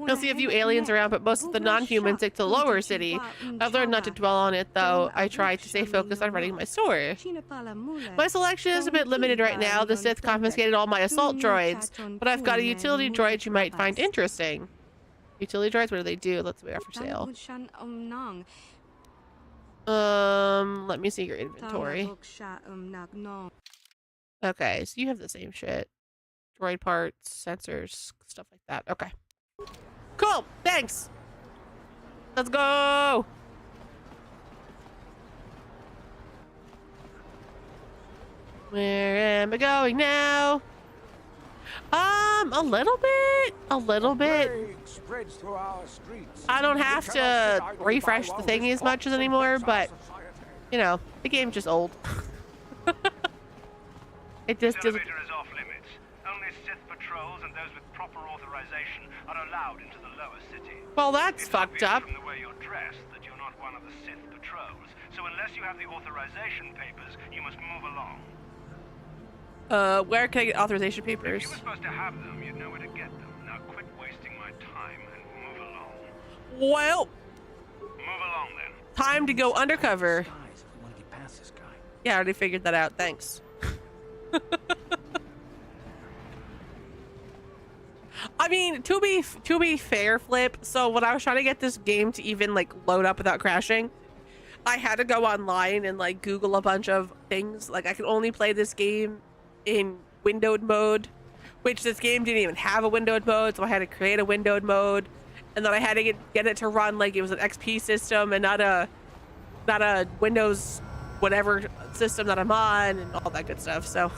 You'll see a few aliens around, but most of the non-humans stick to the lower city. I've learned not to dwell on it, though. I try to stay focused on running my store. My selection is a bit limited right now. The Sith confiscated all my assault droids, but I've got a utility droid you might find interesting. Utility droids? What do they do? Let's wait for sale. Let me see your inventory. Okay, so you have the same shit. Droid parts, sensors, stuff like that. Okay. Cool. Thanks. Let's go. Where am I going now? A little bit. I don't have to refresh the thingy as much as anymore, but you know, the game's just old. It just doesn't. Well, that's fucked up. From the way you're dressed that you're not one of the Sith patrols. So unless you have the authorization papers, you must move along. Where can I get authorization papers? If you were supposed to have them, you'd know where to get them. Now quit wasting my time and move along. Well, move along then. Time to go undercover. Yeah, I already figured that out. Thanks. I mean, to be fair, Flip, so when I was trying to get this game to even like load up without crashing, I had to go online and like Google a bunch of things. Like I could only play this game in windowed mode, which this game didn't even have a windowed mode, so I had to create a windowed mode, and then I had to get it to run like it was an XP system and not a Windows whatever system that I'm on and all that good stuff. So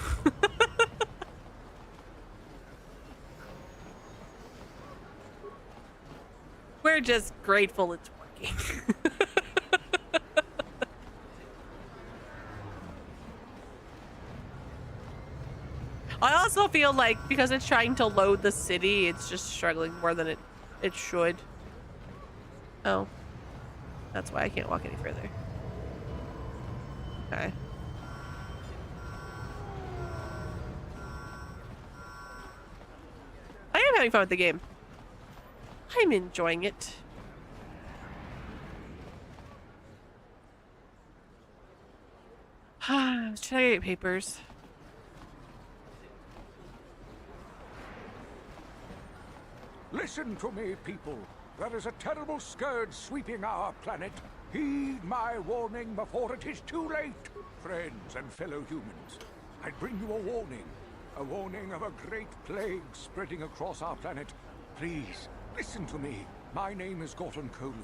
we're just grateful it's working. I also feel like because it's trying to load the city, it's just struggling more than it should. Oh, that's why I can't walk any further. Okay. I am having fun with the game. I'm enjoying it. I was trying to get papers. Listen to me, people. There is a terrible scourge sweeping our planet. Heed my warning before it is too late. Friends and fellow humans, I bring you a warning of a great plague spreading across our planet. Please, listen to me. My name is Gorton Kolu.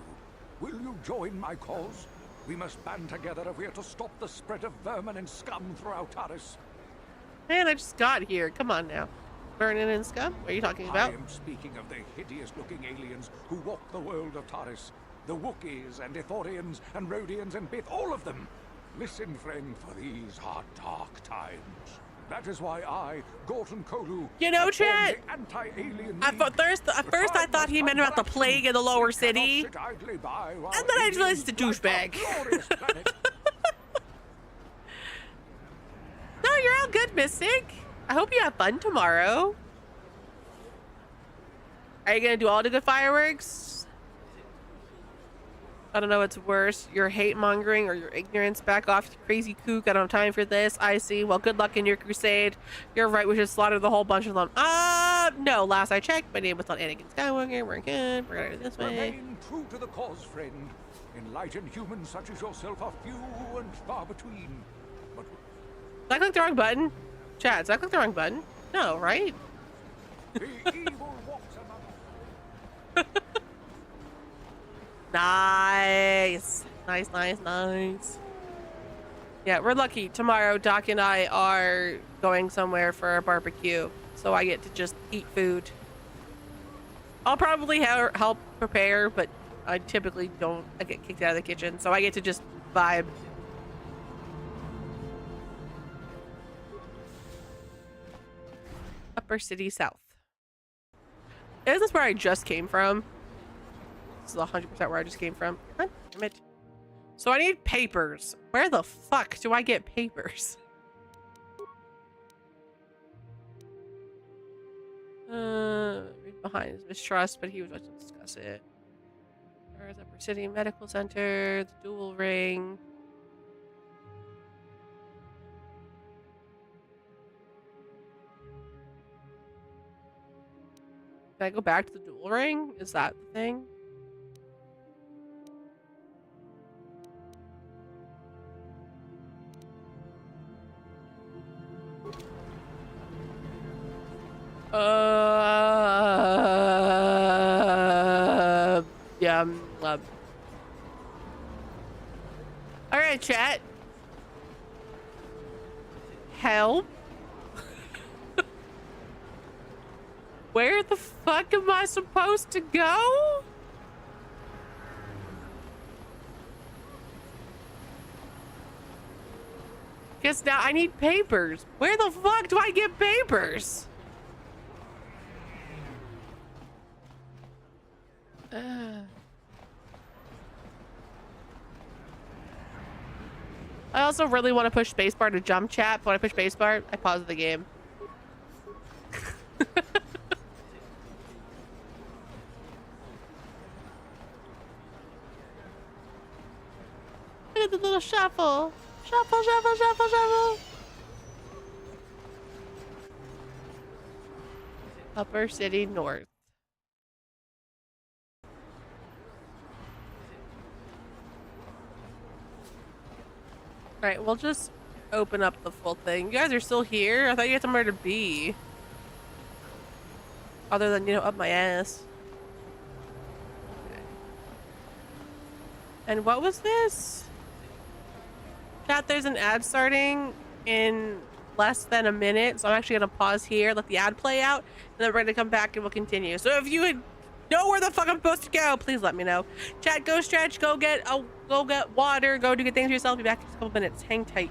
Will you join my cause? We must band together if we are to stop the spread of vermin and scum throughout Taris. Man, I just got here. Come on now. Vermin and scum? What are you talking about? I am speaking of the hideous-looking aliens who walk the world of Taris. The Wookiees and Ithorians and Rhodians and Bith, all of them. Listen, friend, for these are dark times. That is why I, Gorton Kolu, you know, Chet, at first I thought he meant about the plague in the lower city, and then I just realized it's a douchebag. No, you're all good, Mystic. I hope you have fun tomorrow. Are you gonna do all the good fireworks? I don't know what's worse, your hate mongering or your ignorance. Back off, you crazy kook. I don't have time for this. I see. Well, good luck in your crusade. You're right, we should slaughter the whole bunch of them. No, last I checked, my name was not Anakin Skywalker. We're good. We're gonna go this way. Remain true to the cause, friend. Enlightened humans such as yourself are few and far between. But Did I click the wrong button? Chat, did I click the wrong button? No, right? the evil walks among us. Nice. Nice. Yeah, we're lucky. Tomorrow, Doc and I are going somewhere for a barbecue, so I get to just eat food. I'll probably help prepare, but I typically don't. I get kicked out of the kitchen, so I get to just vibe. Upper City South. Is this where I just came from? This is 100% where I just came from. God damn it. So I need papers. Where the fuck do I get papers? Read behind his mistrust, but he was about to discuss it. There's Upper City Medical Center, the dual ring. Can I go back to the dual ring? Is that the thing? Yeah. All right, chat. Help. Where the fuck am I supposed to go? Guess now I need papers. Where the fuck do I get papers? I also really want to push spacebar to jump chat, but when I push spacebar, I pause the game. Look at the little shuffle. Shuffle, shuffle, shuffle, shuffle. Upper City North. Alright, we'll just open up the full thing. You guys are still here? I thought you had somewhere to be. Other than, you know, up my ass. Okay. And what was this? Chat, there's an ad starting in less than a minute, so I'm actually gonna pause here, let the ad play out, and then we're gonna come back and we'll continue. So if you know where the fuck I'm supposed to go, please let me know. Chat, go stretch, go get water, go do good things for yourself. Be back in a couple minutes. Hang tight.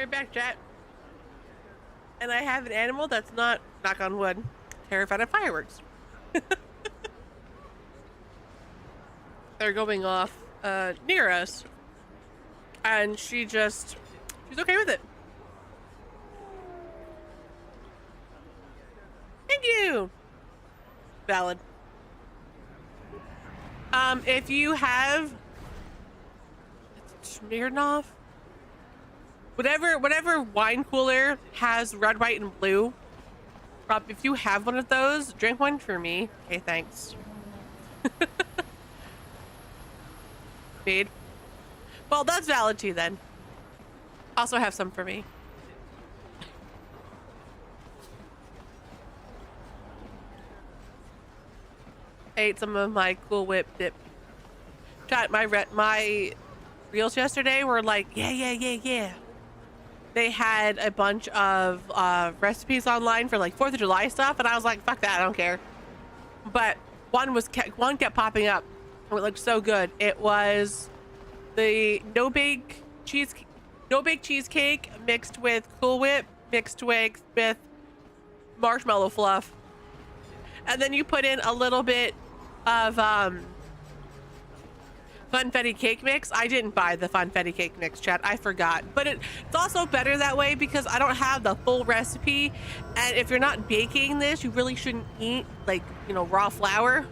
Alright, back chat. And I have an animal that's not, knock on wood, terrified of fireworks. They're going off near us. And she's okay with it. Thank you. Valid. If you have Smirnoff, whatever wine cooler has red, white, and blue, if you have one of those, drink one for me. Okay, thanks. Feed. Well, that's valid too then. Also have some for me. I ate some of my Cool Whip dip. Chat, my reels yesterday were like, yeah. They had a bunch of recipes online for like 4th of July stuff, and I was like, fuck that, I don't care. But one kept popping up. It looked so good. It was the no bake cheesecake mixed with Cool Whip mixed with marshmallow fluff, and then you put in a little bit of funfetti cake mix. I didn't buy the funfetti cake mix, chat. I forgot, but it's also better that way because I don't have the full recipe, and if you're not baking this, you really shouldn't eat like, you know, raw flour.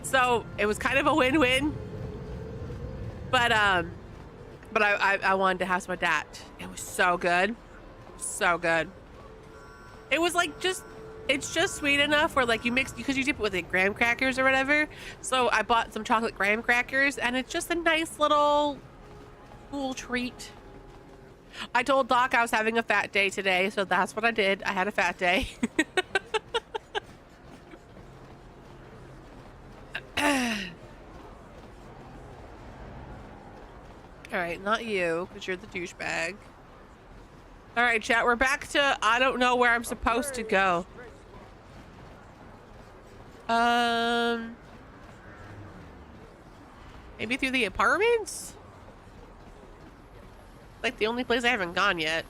So it was kind of a win-win, but I wanted to have some of that. It was so good, so good. It was like it's just sweet enough where like you mix, because you dip it with like graham crackers or whatever. So I bought some chocolate graham crackers, and it's just a nice little cool treat. I told Doc I was having a fat day today, so that's what I did. I had a fat day. All right, not you, because you're the douchebag. All right, chat, we're back to I don't know where I'm supposed to go. Maybe through the apartments? Like the only place I haven't gone yet.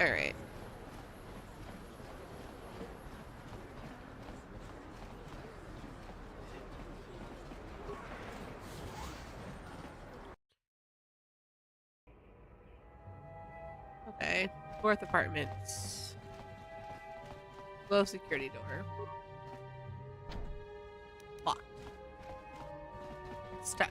All right. Okay, 4th apartments. Low security door. Locked. Stuck.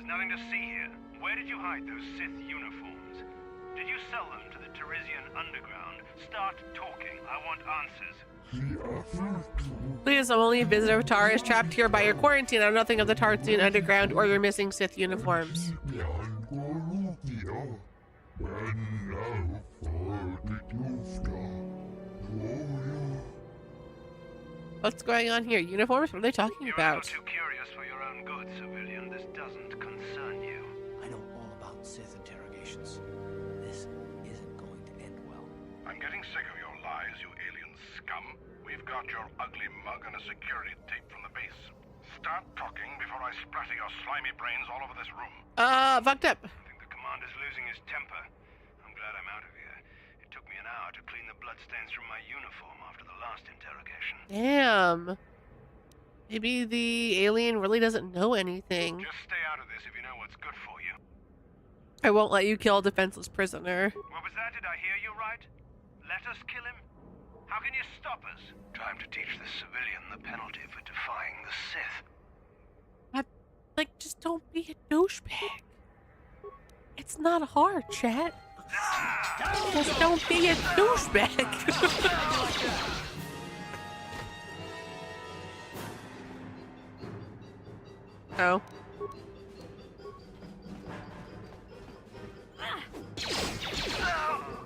Nothing to see here. Where did you hide those Sith uniforms? Did you sell them to the Teresian underground? Start talking. I want answers. Please, I'm only a visitor. KOTOR is trapped here by your quarantine. I know nothing of the Teresian underground or your missing Sith uniforms. What's going on here? Uniforms? What are they talking about? You're too curious for your own good, civilian. This doesn't concern you. I know all about Sith interrogations. This isn't going to end well. I'm getting sick of your lies, you alien scum. We've got your ugly mug and a security tape from the base. Start talking before I splatter your slimy brains all over this room. Fucked up. I think the commander's losing his temper. I'm glad I'm out of here. It took me an hour to clean the bloodstains from my uniform after the last interrogation. Damn. Maybe the alien really doesn't know anything. Just stay out of this if you know what's good for you. I won't let you kill a defenseless prisoner. What was that? Did I hear you right? Let us kill him? How can you stop us? Time to teach this civilian the penalty for defying the Sith. Like, just don't be a douchebag. It's not hard, chat. Just don't be a douchebag. Oh.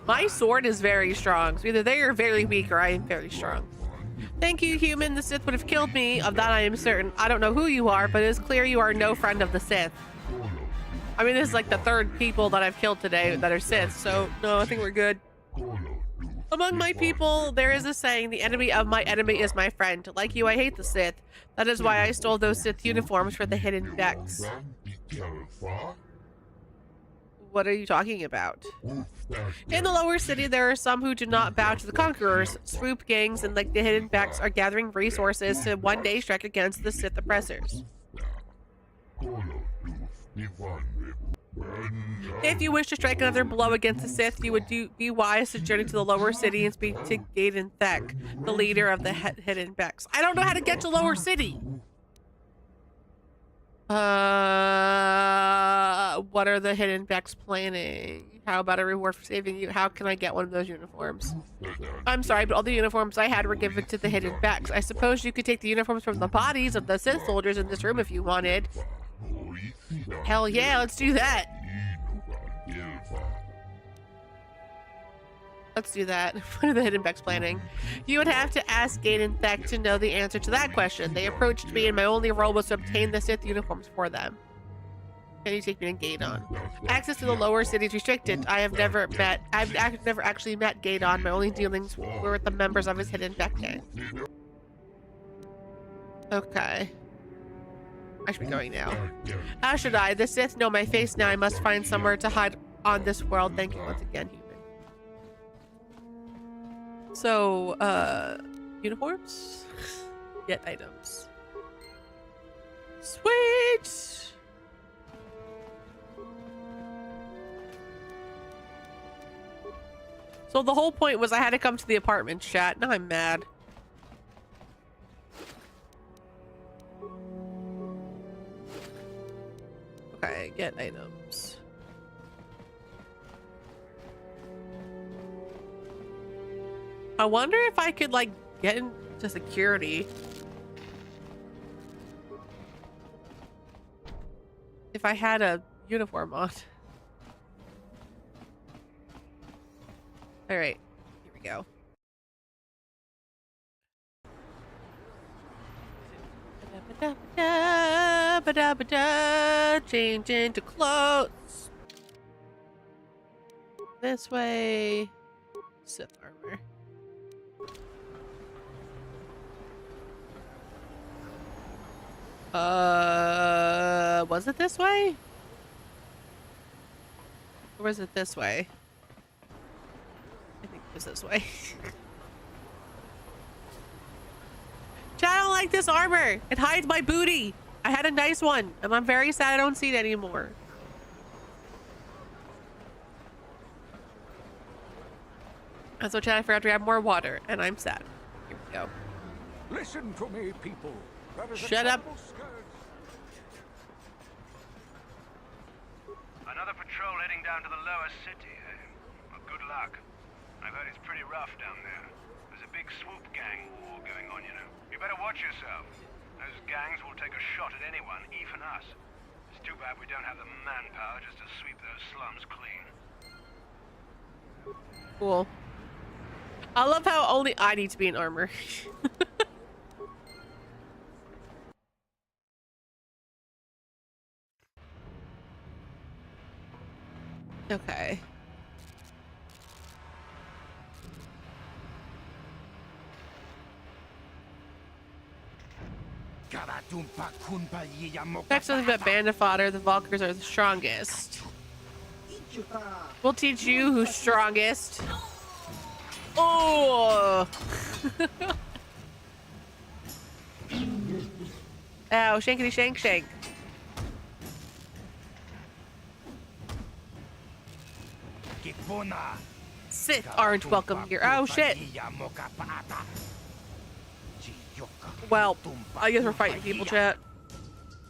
My sword is very strong, so either they are very weak or I am very strong. Thank you, human. The Sith would have killed me. Of that I am certain. I don't know who you are, but it is clear you are no friend of the Sith. I mean, this is like the third people that I've killed today that are Sith, so no, I think we're good. Among my people, there is a saying, the enemy of my enemy is my friend. Like you, I hate the Sith. That is why I stole those Sith uniforms for the hidden decks. What are you talking about? In the lower city, there are some who do not bow to the conquerors. Swoop gangs and like the hidden backs are gathering resources to one day strike against the Sith oppressors. If you wish to strike another blow against the Sith, you would be wise to journey to the lower city and speak to Gaiden Thek, the leader of the hidden backs. I don't know how to get to lower city. What are the hidden backs planning? How about a reward for saving you? How can I get one of those uniforms? I'm sorry, but all the uniforms I had were given to the hidden backs. I suppose you could take the uniforms from the bodies of the Sith soldiers in this room if you wanted. Hell yeah, let's do that. Let's do that. What are the hidden backs planning? You would have to ask Gaiden Thek to know the answer to that question. They approached me and my only role was to obtain the Sith uniforms for them. Can you take me to Gaidon? Access to the lower city is restricted. I've never actually met Gaidon. My only dealings were with the members of his hidden back gang. Okay. I should be going now. How should I? The Sith know my face now. I must find somewhere to hide on this world. Thank you once again, human. So, uniforms? Get items. Sweet! So the whole point was I had to come to the apartment, chat. Now I'm mad. Okay, get items. I wonder if I could, like, get into security. If I had a uniform on. Alright, here we go. Change into clothes. This way. Sith armor. Was it this way? Or was it this way? I think it was this way. Chat, I don't like this armor. It hides my booty. I had a nice one, and I'm very sad I don't see it anymore. And so, chat, I forgot to grab more water, and I'm sad. Here we go. Listen to me, people. Shut up. Another patrol heading down to the lower city, eh? Well, good luck. I've heard it's pretty rough down there. There's a big swoop gang war going on, you know. You better watch yourself. Those gangs will take a shot at anyone, even us. It's too bad we don't have the manpower just to sweep those slums clean. Cool. I love how only I need to be in armor. Okay. Fact something about band of fodder. The Valkyrs are the strongest. We'll teach you who's strongest. Oh! Ow, shankity shank shank. Sith aren't welcome here. Oh shit. Well, I guess we're fighting people, chat.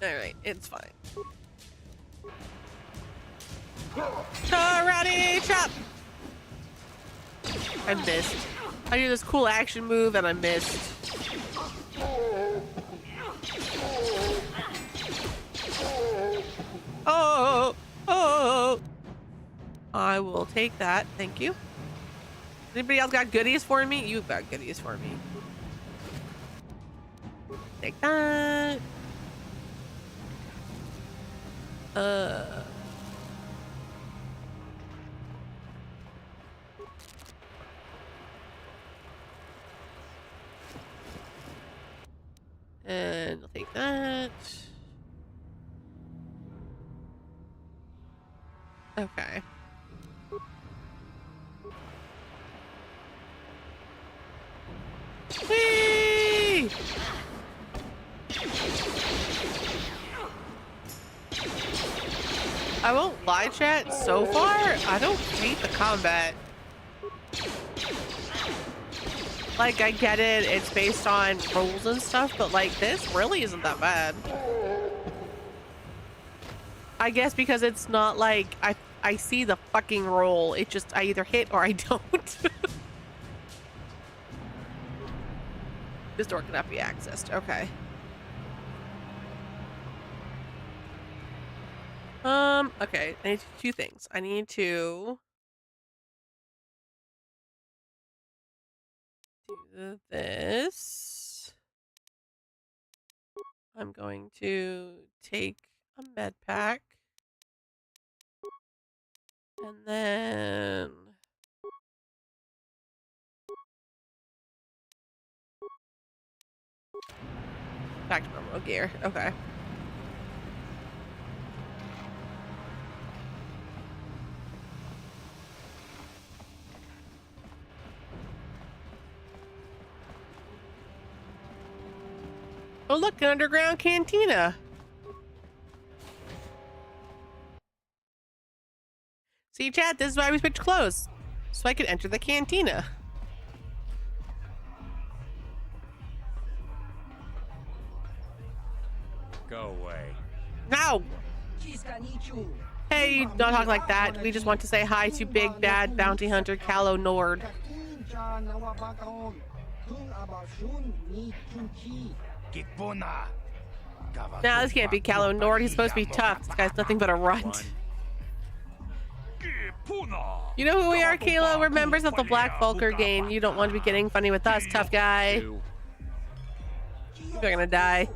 Alright, it's fine. Karate chop! I missed. I do this cool action move and I missed. Oh! Oh! I will take that. Thank you. Anybody else got goodies for me? You've got goodies for me. Take that. And I'll take that. Okay. Whee! I won't lie, chat. So far, I don't hate the combat. Like, I get it. It's based on rules and stuff, but like, this really isn't that bad. I guess because it's not like I see the fucking roll. It just, I either hit or I don't. This door cannot be accessed. Okay. Okay. I need two things. I need to do this. I'm going to take a med pack. And then back to normal gear. Okay. Oh, look, an underground cantina. See, chat, this is why we switch clothes. So I could enter the cantina. Go away. No! Hey, don't talk like that. We just want to say hi to Big Bad Bounty Hunter Callow Nord. Nah, this can't be Callow Nord. He's supposed to be tough. This guy's nothing but a runt. You know who we are, Kayla? We're members of the Black Vulcar gang. You don't want to be getting funny with us, tough guy. You're gonna die.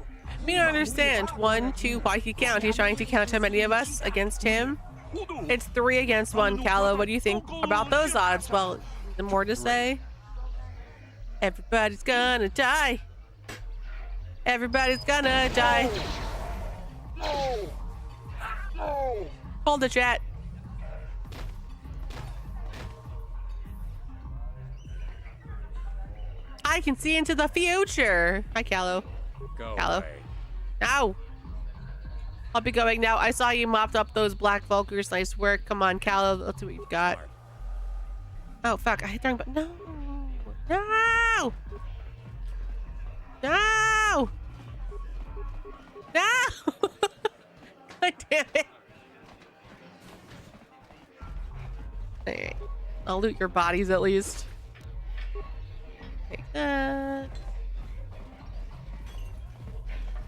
We don't understand. 1, 2, why he count? He's trying to count how many of us against him. It's 3 against 1, Callow. What do you think about those odds? Well, the more to say. Everybody's gonna die. Everybody's gonna die. Hold the chat. I can see into the future. Hi, Callow. Callow. No. I'll be going now. I saw you mopped up those Black Vulcars. Nice work. Come on, Callow. Let's see what you've got. Oh, fuck. I hit the wrong button. No. No. No. No. God damn it. Alright. I'll loot your bodies at least. Take that.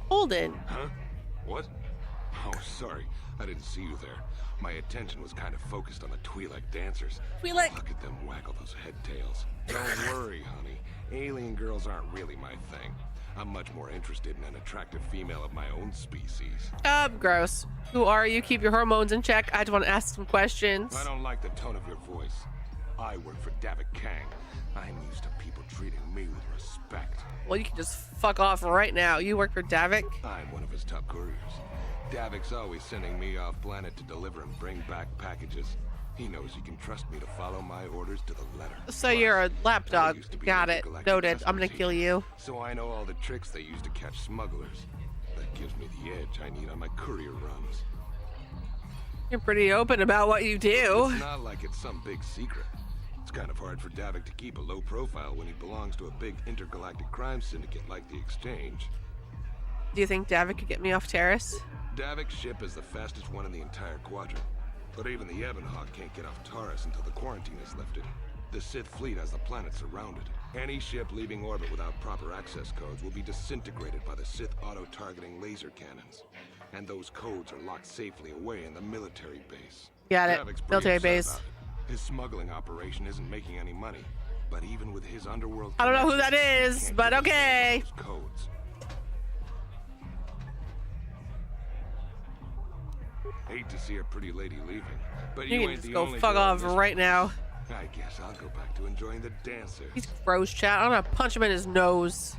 Holden. Huh? What? Oh, sorry. I didn't see you there. My attention was kind of focused on the Twi'lek dancers. Twi'lek. Look at them waggle those head tails. Don't worry, honey. Alien girls aren't really my thing. I'm much more interested in an attractive female of my own species. Gross. Who are you? Keep your hormones in check. I just want to ask some questions. I don't like the tone of your voice. I work for Davik Kang. I'm used to people treating me with respect. Well, you can just fuck off right now. You work for Davik? I'm one of his top couriers. Davik's always sending me off planet to deliver and bring back packages. He knows he can trust me to follow my orders to the letter. So you're a lapdog. Got it. Noted. I'm gonna kill you. So I know all the tricks they use to catch smugglers. That gives me the edge I need on my courier runs. You're pretty open about what you do. It's not like it's some big secret. It's kind of hard for Davik to keep a low profile when he belongs to a big intergalactic crime syndicate like the Exchange. Do you think Davik could get me off Terrace? Davik's ship is the fastest one in the entire quadrant. But even the Ebonhawk can't get off Taurus until the quarantine is lifted. The Sith fleet has the planet surrounded. Any ship leaving orbit without proper access codes will be disintegrated by the Sith auto-targeting laser cannons. And those codes are locked safely away in the military base. Got it. Davik's pretty Military upset base. about it. His smuggling operation isn't making any money. But even with his underworld, I don't know who that is, but okay. Codes. Hate to see a pretty lady leaving, but You you can ain't just the go only fuck girl in off this right now. I guess I'll go back to enjoying the dancers. He's gross, chat. I'm gonna punch him in his nose.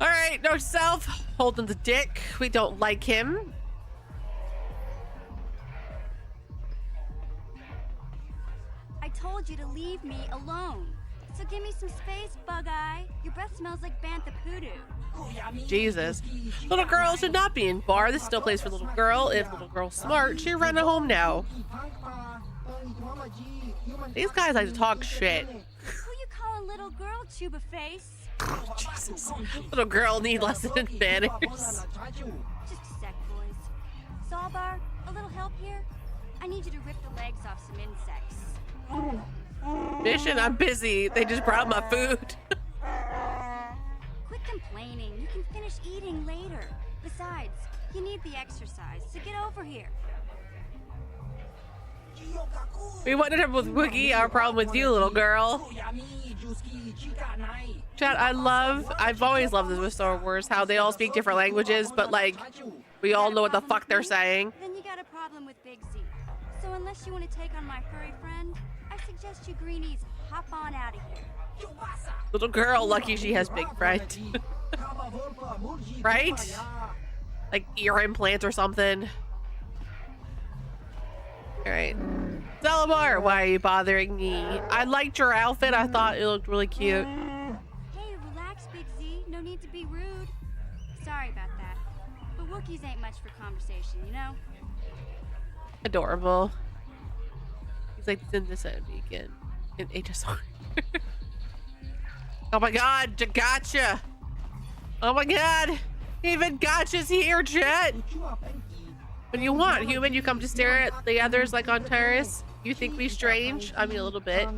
Alright, note to self. Holding the dick. We don't like him. I told you to leave me alone. So give me some space, Bug-Eye. Your breath smells like bantha poodoo. Jesus. Little girl should not be in bar. This is no place for little girl. If little girl's smart, she'd run home now. These guys like to talk shit. Who you calling little girl, Chuba Face? Jesus. Little girl need lessons in manners. Just a sec, boys. Sawbar, a little help here? I need you to rip the legs off some insects. Mission, I'm busy. They just brought my food. Quit complaining. You can finish eating later. Besides, you need the exercise, so get over here. We wanted him with Woogie. Our problem with you, little girl. Chat, I've always loved this with Star Wars, how they all speak different languages, but like, we all know what the fuck they're saying. Then you got a problem with Big Z. So unless you want to take on my furry friend, I suggest you greenies hop on out of here. Little girl, lucky she has big friend. Right? Like ear implant or something. Alright. Zalabar, why are you bothering me? I liked your outfit. I thought it looked really cute. Hey, relax, Big Z. No need to be rude. Sorry about that. But Wookiees ain't much for conversation, you know? Adorable. He's like in this beacon in HSR. Oh my god, gotcha! Oh my god! Even gotcha's here, Jet! When you want, human, you come to stare at the others like on terrace. You think we strange? I mean, a little bit.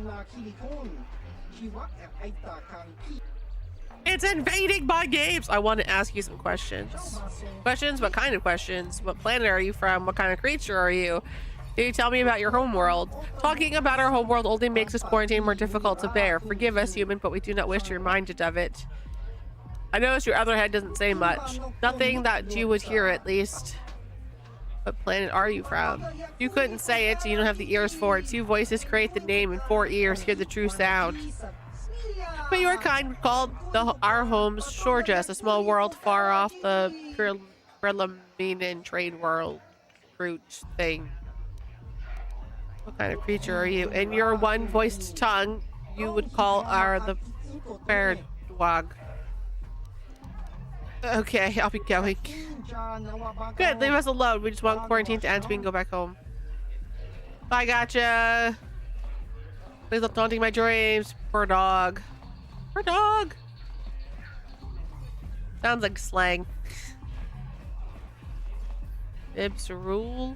It's invading my games! I want to ask you some questions. Questions? What kind of questions? What planet are you from? What kind of creature are you? Can you tell me about your homeworld? Talking about our homeworld only makes this quarantine more difficult to bear. Forgive us, human, but we do not wish to be reminded of it. I noticed your other head doesn't say much. Nothing that you would hear, at least. What planet are you from? You couldn't say it, so you don't have the ears for it. 2 voices create the name, and 4 ears hear the true sound. But your kind called our home's Shorjus, a small world far off the Prelamine trade world fruit thing. What kind of creature are you? And your one-voiced tongue, you would call the Berdwag. Okay, I'll be going. Good, leave us alone. We just want quarantine to end so we can go back home. Bye, gotcha. Please stop taunting my dreams. Poor dog. Poor dog. Sounds like slang. Ibs rule.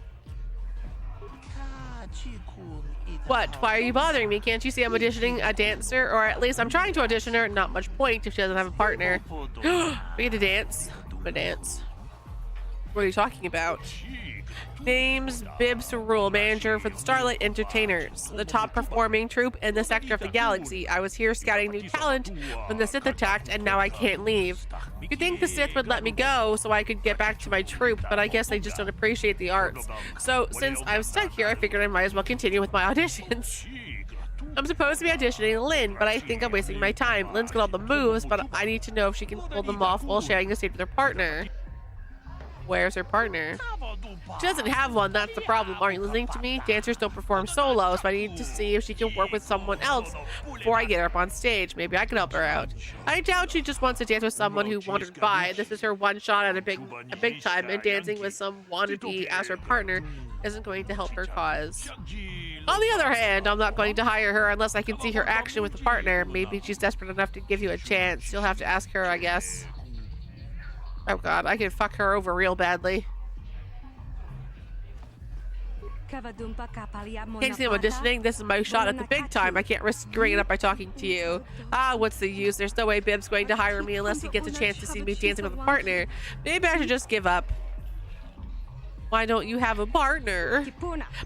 What? Why are you bothering me? Can't you see I'm auditioning a dancer? Or at least I'm trying to audition her. Not much point if she doesn't have a partner. We get to dance. I'm gonna dance. What are you talking about? Name's Bibs Rule, manager for the Starlight Entertainers, the top performing troupe in the sector of the galaxy. I was here scouting new talent when the Sith attacked, and now I can't leave. You'd think the Sith would let me go so I could get back to my troupe, but I guess they just don't appreciate the arts. So, since I'm stuck here, I figured I might as well continue with my auditions. I'm supposed to be auditioning Lynn, but I think I'm wasting my time. Lynn's got all the moves, but I need to know if she can pull them off while sharing a seat with her partner. Where's her partner? She doesn't have one, that's the problem. Aren't you listening to me? Dancers don't perform solo, so I need to see if she can work with someone else before I get her up on stage. Maybe I can help her out. I doubt she just wants to dance with someone who wandered by. This is her one shot at a big time, and dancing with some wannabe as her partner isn't going to help her cause. On the other hand, I'm not going to hire her unless I can see her action with a partner. Maybe she's desperate enough to give you a chance. You'll have to ask her, I guess. Oh god, I can fuck her over real badly. Can't see I'm auditioning. This is my shot at the big time. I can't risk screwing it up by talking to you. Ah, what's the use? There's no way Bib's going to hire me unless he gets a chance to see me dancing with a partner. Maybe I should just give up. Why don't you have a partner?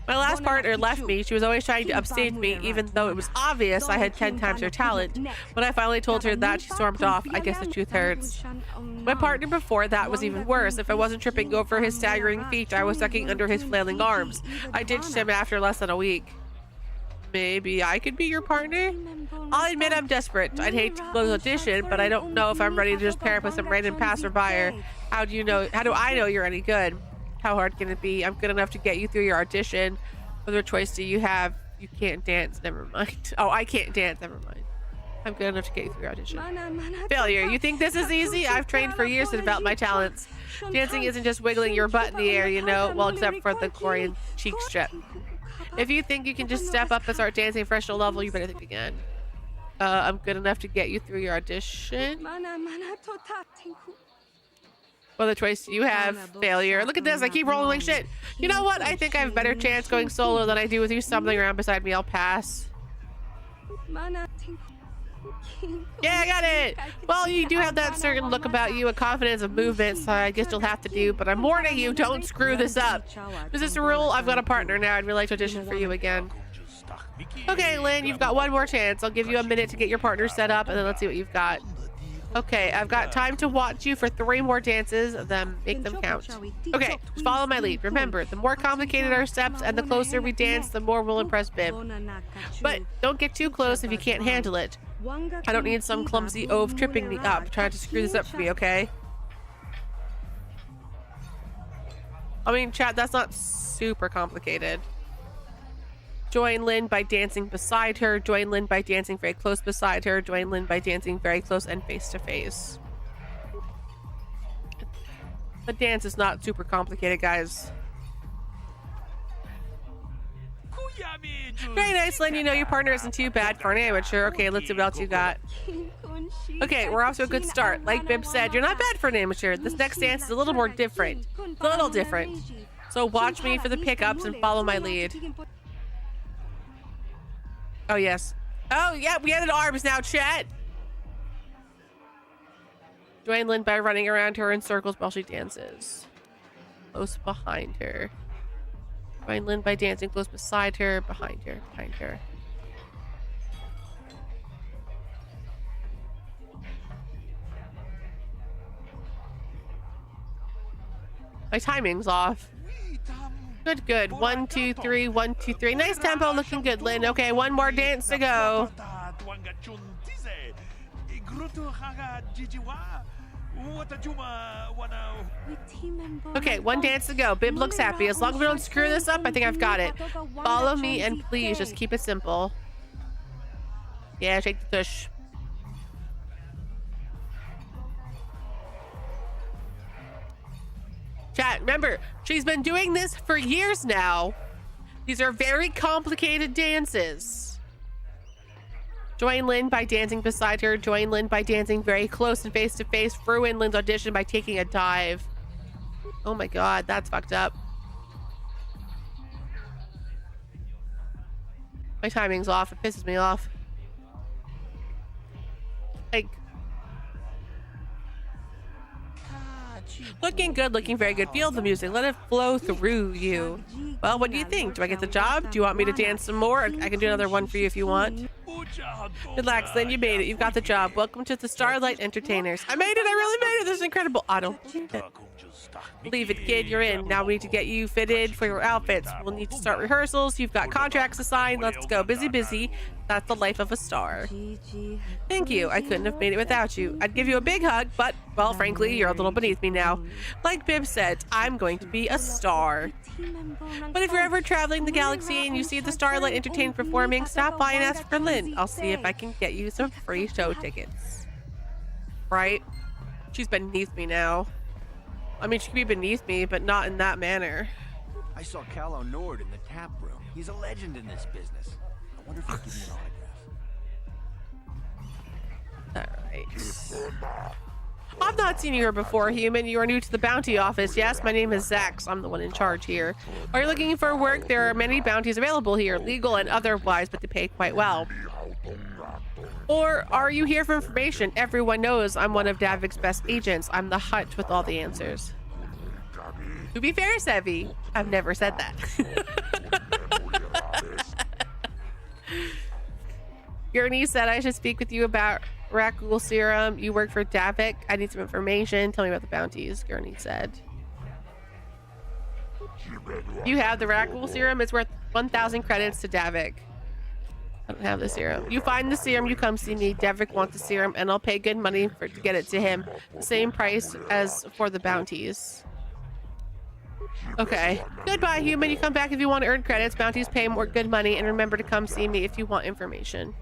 My last partner left me. She was always trying to upstage me, even though it was obvious I had 10 times her talent. When I finally told her that, she stormed off. I guess the truth hurts. My partner before that was even worse. If I wasn't tripping over his staggering feet, I was ducking under his flailing arms. I ditched him after less than a week. Maybe I could be your partner? I'll admit I'm desperate. I'd hate to close audition, but I don't know if I'm ready to just pair up with some random passerby. How do I know you're any good? How hard can it be? I'm good enough to get you through your audition. What other choice do you have? You can't dance. Never mind. Oh, I can't dance. Never mind. I'm good enough to get you through your audition. Failure. You think this is easy? I've trained for years to develop my talents. Dancing isn't just wiggling your butt in the air, you know? Well, except for the Korean cheek strip. If you think you can just step up and start dancing professional level, you better think again. I'm good enough to get you through your audition. What other choice do you have? Failure. Look at this. I keep rolling like shit. You know what? I think I have a better chance going solo than I do with you stumbling around beside me. I'll pass. Yeah, I got it. Well, you do have that certain look about you, a confidence of movement, so I guess you'll have to do, but I'm warning you, don't screw this up. Is this a rule? I've got a partner now. I'd really like to audition for you again. Okay, Lynn, you've got one more chance. I'll give you a minute to get your partner set up, and then let's see what you've got. Okay, I've got time to watch you for 3 more dances, then make them count. Okay, just follow my lead. Remember, the more complicated our steps and the closer we dance, the more we'll impress Bib. But don't get too close if you can't handle it. I don't need some clumsy oaf tripping me up, trying to screw this up for me, okay? I mean, chat, that's not super complicated. Join Lynn by dancing beside her. Join Lynn by dancing very close beside her. Join Lynn by dancing very close and face to face. The dance is not super complicated, guys. Very nice, Lynn. You know your partner isn't too bad for an amateur. Okay, let's see what else you got. Okay, we're off to a good start. Like Bib said, you're not bad for an amateur. This next dance is a little more different. A little different. So watch me for the pickups and follow my lead. Oh, yes. Oh, yeah, we added arms now, chat. Join Lynn by running around her in circles while she dances. Close behind her. Join Lynn by dancing close beside her, behind her, behind her. My timing's off. Good, good. 1, 2, 3, 1, 2, 3. Nice tempo, looking good, Lynn. Okay, one more dance to go. Okay, one dance to go. Bib looks happy. As long as we don't screw this up, I think I've got it. Follow me and please just keep it simple. Yeah, shake the tush. Chat, remember, she's been doing this for years now. These are very complicated dances. Join Lynn by dancing beside her. Join Lynn by dancing very close and face to face. Ruin Lynn's audition by taking a dive. Oh my god, that's fucked up. My timing's off. It pisses me off. Like, looking good, looking very good. Feel the music. Let it flow through you. Well, what do you think? Do I get the job? Do you want me to dance some more? I can do another one for you if you want. Relax, Lynn. You made it. You've got the job. Welcome to the Starlight Entertainers. I made it. I really made it. This is incredible. I don't believe it. Believe it, kid. You're in. Now we need to get you fitted for your outfits. We'll need to start rehearsals. You've got contracts to sign. Let's go. Busy, busy. That's the life of a star. Thank you. I couldn't have made it without you. I'd give you a big hug, but, well, frankly, you're a little beneath me now. Like Bib said, I'm going to be a star. But if you're ever traveling the galaxy and you see the Starlight Entertainment performing, stop by and ask for Lynn. I'll see if I can get you some free show tickets. Right? She's beneath me now. I mean, she could be beneath me, but not in that manner. I saw Calo Nord in the tap room. He's a legend in this business. I wonder if he'll give me an autograph. Alright. I've not seen you here before, human. You are new to the bounty office. Yes, my name is Zax. I'm the one in charge here. Are you looking for work? There are many bounties available here, legal and otherwise, but they pay quite well. Or are you here for information? Everyone knows I'm one of Davik's best agents. I'm the hut with all the answers. To be fair, Sevi, I've never said that. Gurney said I should speak with you about Rakul serum. You work for Davik. I need some information. Tell me about the bounties, Gurney said. You have the Rakul serum. It's worth 1,000 credits to Davik. I don't have the serum. You find the serum, you come see me. Davik wants the serum, and I'll pay good money to get it to him. The same price as for the bounties. Okay. Goodbye, human. You come back if you want to earn credits. Bounties pay more good money, and remember to come see me if you want information.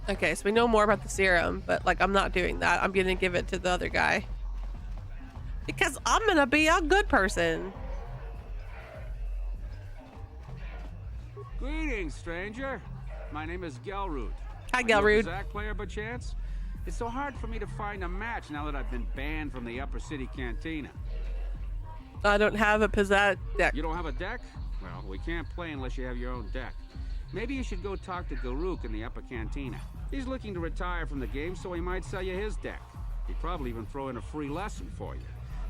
Okay, so we know more about the serum, but like I'm not doing that. I'm gonna give it to the other guy. Because I'm gonna be a good person. Greetings, stranger. My name is Gelrud. Hi, Are you a Gelrud. Kazakh player, by chance? It's so hard for me to find a match now that I've been banned from the Upper City Cantina. I don't have a pizzazz deck. You don't have a deck? Well, we can't play unless you have your own deck. Maybe you should go talk to Garuk in the Upper Cantina. He's looking to retire from the game, so he might sell you his deck. He'd probably even throw in a free lesson for you.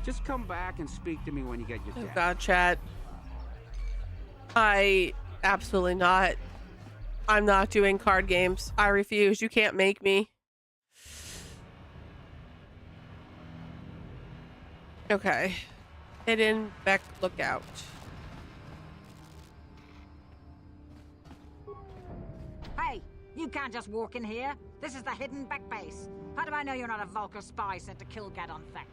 Just come back and speak to me when you get your deck. Oh God, chat. Absolutely not. I'm not doing card games. I refuse. You can't make me. Okay. Hidden Beck Lookout. Hey, you can't just walk in here. This is the Hidden Beck base. How do I know you're not a Vulkar spy sent to kill Gadon Thek?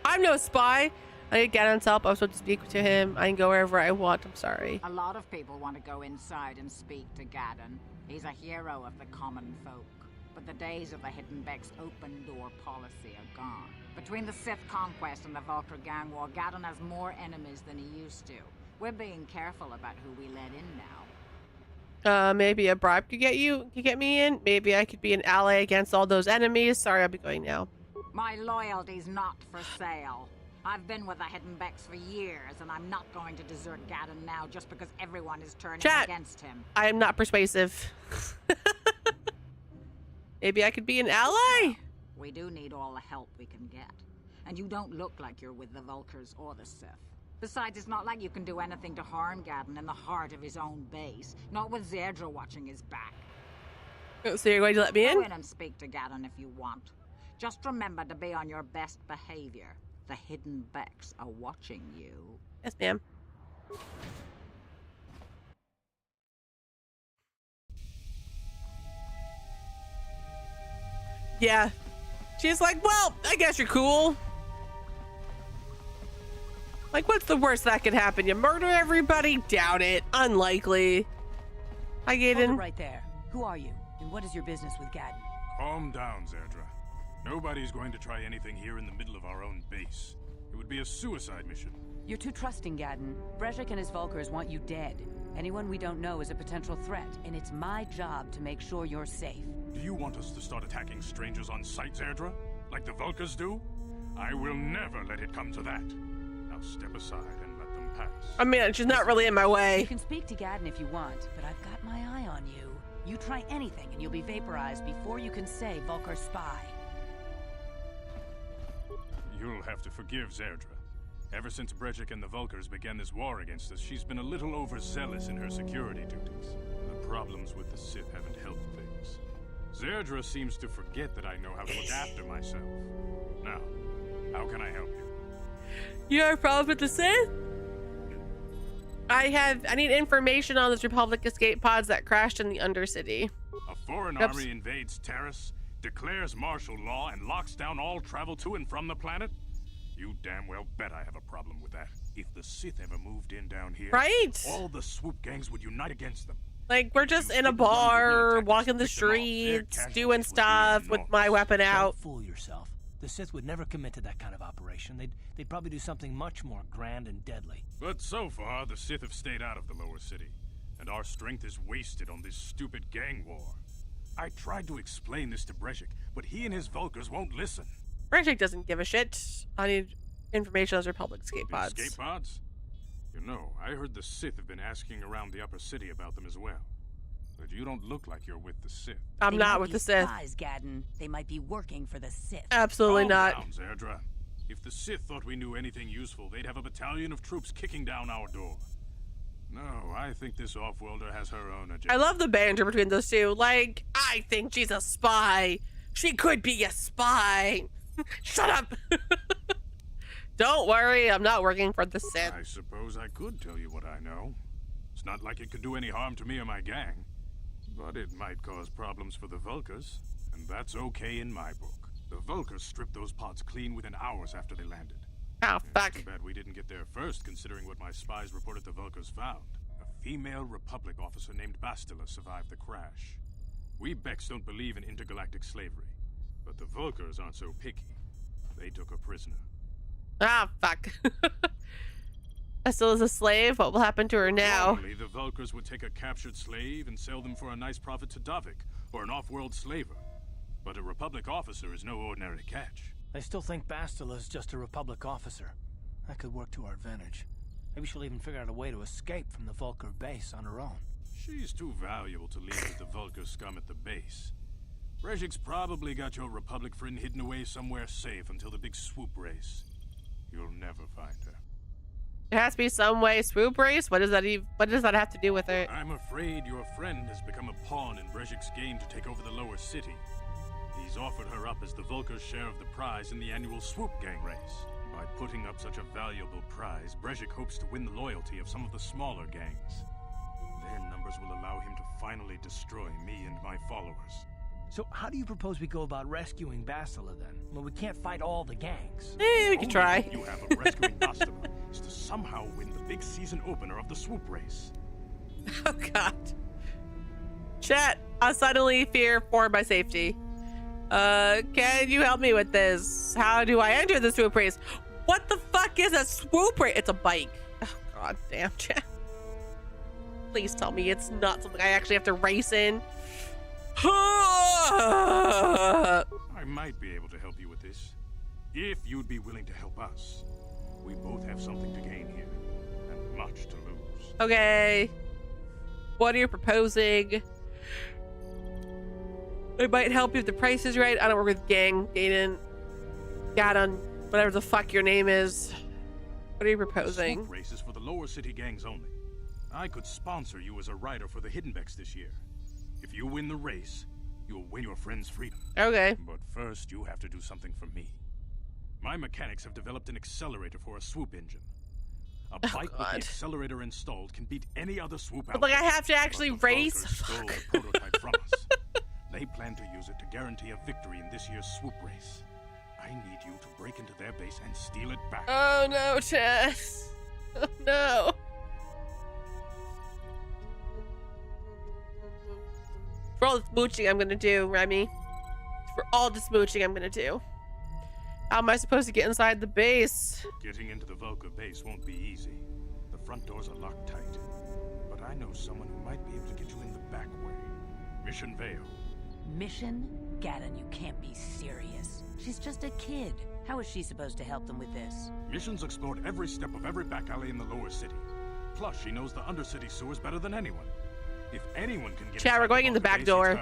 I'm no spy. I need Gadon's help. I was supposed to speak to him. I can go wherever I want. I'm sorry. A lot of people want to go inside and speak to Gadon. He's a hero of the common folk. But the days of the Hidden Beck's open door policy are gone. Between the Sith conquest and the Vulkar gang war, Gadon has more enemies than he used to. We're being careful about who we let in now. Maybe a bribe could get me in. Maybe I could be an ally against all those enemies. Sorry, I'll be going now. My loyalty's not for sale. I've been with the Hidden Becks for years, and I'm not going to desert Gadon now just because everyone is turning against him. I am not persuasive. Maybe I could be an ally? We do need all the help we can get. And you don't look like you're with the Vulkars or the Sith. Besides, it's not like you can do anything to harm Gadon in the heart of his own base. Not with Zerdra watching his back. So you're going to let me in? Go in and speak to Gadon if you want. Just remember to be on your best behavior. The Hidden Becks are watching you. Yes, ma'am. Yeah. She's like, well, I guess you're cool. Like, what's the worst that could happen? You murder everybody? Doubt it. Unlikely. Hi, Gaiden. Hold it right there. Who are you? And what is your business with Gadon? Calm down, Zerdra. Nobody's going to try anything here in the middle of our own base. It would be a suicide mission. You're too trusting, Gadon. Brezhik and his Vulkars want you dead. Anyone we don't know is a potential threat, and it's my job to make sure you're safe. Do you want us to start attacking strangers on sight, Zerdra? Like the Vulkars do? I will never let it come to that. Now step aside and let them pass. I mean, she's not really in my way. You can speak to Gadon if you want, but I've got my eye on you. You try anything and you'll be vaporized before you can say Vulkar spy. You'll have to forgive Zerdra. Ever since Brezhik and the Vulkars began this war against us, she's been a little overzealous in her security duties. The problems with the Sith haven't helped things. Zerdra seems to forget that I know how to look after myself. Now, how can I help you? You have a problem with the Sith? I need information on those Republic escape pods that crashed in the Undercity. A foreign army invades Taris, declares martial law, and locks down all travel to and from the planet? You damn well bet I have a problem with that. If the Sith ever moved in down here, right? All the swoop gangs would unite against them. Like, we're just in a bar, walking the streets, doing stuff with my weapon out. Don't fool yourself. The Sith would never commit to that kind of operation. They'd probably do something much more grand and deadly. But so far, the Sith have stayed out of the lower city, and our strength is wasted on this stupid gang war. I tried to explain this to Brezhik, but he and his Vulkars won't listen. Brezhik doesn't give a shit. I need information on those Republic escape pods. Escape pods? You know, I heard the Sith have been asking around the upper city about them as well. But you don't look like you're with the Sith. I'm not with the Sith. Spies, Gadon. They might be working for the Sith. Absolutely not. Calm down, Zerdra. If the Sith thought we knew anything useful, they'd have a battalion of troops kicking down our door. No, I think this off-worlder has her own agenda. I love the banter between those two. Like, I think she's a spy. She could be a spy. Shut up. Don't worry, I'm not working for the Sith. I suppose I could tell you what I know. It's not like it could do any harm to me or my gang. But it might cause problems for the Vulkars, and that's okay in my book. The Vulkars stripped those pods clean within hours after they landed. Oh, fuck. Too bad we didn't get there first, considering what my spies reported the Vulkars found. A female Republic officer named Bastila survived the crash. We Becks don't believe in intergalactic slavery, but the Vulkars aren't so picky. They took her prisoner. Ah, fuck. Still is a slave. What will happen to her now? Normally, the Vulkars would take a captured slave and sell them for a nice profit to Davik, or an off-world slaver. But a Republic officer is no ordinary catch. I still think Bastila is just a Republic officer. That could work to our advantage. Maybe she'll even figure out a way to escape from the Vulkar base on her own. She's too valuable to leave with the Vulkar scum at the base. Brejik's probably got your Republic friend hidden away somewhere safe until the big swoop race. You'll never find her. There has to be some way. Swoop race? What does that even? What does that have to do with it? I'm afraid your friend has become a pawn in Brejik's game to take over the lower city. He's offered her up as the Vulkar's share of the prize in the annual swoop gang race. By putting up such a valuable prize, Brejik hopes to win the loyalty of some of the smaller gangs. Their numbers will allow him to finally destroy me and my followers. So how do you propose we go about rescuing Bastila then? Well, we can't fight all the gangs. We can try. You have of rescuing Bastila is to somehow win the big season opener of the swoop race. Oh god. Chat, I suddenly fear for my safety. Can you help me with this? How do I enter the swoop race? What the fuck is a swoop race? It's a bike. Oh god damn, chat. Please tell me it's not something I actually have to race in. I might be able to help you with this, if you'd be willing to help us. We both have something to gain here, and much to lose. Okay. What are you proposing? I might help you if the price is right. I don't work with Gadon, whatever the fuck your name is. What are you proposing? The swoop race is for the lower city gangs only. I could sponsor you as a rider for the Hidden Becks this year. If you win the race, you'll win your friend's freedom. Okay. But first, you have to do something for me. My mechanics have developed an accelerator for a swoop engine. A bike with the accelerator installed can beat any other swoop out. But like I have to actually race? Stole the prototype from us. They plan to use it to guarantee a victory in this year's swoop race. I need you to break into their base and steal it back. Oh no, Chess. Oh no. For all the smooching I'm gonna do, Remy. For all the smooching I'm gonna do. How am I supposed to get inside the base? Getting into the Vulkar base won't be easy. The front doors are locked tight. But I know someone who might be able to get you in the back way. Mission Vale. Mission? Gadon, you can't be serious. She's just a kid. How is she supposed to help them with this? Mission's explored every step of every back alley in the lower city. Plus, she knows the undercity sewers better than anyone. If anyone can get Chat, we're going in the back door.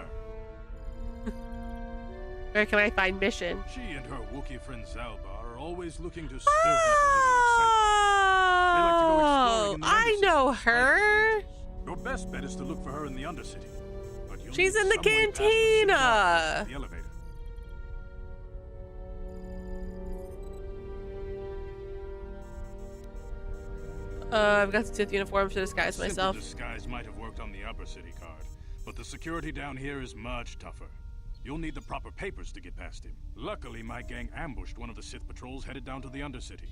Where can I find Mission? She and her Wookiee friend Zalbar are always looking to stir up a little excitement. They like to go exploring in the I know her. Your best bet is to look for her in the undercity. But She's in the cantina. The elevator. I've got Sith uniforms to disguise myself. Simple disguise might have worked on the upper city card, but the security down here is much tougher. You'll need the proper papers to get past him. Luckily, my gang ambushed one of the Sith patrols headed down to the undercity.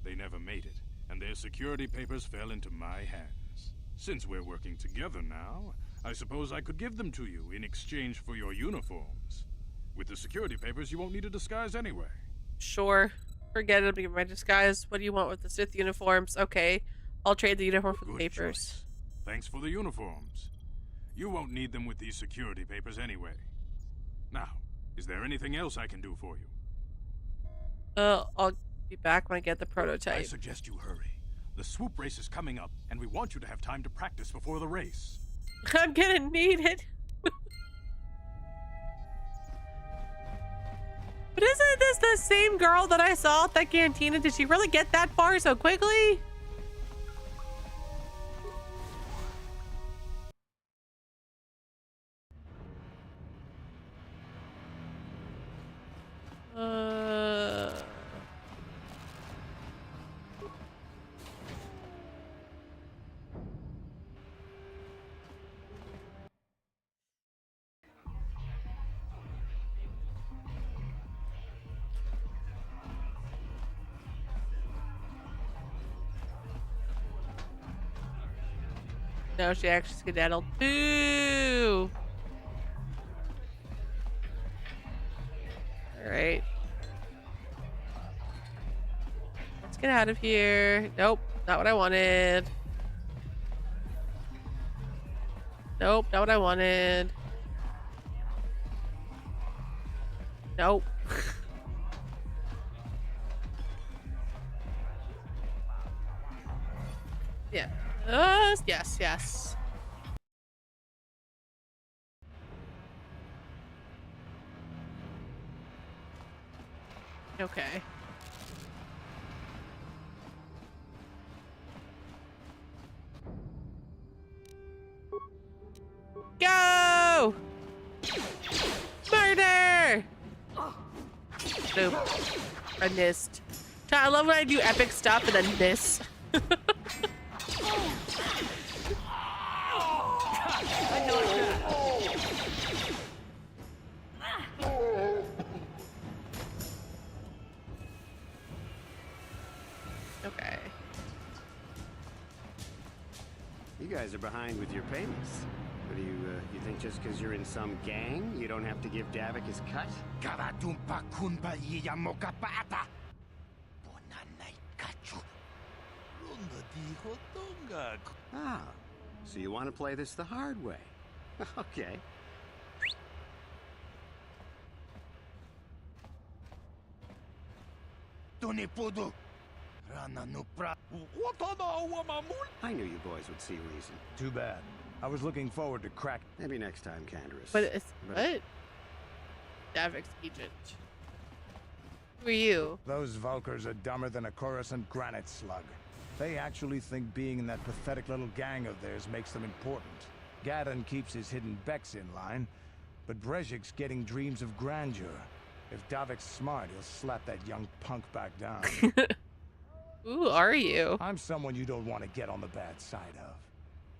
They never made it, and their security papers fell into my hands. Since we're working together now, I suppose I could give them to you in exchange for your uniforms. With the security papers, you won't need a disguise anyway. Sure. Forget it, I'll be my disguise. What do you want with the Sith uniforms? Okay, I'll trade the uniform for the papers. Choice. Thanks for the uniforms. You won't need them with these security papers anyway. Now, is there anything else I can do for you? I'll be back when I get the prototype. I suggest you hurry. The swoop race is coming up, and we want you to have time to practice before the race. I'm gonna need it. But isn't this the same girl that I saw at that cantina? Did she really get that far so quickly? No, she actually skedaddled. Boo! Alright. Let's get out of here. Nope, not what I wanted. Nope, not what I wanted. Nope. Yeah. Yes, yes. Okay. Go! Murder! Nope. I missed. I love when I do epic stuff and then miss. Okay. You guys are behind with your payments. What do you think just because you're in some gang, you don't have to give Davik his cut? Ah, so you want to play this the hard way. Okay. I knew you boys would see reason. Too bad. I was looking forward to crack. Maybe next time, Canderous. But it's what? Davik's agent. Who are you? Those Vulkars are dumber than a Coruscant granite slug. They actually think being in that pathetic little gang of theirs makes them important. Gadon keeps his hidden Becks in line, but Brezhik's getting dreams of grandeur. If Davik's smart, he'll slap that young punk back down. Who are you? I'm someone you don't want to get on the bad side of.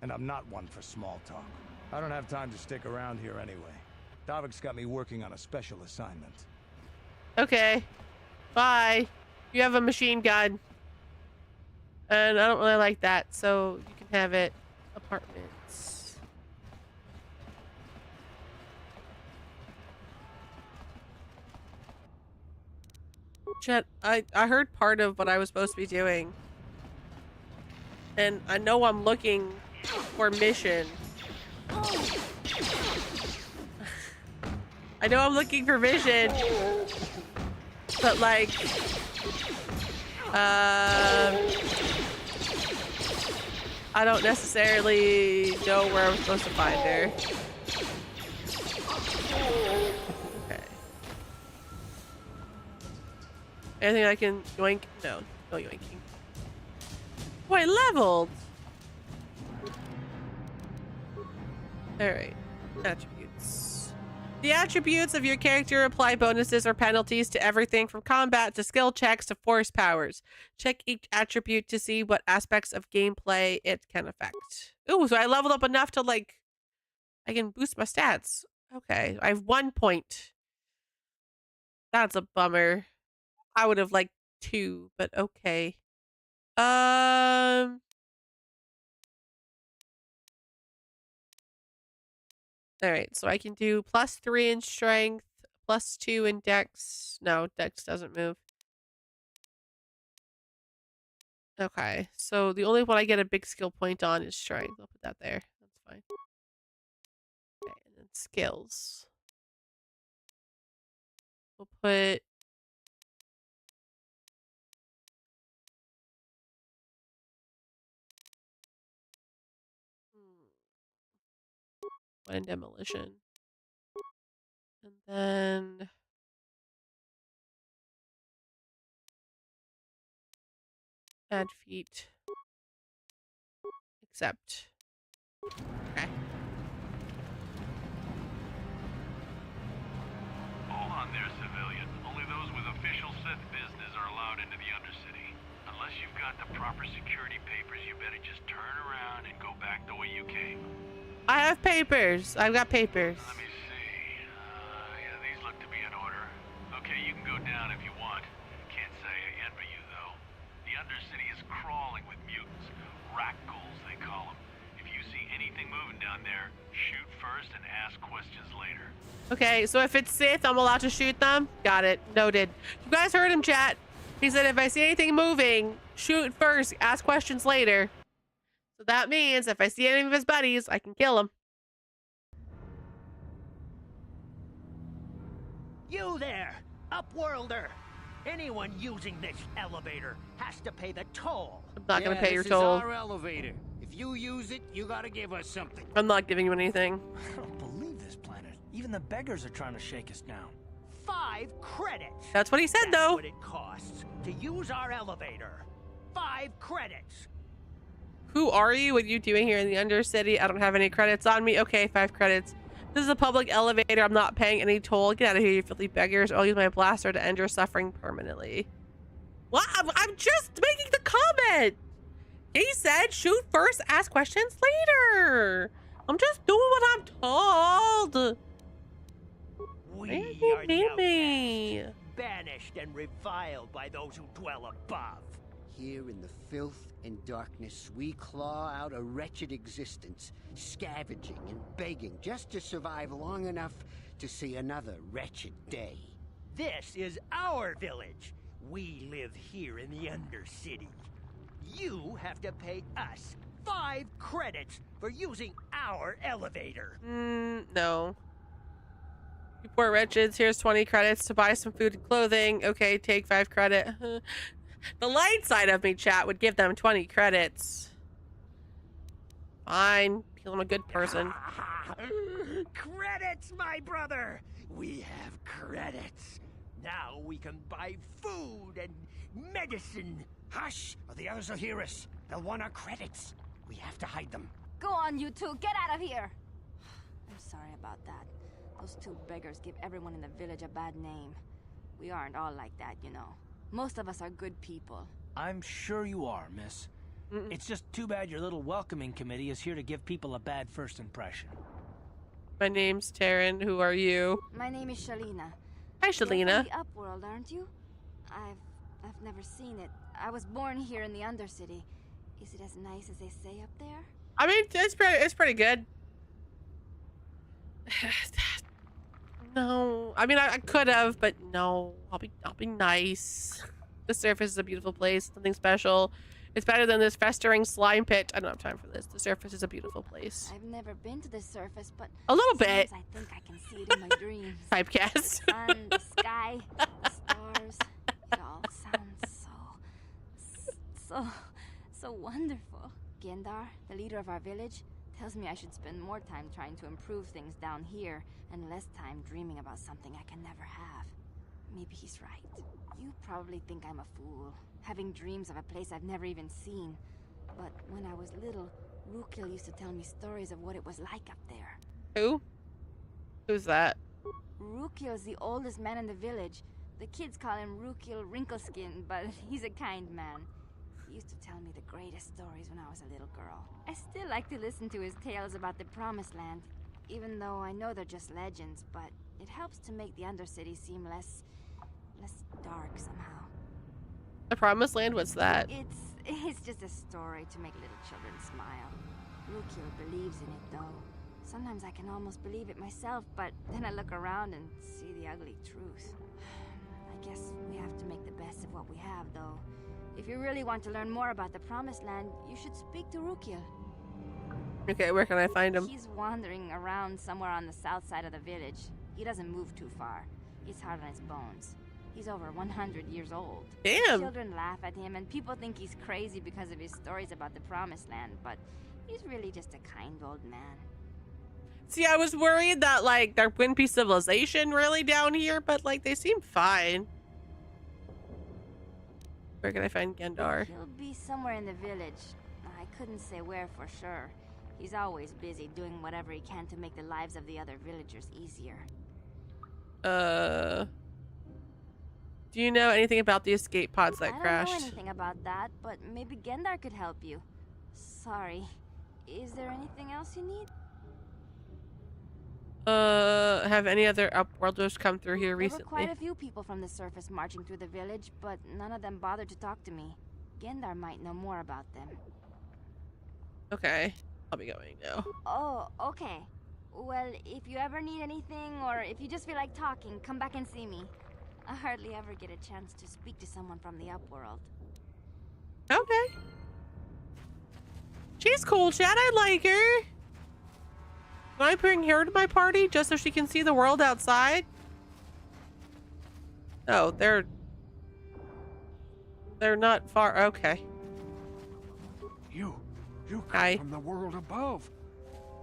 And I'm not one for small talk. I don't have time to stick around here anyway. Davik's got me working on a special assignment. Okay. Bye. You have a machine gun. And I don't really like that, so you can have it. Apartments. Chet, I heard part of what I was supposed to be doing. And I know I'm looking for mission. I know I'm looking for mission. But like... I don't necessarily know where I'm supposed to find her. Okay. Anything I can yoink? No, no yoinking. Oh, I leveled! Alright. Attributes. The attributes of your character apply bonuses or penalties to everything from combat to skill checks to force powers. Check each attribute to see what aspects of gameplay it can affect. Ooh, so I leveled up enough to like... I can boost my stats. Okay, I have 1 point. That's a bummer. I would have liked 2, but okay. Alright, so I can do +3 in strength, +2 in dex. No, dex doesn't move. Okay, so the only one I get a big skill point on is strength. I'll put that there. That's fine. Okay, and then skills. We'll put... one in demolition. And then... Add feet. Accept. Okay. Hold on there, civilian. Only those with official Sith business are allowed into the Undercity. Unless you've got the proper security papers, you better just turn around and go back the way you came. I have papers. I've got papers. Let me see. Yeah, these look to be in order. Okay, you can go down if you want. Can't say I envy you, though. The Undercity is crawling with mutants. Rat-ghouls, they call them. If you see anything moving down there, shoot first and ask questions later. Okay, so if it's Sith, I'm allowed to shoot them? Got it. Noted. You guys heard him, chat. He said if I see anything moving, shoot first, ask questions later. So that means if I see any of his buddies, I can kill him. You there, Upworlder! Anyone using this elevator has to pay the toll. I'm not gonna pay your toll. This is our elevator. If you use it, you gotta give us something. I'm not giving you anything. I don't believe this planet. Even the beggars are trying to shake us down. 5 credits. That's what he said, That's though. what it costs to use our elevator. 5 credits. Who are you? What are you doing here in the Undercity? I don't have any credits on me. Okay, 5 credits. This is a public elevator. I'm not paying any toll. Get out of here, you filthy beggars. I'll use my blaster to end your suffering permanently. What? I'm just making the comment. He said shoot first, ask questions later. I'm just doing what I'm told. We are the outcasts, banished and reviled by those who dwell above. Here in the filth and darkness, we claw out a wretched existence, scavenging and begging just to survive long enough to see another wretched day. This is our village. We live here in the Undercity. You have to pay us 5 credits for using our elevator. No. You poor wretches, here's 20 credits to buy some food and clothing. Okay, take 5 credit. The light side of me, chat, would give them 20 credits. Fine. I'm a good person. Credits, my brother! We have credits. Now we can buy food and medicine. Hush, or the others will hear us. They'll want our credits. We have to hide them. Go on, you two. Get out of here. I'm sorry about that. Those 2 beggars give everyone in the village a bad name. We aren't all like that, you know. Most of us are good people. I'm sure you are, miss. It's just too bad your little welcoming committee is here to give people a bad first impression. My name's Taryn. Who are you? My name is Shalina. Hi, Shalina. You're from the Upworld, aren't you? I've never seen it. I was born here in the Undercity. Is it as nice as they say up there? I mean, it's pretty good. No, I mean I could have, but no. I'll be nice. The surface is a beautiful place. Something special. It's better than this festering slime pit. I don't have time for this. The surface is a beautiful place. I've never been to the surface, but a little bit. I think I can see it in my dreams. Typecast. The sun, the sky, the stars. It all sounds so wonderful. Gendar, the leader of our village, tells me I should spend more time trying to improve things down here and less time dreaming about something I can never have. Maybe he's right. You probably think I'm a fool, having dreams of a place I've never even seen. But when I was little, Rukil used to tell me stories of what it was like up there. Who? Who's that? Rukil's the oldest man in the village. The kids call him Rukil Wrinkleskin, but he's a kind man. He used to tell me the greatest stories when I was a little girl. I still like to listen to his tales about the Promised Land, even though I know they're just legends, but it helps to make the Undercity seem less dark somehow. The Promised Land? What's that? It's just a story to make little children smile. Rukil believes in it, though. Sometimes I can almost believe it myself, but then I look around and see the ugly truth. I guess we have to make the best of what we have, though. If you really want to learn more about the Promised Land, you should speak to Rukil. Okay, where can I find him? He's wandering around somewhere on the south side of the village. He doesn't move too far. He's hard on his bones. He's over 100 years old. Damn! Children laugh at him, and people think he's crazy because of his stories about the Promised Land, but he's really just a kind old man. See, I was worried that, like, there wouldn't be civilization really down here, but, like, they seem fine. Where can I find Gendar? He'll be somewhere in the village. I couldn't say where for sure. He's always busy doing whatever he can to make the lives of the other villagers easier. Do you know anything about the escape pods that crashed? I don't know anything about that, but maybe Gendar could help you. Sorry. Is there anything else you need? Have any other Upworlders come through here recently? There were quite a few people from the surface marching through the village, but none of them bothered to talk to me. Gendar might know more about them. Okay. I'll be going now. Oh, okay. Well, if you ever need anything, or if you just feel like talking, come back and see me. I hardly ever get a chance to speak to someone from the Upworld. Okay. She's cool, Chad. I like her. Can I bring her to my party just so she can see the world outside? Oh, they're not far. Okay. You come from the world above.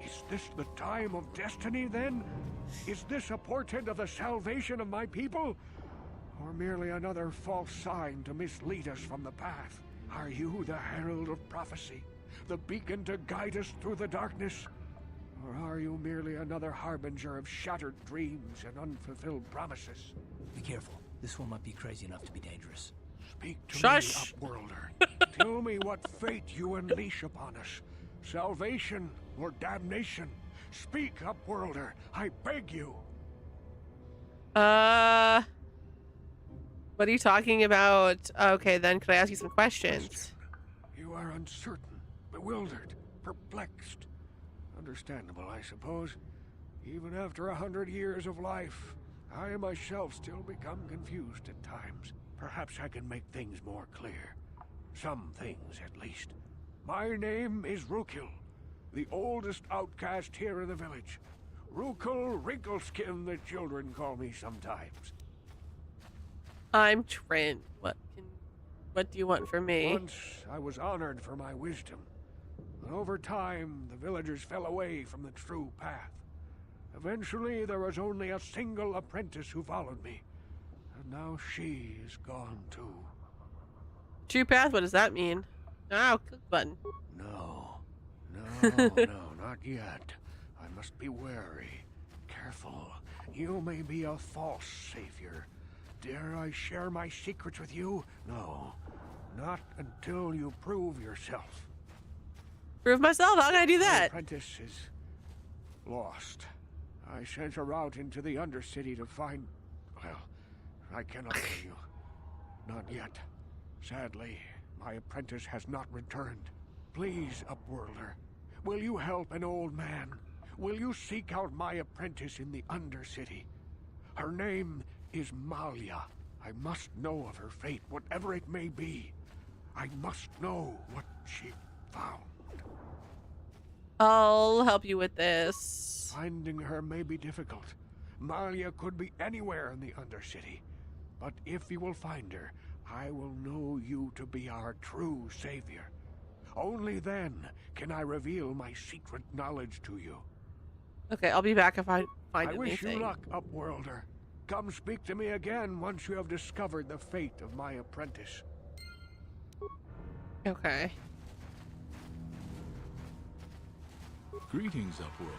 Is this the time of destiny, then? Is this a portent of the salvation of my people? Or merely another false sign to mislead us from the path? Are you the herald of prophecy? The beacon to guide us through the darkness? Or are you merely another harbinger of shattered dreams and unfulfilled promises? Be careful. This one might be crazy enough to be dangerous. Speak to Shush. me, Upworlder. Tell me what fate you unleash upon us. Salvation or damnation? Speak, Upworlder. I beg you. What are you talking about? Okay, then could I ask you some questions? You are uncertain, bewildered, perplexed. Understandable, I suppose. Even after 100 years of life, I myself still become confused at times. Perhaps I can make things more clear. Some things, at least. My name is Rukil, the oldest outcast here in the village. Rukil Wrinkleskin, the children call me sometimes. I'm Trent. What do you want from me? Once I was honored for my wisdom. But over time, the villagers fell away from the true path. Eventually, there was only a single apprentice who followed me. And now she is gone too. True path? What does that mean? Oh, click button. No, not yet. I must be wary. Careful. You may be a false savior. Dare I share my secrets with you? No, not until you prove yourself. Prove myself? How can I do The that? apprentice is lost. I sent her out into the Undercity to find... Well, I cannot tell you. Not yet. Sadly, my apprentice has not returned. Please, Upworlder, will you help an old man? Will you seek out my apprentice in the Undercity? Her name is Malia. I must know of her fate, whatever it may be. I must know what she found. I'll help you with this. Finding her may be difficult. Malia could be anywhere in the Undercity. But if you will find her, I will know you to be our true savior. Only then can I reveal my secret knowledge to you. Okay, I'll be back if I find I anything. wish you luck, Upworlder. Come speak to me again once you have discovered the fate of my apprentice. Okay. Greetings, Upworlder.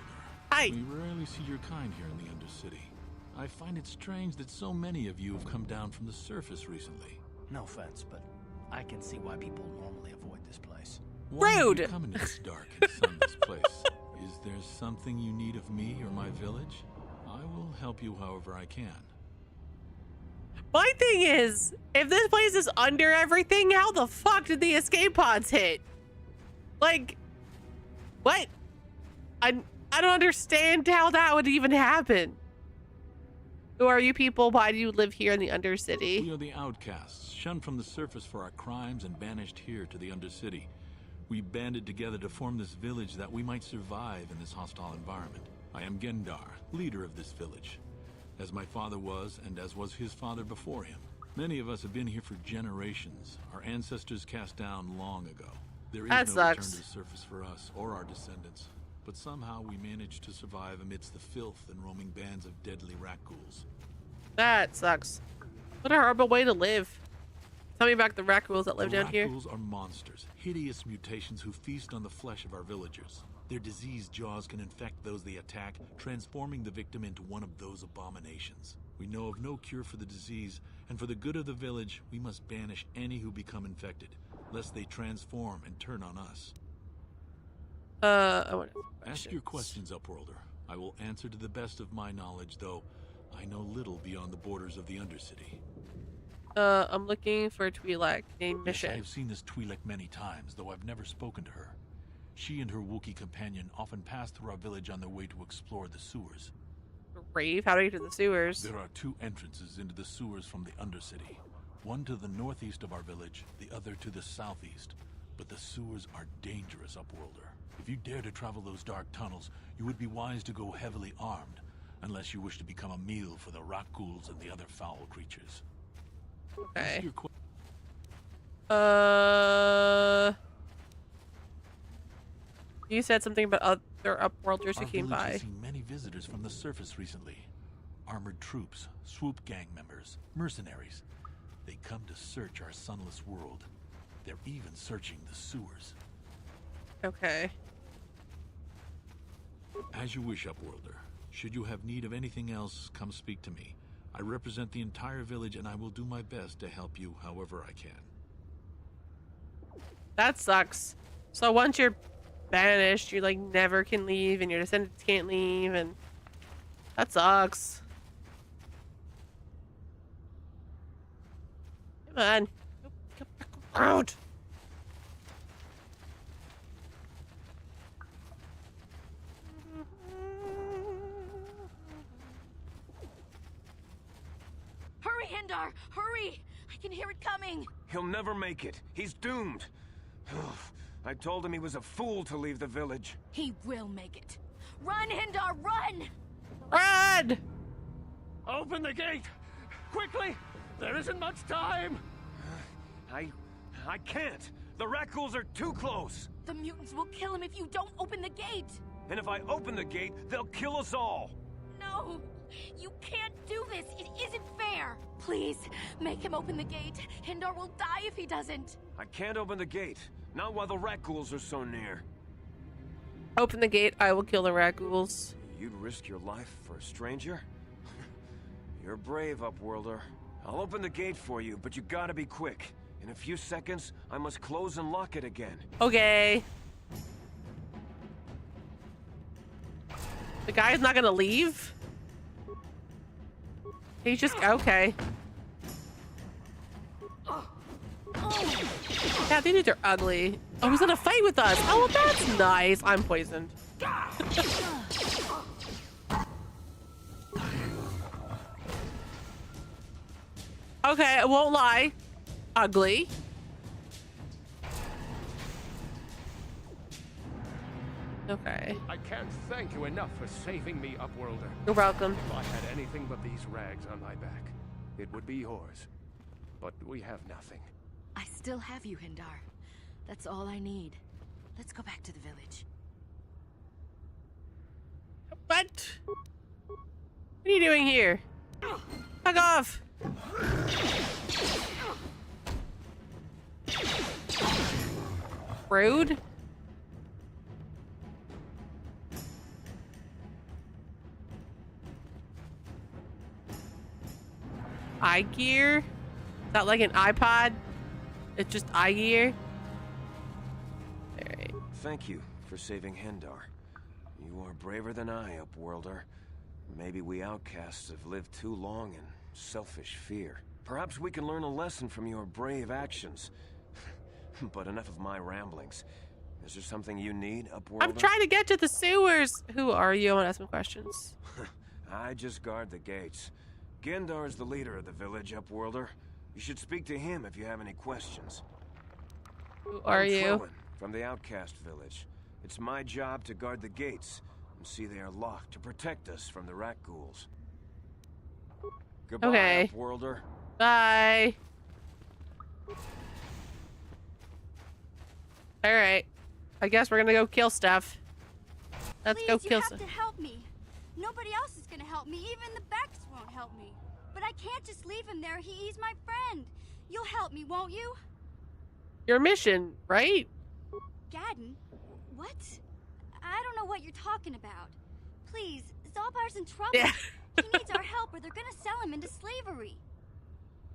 Hi. We rarely see your kind here in the Undercity. I find it strange that so many of you have come down from the surface recently. No offense, but I can see why people normally avoid this place. Why Rude! did you come into this dark and sunless place? Is there something you need of me or my village? I will help you however I can. My thing is, if this place is under everything, how the fuck did the escape pods hit? Like, what? I don't understand how that would even happen. Who are you people? Why do you live here in the Undercity? We are the outcasts, shunned from the surface for our crimes and banished here to the Undercity. We banded together to form this village that we might survive in this hostile environment. I am Gendar, leader of this village, as my father was and as was his father before him. Many of us have been here for generations, our ancestors cast down long ago. There is That no sucks. return to the surface for us or our descendants, but somehow we managed to survive amidst the filth and roaming bands of deadly rat ghouls. That sucks. What a horrible way to live. Tell me about the raccoons that live down here. Raccoons are monsters, hideous mutations who feast on the flesh of our villagers. Their diseased jaws can infect those they attack, transforming the victim into one of those abominations. We know of no cure for the disease, and for the good of the village, we must banish any who become infected, lest they transform and turn on us. I want to ask your questions, Upworlder. I will answer to the best of my knowledge, though I know little beyond the borders of the Undercity. I'm looking for a Twi'lek named Mission. Yes, I have seen this Twi'lek many times, though I've never spoken to her. She and her Wookiee companion often pass through our village on their way to explore the sewers. Rave? How do I get to the sewers? There are two entrances into the sewers from the Undercity. One to the northeast of our village, the other to the southeast. But the sewers are dangerous, Upworlder. If you dare to travel those dark tunnels, you would be wise to go heavily armed, unless you wish to become a meal for the rock ghouls and the other foul creatures. Okay. You said something about other Upworlders who came by. Our village has seen many visitors from the surface recently. Armored troops, swoop gang members, mercenaries. They come to search our sunless world. They're even searching the sewers. Okay. As you wish, Upworlder. Should you have need of anything else, come speak to me. I represent the entire village, and I will do my best to help you however I can. That sucks. So once you're banished, you like never can leave, and your descendants can't leave, and that sucks. Come on. Come back around. Hurry, Hindar! Hurry! I can hear it coming! He'll never make it. He's doomed. I told him he was a fool to leave the village. He will make it. Run, Hindar, run! Run! Open the gate! Quickly! There isn't much time! I can't. The Rakghouls are too close. The mutants will kill him if you don't open the gate! And if I open the gate, they'll kill us all. No! You can't do this! It isn't fair! Please, make him open the gate. Hindar will die if he doesn't. I can't open the gate. Not while the Rakghouls are so near. Open the gate, I will kill the Rakghouls. You'd risk your life for a stranger? You're brave, Upworlder. I'll open the gate for you, but you gotta be quick. In a few seconds, I must close and lock it again. Okay. The guy's not gonna leave? He's just okay. Yeah, these dudes are ugly. Oh, he's gonna fight with us. Oh, well, that's nice. I'm poisoned. Okay, I won't lie. Ugly. Okay. I can't thank you enough for saving me, Upworlder. You're welcome. If I had anything but these rags on my back, it would be yours. But we have nothing. I still have you, Hindar. That's all I need. Let's go back to the village. What? What are you doing here? Fuck off! Rude. Eye gear? Is that like an iPod? It's just eye gear? Alright. Thank you for saving Hindar. You are braver than I, Upworlder. Maybe we outcasts have lived too long in selfish fear. Perhaps we can learn a lesson from your brave actions. But enough of my ramblings. Is there something you need, Upworlder? I'm trying to get to the sewers! Who are you? I want to ask some questions. I just guard the gates. Gendar is the leader of the village, Upworlder. You should speak to him if you have any questions. Who are you? Trellin, from the outcast village. It's my job to guard the gates and see they are locked to protect us from the rat ghouls. Goodbye, Okay. Upworlder. Bye. Alright. I guess we're gonna go kill stuff. Let's Please, go kill you stuff. have to help me. Nobody else is gonna help me. Even the Becks won't help me. But I can't just leave him there. He's my friend. You'll help me, won't you? Your mission, right? Gaddon? What? I don't know what you're talking about. Please, Zalbar's in trouble. Yeah. He needs our help or they're gonna sell him into slavery.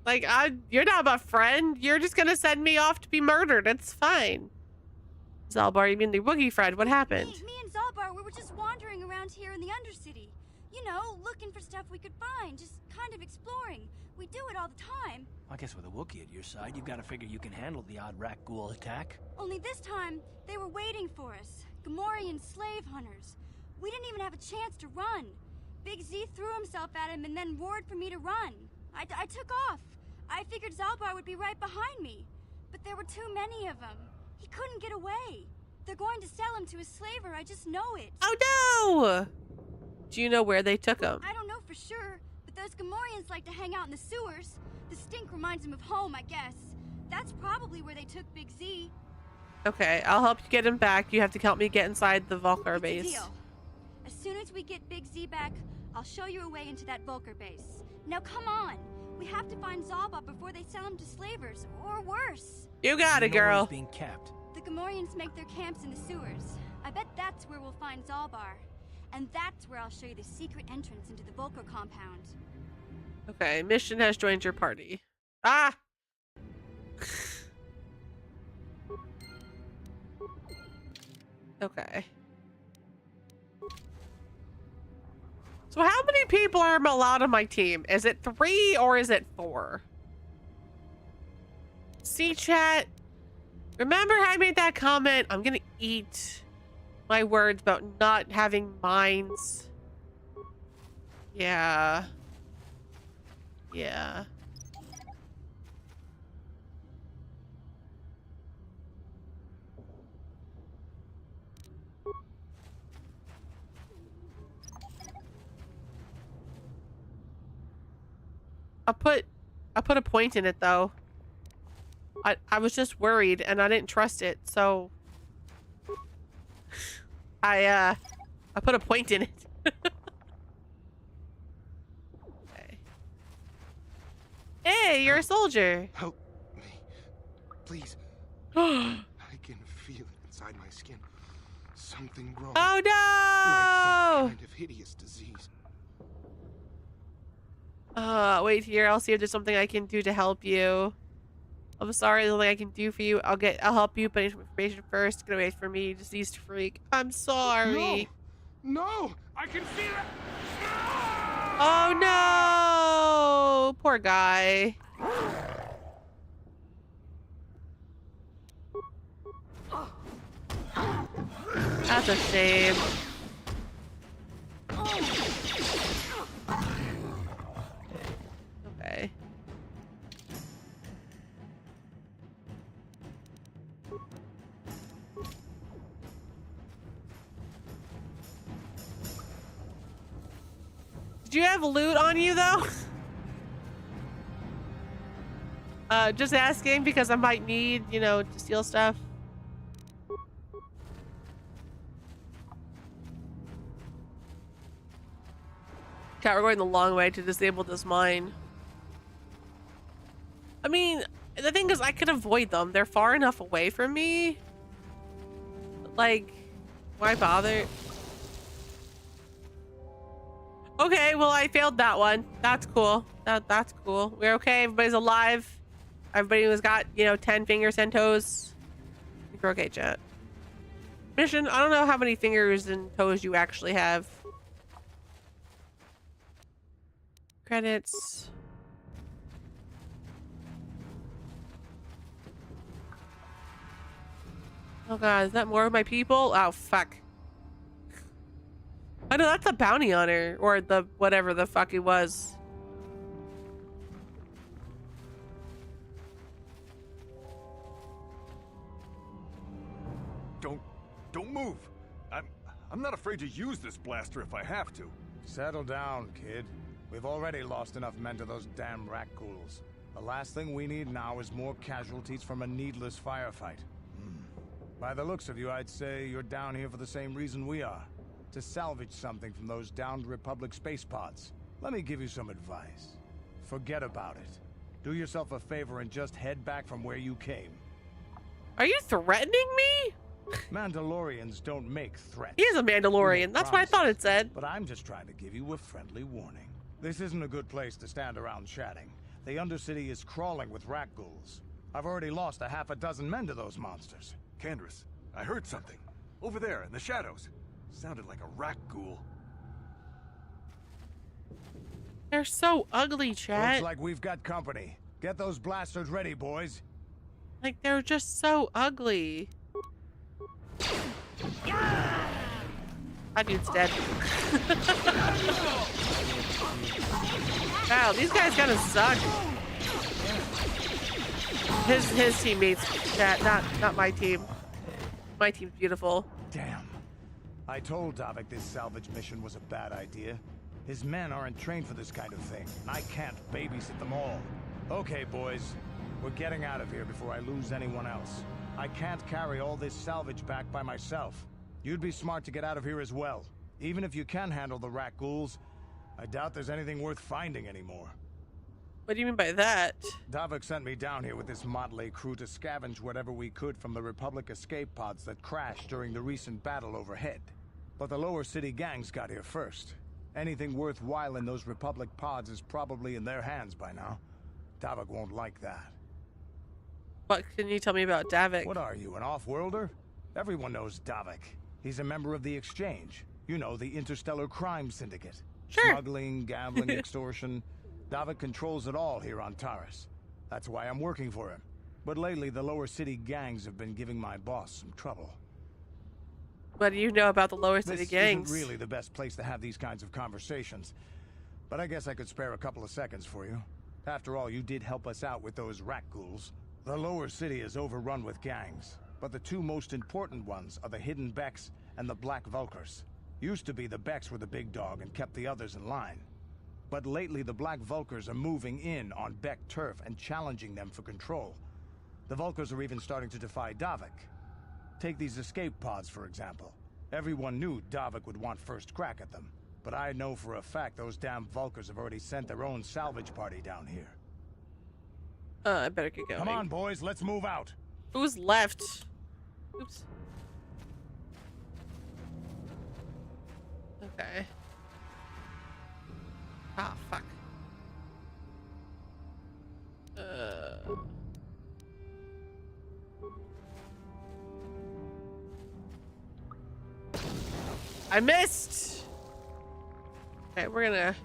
Like, you're not my friend. You're just gonna send me off to be murdered. It's fine. Zalbar, you mean the Woogie friend? What happened? Me and Zalbar, we were just wandering around here in the Undercity. You know, looking for stuff we could find, just kind of exploring. We do it all the time. I guess with a Wookiee at your side, you've got to figure you can handle the odd rat ghoul attack. Only this time, they were waiting for us. Gamorrean slave hunters. We didn't even have a chance to run. Big Z threw himself at him and then roared for me to run. I took off. I figured Zalbar would be right behind me. But there were too many of them. He couldn't get away. They're going to sell him to a slaver, I just know it. Oh no! Do you know where they took him? I don't know for sure, but those Gamorreans like to hang out in the sewers. The stink reminds them of home, I guess. That's probably where they took Big Z. Okay, I'll help you get him back. You have to help me get inside the Vulcar base. It's a deal. As soon as we get Big Z back, I'll show you a way into that Vulcar base. Now come on. We have to find Zalbar before they sell him to slavers, or worse. You got it, girl. He's being kept. The Gamorreans make their camps in the sewers. I bet that's where we'll find Zalbar. And that's where I'll show you the secret entrance into the Vulcar compound. Okay, mission has joined your party. Ah! Okay. So how many people are allowed on my team? Is it 3 or is it 4? See, chat? Remember how I made that comment? I'm gonna eat my words about not having minds. Yeah. Yeah. I put a point in it though. I was just worried and I didn't trust it, so I put a point in it. Okay. Hey, you're a soldier. Help me, please. I can feel it inside my skin. Something wrong. Oh no! Like some kind of hideous disease. Wait here. I'll see if there's something I can do to help you. I'm sorry, there's nothing I can do for you. I'll help you, but information first. Get away from me, diseased freak. I'm sorry. No, I can feel it. Oh no! Poor guy. That's a shame. Okay. Did you have loot on you though? Just asking because I might need, you know, to steal stuff. Okay, we're going the long way to disable this mine. I mean, the thing is I could avoid them. They're far enough away from me. Like, why bother? Okay, well I failed that one. That's cool. That's cool. We're okay. Everybody's alive. Everybody who's got, you know, 10 fingers, 10 toes. I think we're okay, chat. Mission, I don't know how many fingers and toes you actually have. Credits. Oh god, is that more of my people? Oh fuck. I know that's a bounty hunter, or the whatever the fuck it was. Don't move. I'm not afraid to use this blaster if I have to. Settle down, kid. We've already lost enough men to those damn rat ghouls. The last thing we need now is more casualties from a needless firefight. By the looks of you, I'd say you're down here for the same reason we are. To salvage something from those downed Republic space pods. Let me give you some advice. Forget about it. Do yourself a favor and just head back from where you came. Are you threatening me? Mandalorians don't make threats. He is a Mandalorian. That's what I thought it said. But I'm just trying to give you a friendly warning. This isn't a good place to stand around chatting. The Undercity is crawling with rat ghouls. I've already lost a half a dozen men to those monsters. Candace, I heard something. Over there, in the shadows. Sounded like a rat ghoul. They're so ugly, chat. Looks like we've got company. Get those blasters ready, boys. Like, they're just so ugly. That dude's dead. Wow, these guys gotta suck. His teammates, chat, not my team. My team's beautiful. Damn. I told Davik this salvage mission was a bad idea. His men aren't trained for this kind of thing, and I can't babysit them all. Okay, boys. We're getting out of here before I lose anyone else. I can't carry all this salvage back by myself. You'd be smart to get out of here as well. Even if you can handle the rat ghouls, I doubt there's anything worth finding anymore. What do you mean by that? Davik sent me down here with this motley crew to scavenge whatever we could from the Republic escape pods that crashed during the recent battle overhead. But the lower city gangs got here first. Anything worthwhile in those Republic pods is probably in their hands by now. Davik won't like that. What can you tell me about Davik? What are you, an off-worlder? Everyone knows Davik. He's a member of the Exchange. You know, the interstellar crime syndicate. Sure. Smuggling, gambling, extortion. Davik controls it all here on Taurus. That's why I'm working for him. But lately, the lower city gangs have been giving my boss some trouble. What do you know about the lower city gangs? This isn't really the best place to have these kinds of conversations. But I guess I could spare a couple of seconds for you. After all, you did help us out with those rat ghouls. The lower city is overrun with gangs, but the two most important ones are the Hidden Becks and the Black Vulkars. Used to be the Becks were the big dog and kept the others in line. But lately the Black Vulkars are moving in on Beck turf and challenging them for control. The Vulkars are even starting to defy Davik. Take these escape pods, for example. Everyone knew Davik would want first crack at them. But I know for a fact those damn Vulkars have already sent their own salvage party down here. I better get going. Come on, boys, let's move out. Who's left? Oops. Okay. Ah, fuck. I missed! Okay, we're gonna...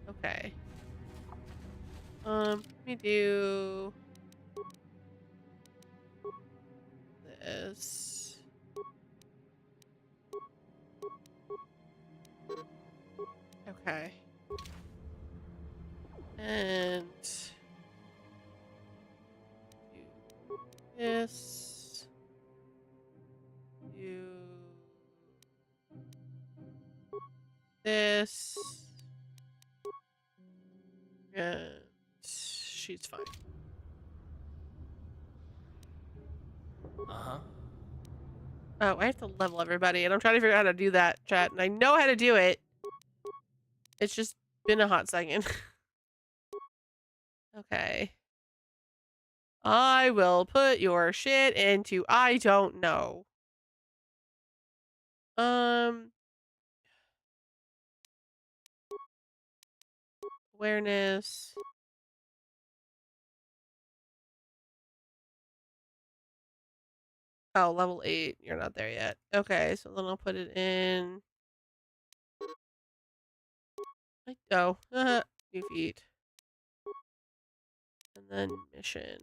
Okay. Let me do... this. Okay. And do this. Do this. And she's fine. Uh-huh. Oh, I have to level everybody, and I'm trying to figure out how to do that, chat. And I know how to do it. It's just been a hot second. Okay. I will put your shit into I don't know. Awareness. Oh, level 8. You're not there yet. Okay, so then I'll put it in. Oh, new feet. And then mission.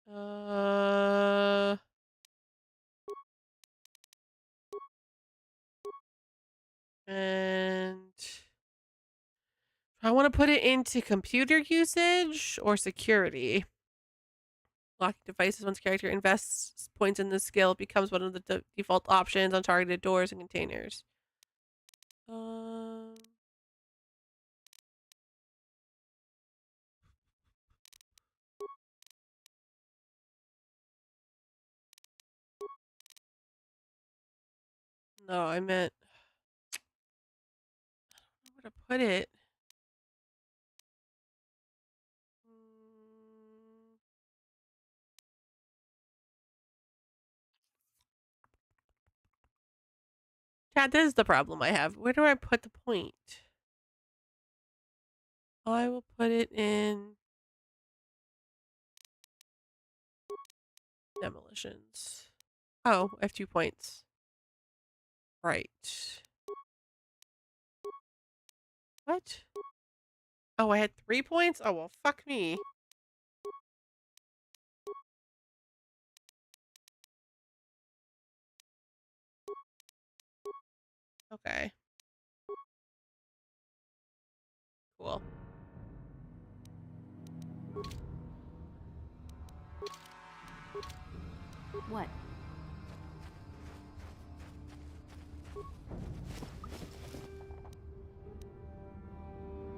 And I want to put it into computer usage or security. Locking devices. Once character invests points in this skill, it becomes one of the default options on targeted doors and containers. No, I meant where to put it. Chat, this is the problem I have. Where do I put the point? I will put it in demolitions. Oh, I have 2 points. Right. What? Oh, I had 3 points? Oh, well, fuck me. Okay. Cool. What?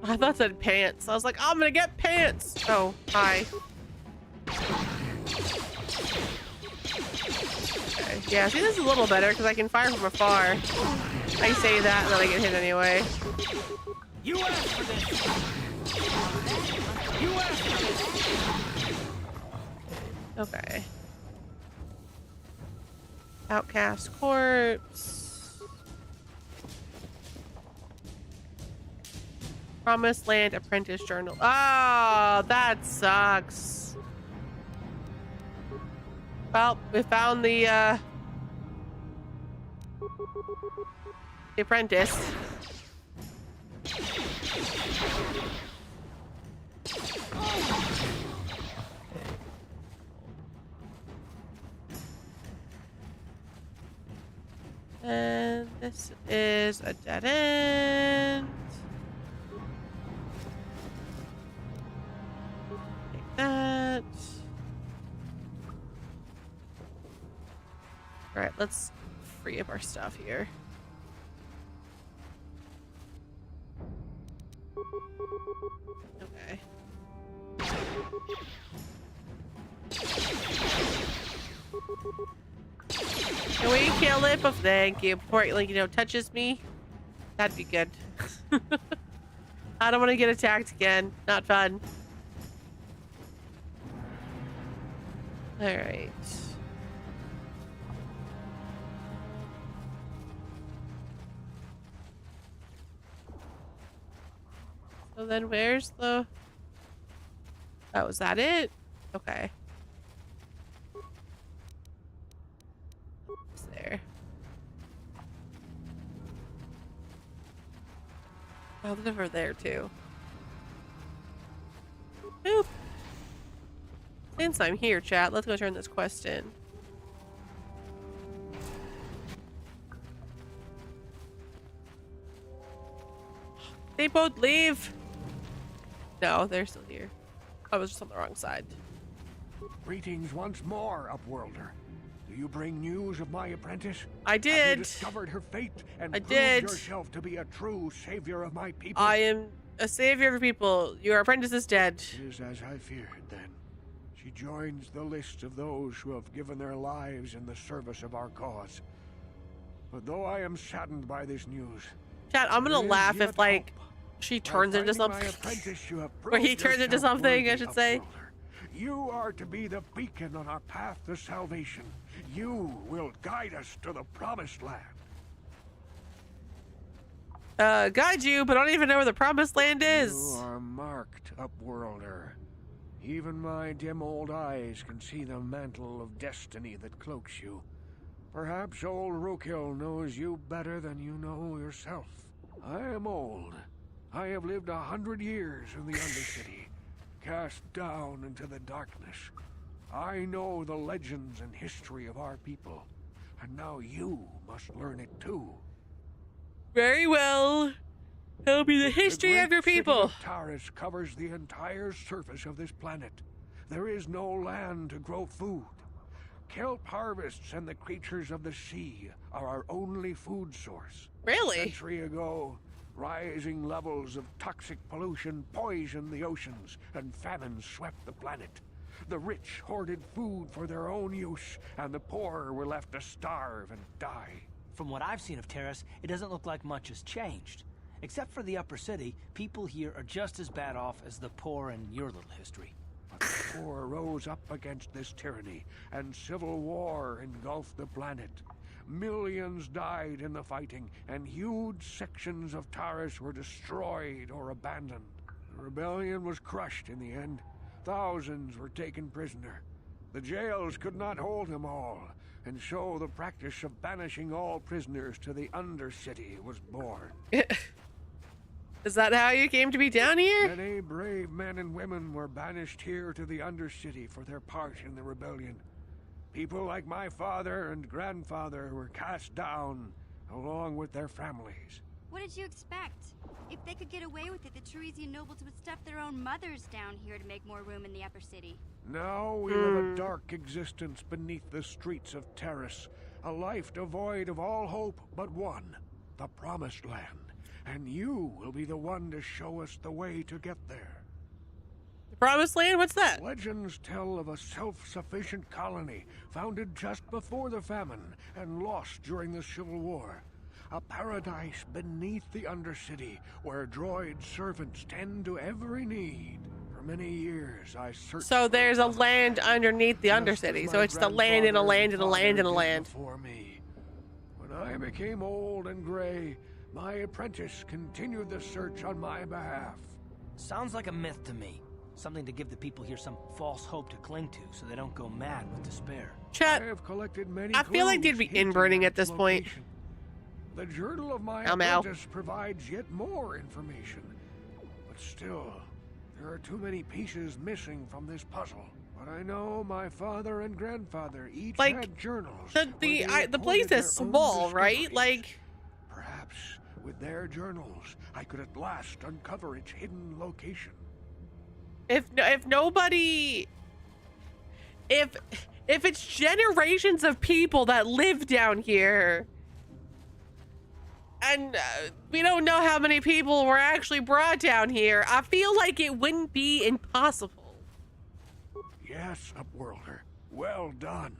I thought it said pants. I was like, I'm gonna get pants. Oh, hi. Okay. Yeah, see, this is a little better because I can fire from afar. I say that and then I get hit anyway. You asked for this! You asked for this! Okay. Outcast corpse. Promised Land Apprentice Journal. Oh, that sucks. Well, we found the apprentice. And this is a dead end. Take that. All right, let's free up our stuff here. Okay. Can we kill it? But thank you. Before it, like, you know, touches me, that'd be good. I don't want to get attacked again. Not fun. All right. So then where's the... Oh, is that it? Okay. It's there. Oh, there's over there too. Boop. Since I'm here, chat, let's go turn this quest in. They both leave. No, they're still here. I was just on the wrong side. Greetings once more, Upworlder. Do you bring news of my apprentice? I did. Have you discovered her fate and proved yourself to be a true savior of my people? I am a savior of people. Your apprentice is dead. It is as I feared, then. She joins the list of those who have given their lives in the service of our cause. But though I am saddened by this news... Chat, I'm gonna laugh if, like, she turns into something. Or he turns into something, I should say. You are to be the beacon on our path to salvation. You will guide us to the promised land. Guide you, but I don't even know where the promised land is. You are marked, Upworlder. Even my dim old eyes can see the mantle of destiny that cloaks you. Perhaps old Rookhill knows you better than you know yourself. I am old. I have lived 100 years in the Undercity, cast down into the darkness. I know the legends and history of our people, and now you must learn it too. Very well. Tell me the history of your people. The Taris covers the entire surface of this planet. There is no land to grow food. Kelp harvests and the creatures of the sea are our only food source. Really? A century ago, rising levels of toxic pollution poisoned the oceans, and famine swept the planet. The rich hoarded food for their own use, and the poor were left to starve and die. From what I've seen of Terrace, it doesn't look like much has changed. Except for the upper city, people here are just as bad off as the poor in your little history. But the poor rose up against this tyranny, and civil war engulfed the planet. Millions died in the fighting, and huge sections of Taris were destroyed or abandoned. The rebellion was crushed in the end. Thousands were taken prisoner. The jails could not hold them all, and so the practice of banishing all prisoners to the Undercity was born. Is that how you came to be down here? Many brave men and women were banished here to the Undercity for their part in the rebellion. People like my father and grandfather were cast down, along with their families. What did you expect? If they could get away with it, the Teresian nobles would stuff their own mothers down here to make more room in the upper city. Now we live a dark existence beneath the streets of Terrace, a life devoid of all hope but one, the Promised Land. And you will be the one to show us the way to get there. The Promised Land? What's that? Legends tell of a self-sufficient colony founded just before the famine and lost during the Civil War. A paradise beneath the Undercity where droid servants tend to every need. For many years I searched. So there's a land underneath the Undercity. So it's the land in a land in a land in a land. Before me. When I became old and gray, my apprentice continued the search on my behalf. Sounds like a myth to me. Something to give the people here some false hope to cling to so they don't go mad with despair. Chat, I have collected many I feel like they'd be inbreeding at this point. The journal of my apprentice provides yet more information. But still, there are too many pieces missing from this puzzle. But I know my father and grandfather each had journals. The place is small, right? Like, perhaps with their journals, I could at last uncover its hidden location. If it's generations of people that live down here, and we don't know how many people were actually brought down here, I feel like it wouldn't be impossible. Yes, Upworlder. Well done.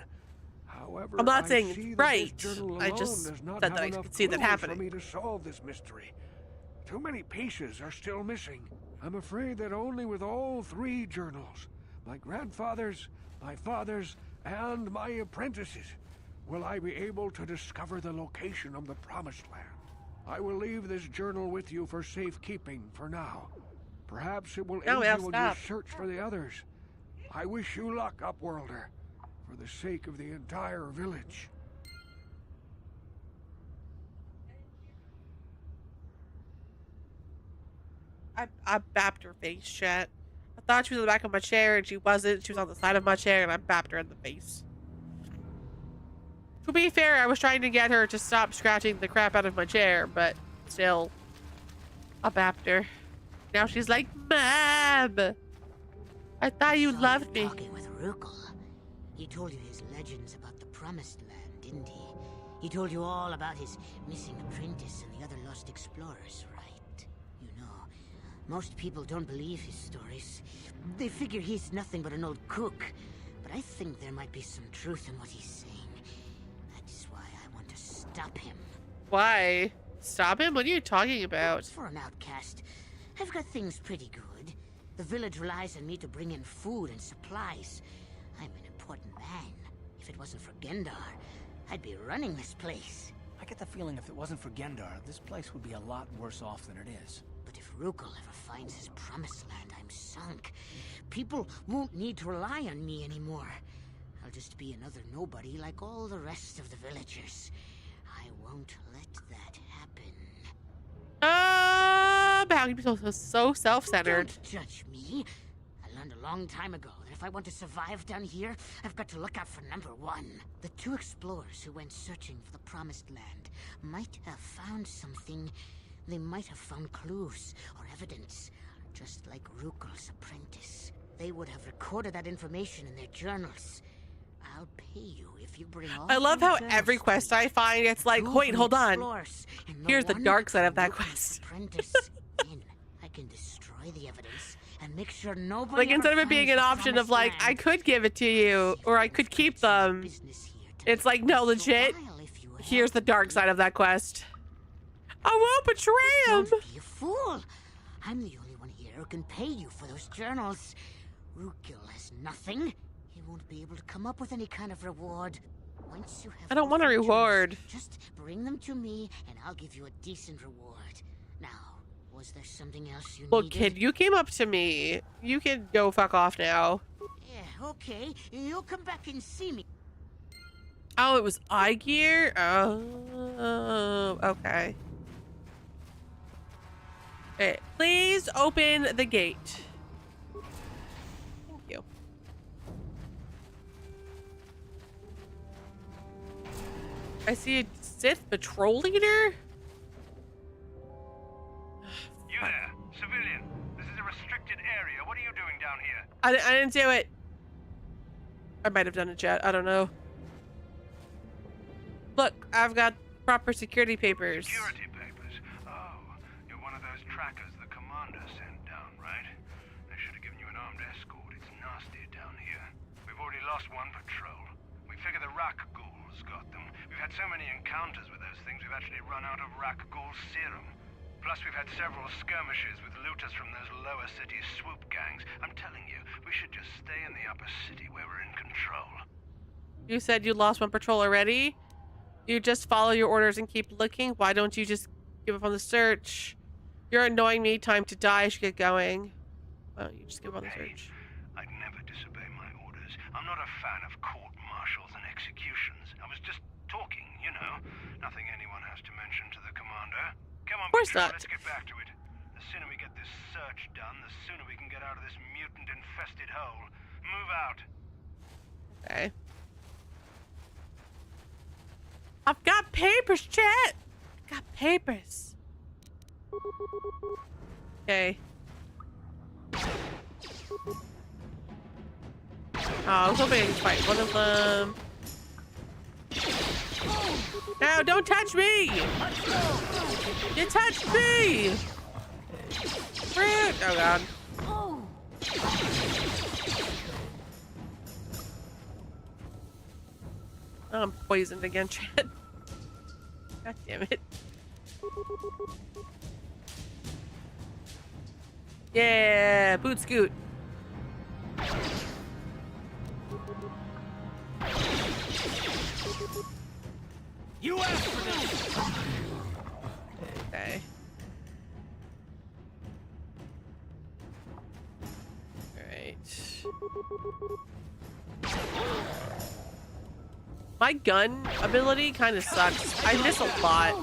However, I'm not saying see it's that right. this journal I alone just does not said have that I enough could see that clues happening. For me to solve this mystery. Too many pieces are still missing. I'm afraid that only with all three journals, my grandfather's, my father's, and my apprentice's, will I be able to discover the location of the Promised Land. I will leave this journal with you for safekeeping for now. Perhaps it will aid you in your search for the others. I wish you luck, Upworlder, for the sake of the entire village. I bapped her face, chat. I thought she was in the back of my chair and she wasn't. She was on the side of my chair and I bapped her in the face. To be fair, I was trying to get her to stop scratching the crap out of my chair, but still, I bapped her. Now she's like, Mom! I thought you loved me. Talking with Rukel. He told you his legends about the Promised Land, didn't he? He told you all about his missing apprentice and the other lost explorers, right? You know, most people don't believe his stories. They figure he's nothing but an old cook. But I think there might be some truth in what he's saying. That's why I want to stop him. Why? Stop him? What are you talking about? For an outcast, I've got things pretty good. The village relies on me to bring in food and supplies. I'm an important man. If it wasn't for Gendar, I'd be running this place. I get the feeling if it wasn't for Gendar, this place would be a lot worse off than it is. But if Rukel ever finds his Promised Land, I'm sunk. People won't need to rely on me anymore. I'll just be another nobody like all the rest of the villagers. I won't let that happen. How can you be so self-centered? Don't judge me. I learned a long time ago that if I want to survive down here, I've got to look out for number one. The two explorers who went searching for the Promised Land might have found something. They might have found clues or evidence, just like Rukel's apprentice. They would have recorded that information in their journals. I'll pay you if you bring all. I love how every quest I find, it's like, wait, hold on. Here's the dark side of that quest. Then I can destroy the evidence and make sure nobody. Like, instead of it being an option of like, I could give it to you or I could keep them, it's like, no, legit. Here's the dark side of that quest. I won't betray him! Don't be a fool. I'm the only one here who can pay you for those journals. Rukil has nothing. He won't be able to come up with any kind of reward. Once you have I don't want a journals, reward. just bring them to me and I'll give you a decent reward. Now, was there something else you Look, needed? kid, you came up to me. You can go fuck off now. Yeah, okay. You'll come back and see me. Oh, it was eye gear? Oh, okay. Okay, please open the gate. Thank you. I see a Sith patrol leader? You there, civilian. This is a restricted area. What are you doing down here? I didn't do it. I might have done it, chat. I don't know. Look, I've got proper security papers. Security papers? Oh, you're one of those trackers the commander sent down, right? They should have given you an armed escort. It's nasty down here. We've already lost one patrol. We figure the Rak ghouls got them. We've had so many encounters with those things, we've actually run out of Rak ghoul serum. Plus, we've had several skirmishes with looters from those lower city swoop gangs. I'm telling you, we should just stay in the upper city where we're in control. You said you lost one patrol already? You just follow your orders and keep looking? Why don't you just give up on the search? You're annoying me. Time to die. I should get going. Why don't you just give up on the search? I'd never disobey my orders. I'm not a fan of court-martials and executions. I was just talking, you know. Nothing anyone has to mention to the commander. Come on, of course Patrol, not. let's get back to it. The sooner we get this search done, the sooner we can get out of this mutant-infested hole. Move out. Okay. I've got papers, chat. I've got papers. Okay. Oh, I was hoping I could fight one of them. No, don't touch me! You touched me! Rude! Oh god. Oh, I'm poisoned again, Chad. God damn it. Yeah, boot scoot. You asked for this! Okay. Alright. My gun ability kind of sucks. I miss a lot.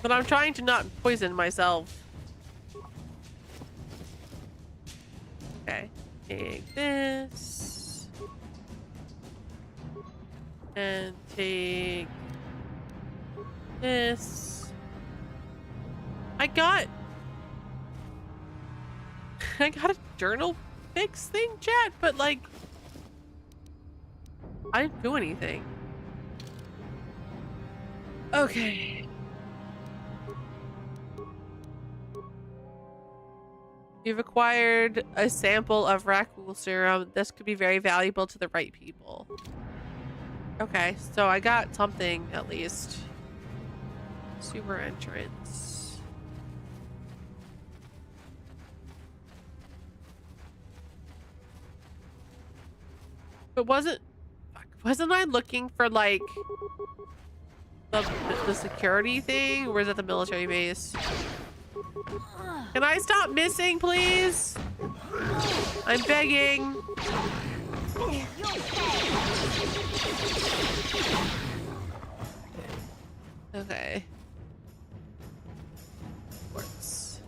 But I'm trying to not poison myself. Okay. Take this. And take this. I got a journal fix thing, chat, but like I didn't do anything. Okay. You've acquired a sample of Rakul serum. This could be very valuable to the right people. Okay, so I got something at least. Sewer entrance. But wasn't I looking for like the security thing, or is it the military base? Can I stop missing, please? I'm begging. Okay. Works.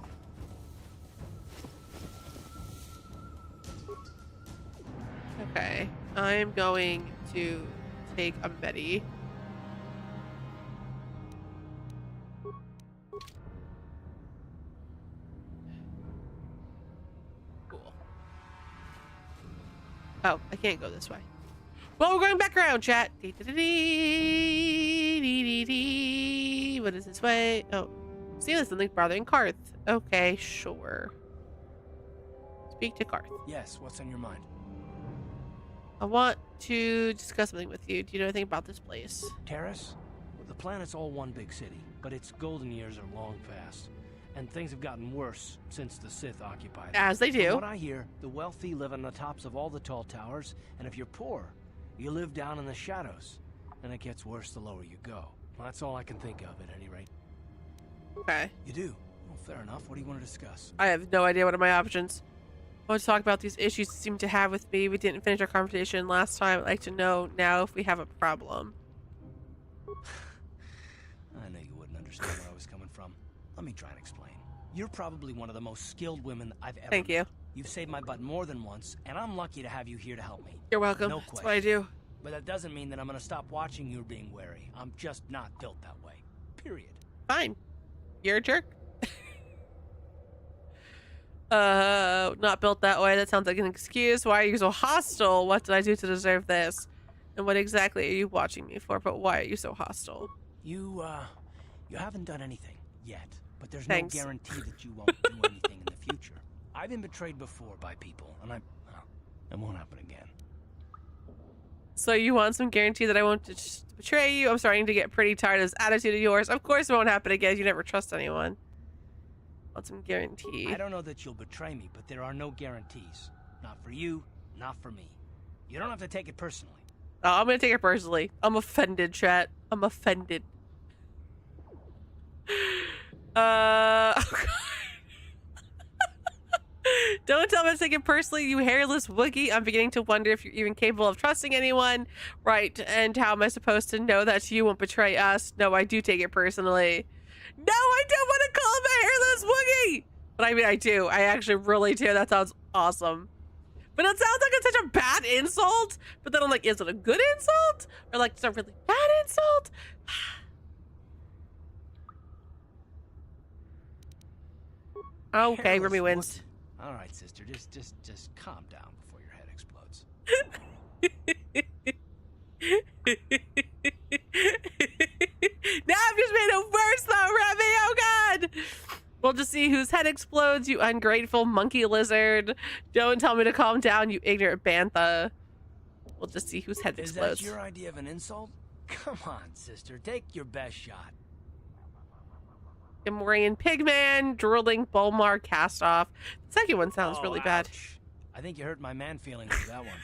Okay. I'm going to take a Betty. Cool. Oh, I can't go this way. Well, we're going back around, chat. What is this way? Oh, see, there's something bothering Karth. Okay, sure. Speak to Karth. Yes, what's on your mind? I want to discuss something with you. Do you know anything about this place? Terrace? Well, the planet's all one big city, but its golden years are long past. And things have gotten worse since the Sith occupied it. As they do. From what I hear, the wealthy live on the tops of all the tall towers, and if you're poor, you live down in the shadows. And it gets worse the lower you go. Well, that's all I can think of, at any rate. Okay. You do? Well, fair enough. What do you want to discuss? I have no idea what are my options. I want to talk about these issues you seem to have with me. We didn't finish our conversation last time. I'd like to know now if we have a problem. I know you wouldn't understand where I was coming from. Let me try and explain. You're probably one of the most skilled women I've ever Thank you. met. You've saved my butt more than once, and I'm lucky to have you here to help me. You're welcome. No That's question. what I do. But that doesn't mean that I'm gonna stop watching you being wary. I'm just not built that way. Period. Fine. You're a jerk. Not built that way. That sounds like an excuse. Why are you so hostile? What did I do to deserve this? And what exactly are you watching me for? But why are you so hostile? You haven't done anything yet, but there's Thanks. no guarantee that you won't do anything in the future. I've been betrayed before by people, and it won't happen again. So you want some guarantee that I won't betray you? I'm starting to get pretty tired of this attitude of yours. Of course it won't happen again. You never trust anyone. Want some guarantee. I don't know that you'll betray me, but there are no guarantees. Not for you, not for me. You don't have to take it personally. Oh, I'm gonna take it personally. I'm offended, chat. I'm offended. Don't tell me to take it personally, you hairless Wookiee. I'm beginning to wonder if you're even capable of trusting anyone. Right, and how am I supposed to know that you won't betray us? No, I do take it personally. No, I don't want to call him a hairless Wookiee! But I mean, I do. I actually really do. That sounds awesome. But it sounds like it's such a bad insult. But then I'm like, is it a good insult? Or like, it's a really bad insult? Okay, Remy wins. All right, sister, just calm down before your head explodes. Now I've just made it worse though, Remy. Oh god. We'll just see whose head explodes, you ungrateful monkey lizard. Don't tell me to calm down, you ignorant bantha. We'll just see whose head explodes. Is that your idea of an insult? Come on, sister, take your best shot. Gamorrean Pigman, drooling Bulmar cast off. The second one sounds really bad. I think you hurt my man feelings with that one.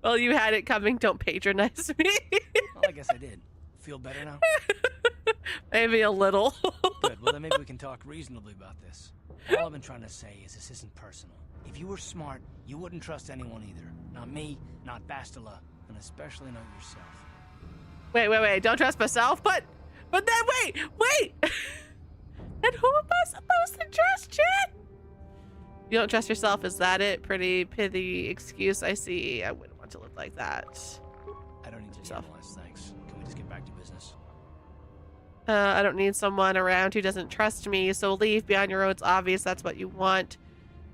Well, you had it coming. Don't patronize me. Well, I guess I did. Feel better now? Maybe a little. Good. Well, then maybe we can talk reasonably about this. All I've been trying to say is this isn't personal. If you were smart, you wouldn't trust anyone either. Not me, not Bastila, and especially not yourself. Wait. Don't trust myself, but then wait. And who am I supposed to trust, chat? You don't trust yourself, is that it? Pretty pithy excuse, I see. I wouldn't want to live like that. I don't need to analyze, thanks. Can we just get back to business? I don't need someone around who doesn't trust me, so leave. Be on your own. It's obvious that's what you want.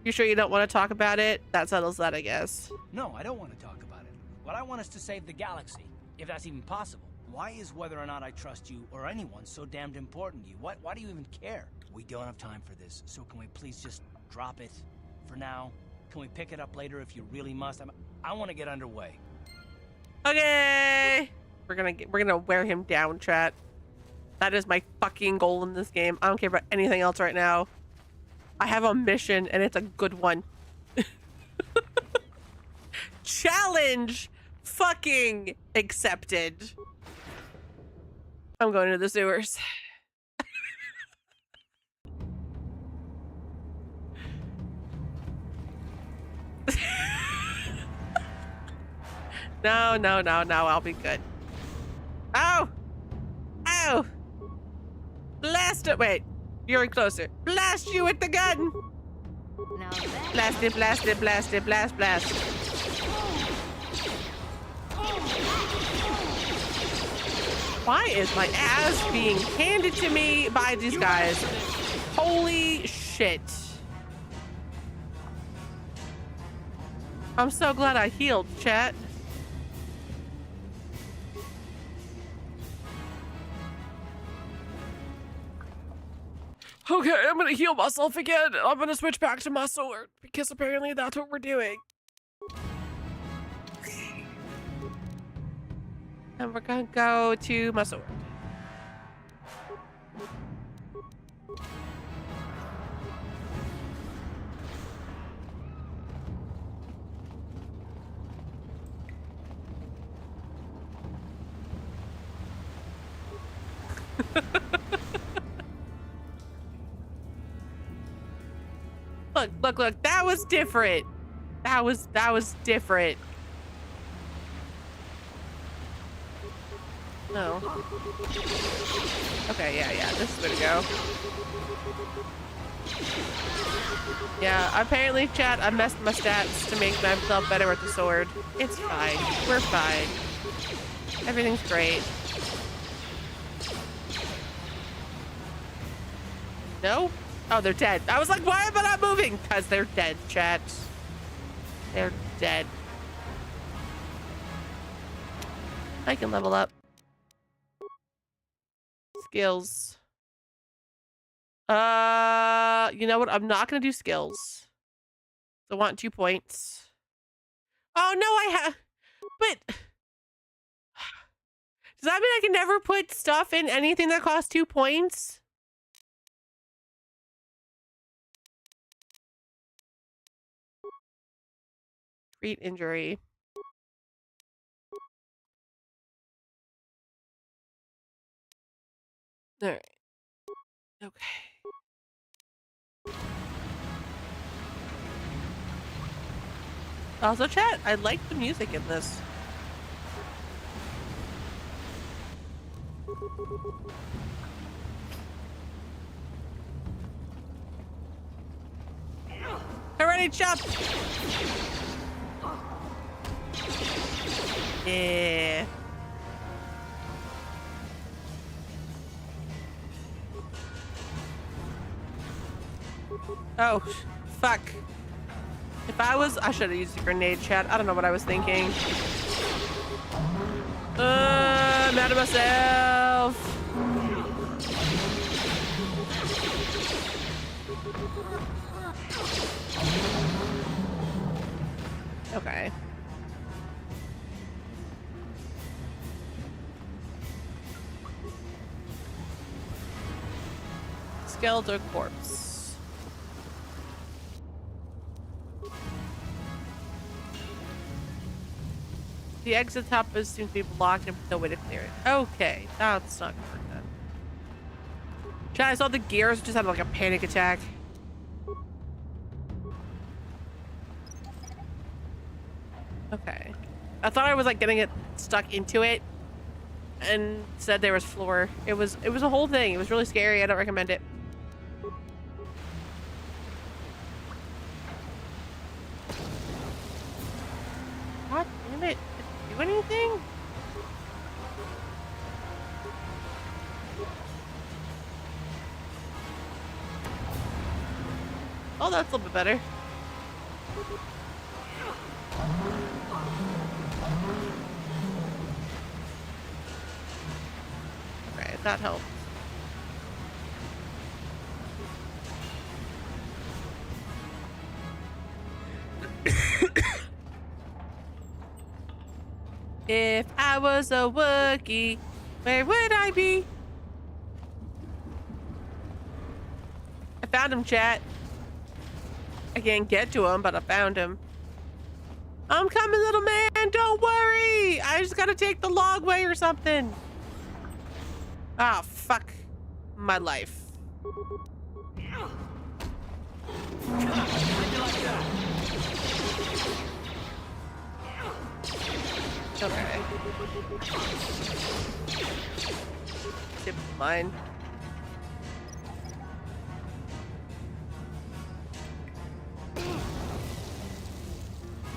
You sure you don't want to talk about it? That settles that, I guess. No, I don't want to talk about it. What I want is to save the galaxy, if that's even possible. Why is whether or not I trust you or anyone so damned important to you? Why do you even care? We don't have time for this, so can we please just drop it for now? Can we pick it up later if you really must? I want to get underway. Okay. We're gonna wear him down, chat. That is my fucking goal in this game. I don't care about anything else right now. I have a mission and it's a good one. Challenge fucking accepted. I'm going to the sewers. No, I'll be good. Oh! Blast it! Wait, you're closer. Blast you with the gun! Blast it, blast. Why is my ass being handed to me by these guys? Holy shit. I'm so glad I healed, chat. Okay, I'm gonna heal myself again. I'm gonna switch back to my sword because apparently that's what we're doing. And we're gonna go to my sword. Look, that was different. That was different. No. Okay, yeah, this is the way to go. Yeah, apparently, chat, I messed my stats to make myself better with the sword. It's fine. We're fine. Everything's great. No? Oh, they're dead. I was like, why am I not moving? Because they're dead, chat. They're dead. I can level up. Skills. You know what? I'm not gonna do skills. I want 2 points. Oh no, I have. But does that mean I can never put stuff in anything that costs 2 points? Treat injury. All right. Okay. Also, chat, I like the music in this. Alrighty, jump! Yeah. Oh, fuck. If I should have used a grenade, chat. I don't know what I was thinking. I'm mad at myself. Okay. Skeletal corpse. The exit top is soon to be blocked and no way to clear it. Okay, that's not gonna work then. Chat, I saw the gears just had like a panic attack. Okay. I thought I was like getting it stuck into it and said there was floor. It was a whole thing. It was really scary. I don't recommend it. God damn it. Did it do anything? Oh, that's a little bit better. Okay, that helped. If I was a Wookiee, where would I be? I found him, chat. I can't get to him, but I found him. I'm coming, little man. Don't worry. I just gotta take the long way or something. Ah, fuck my life. Okay. Tip mine.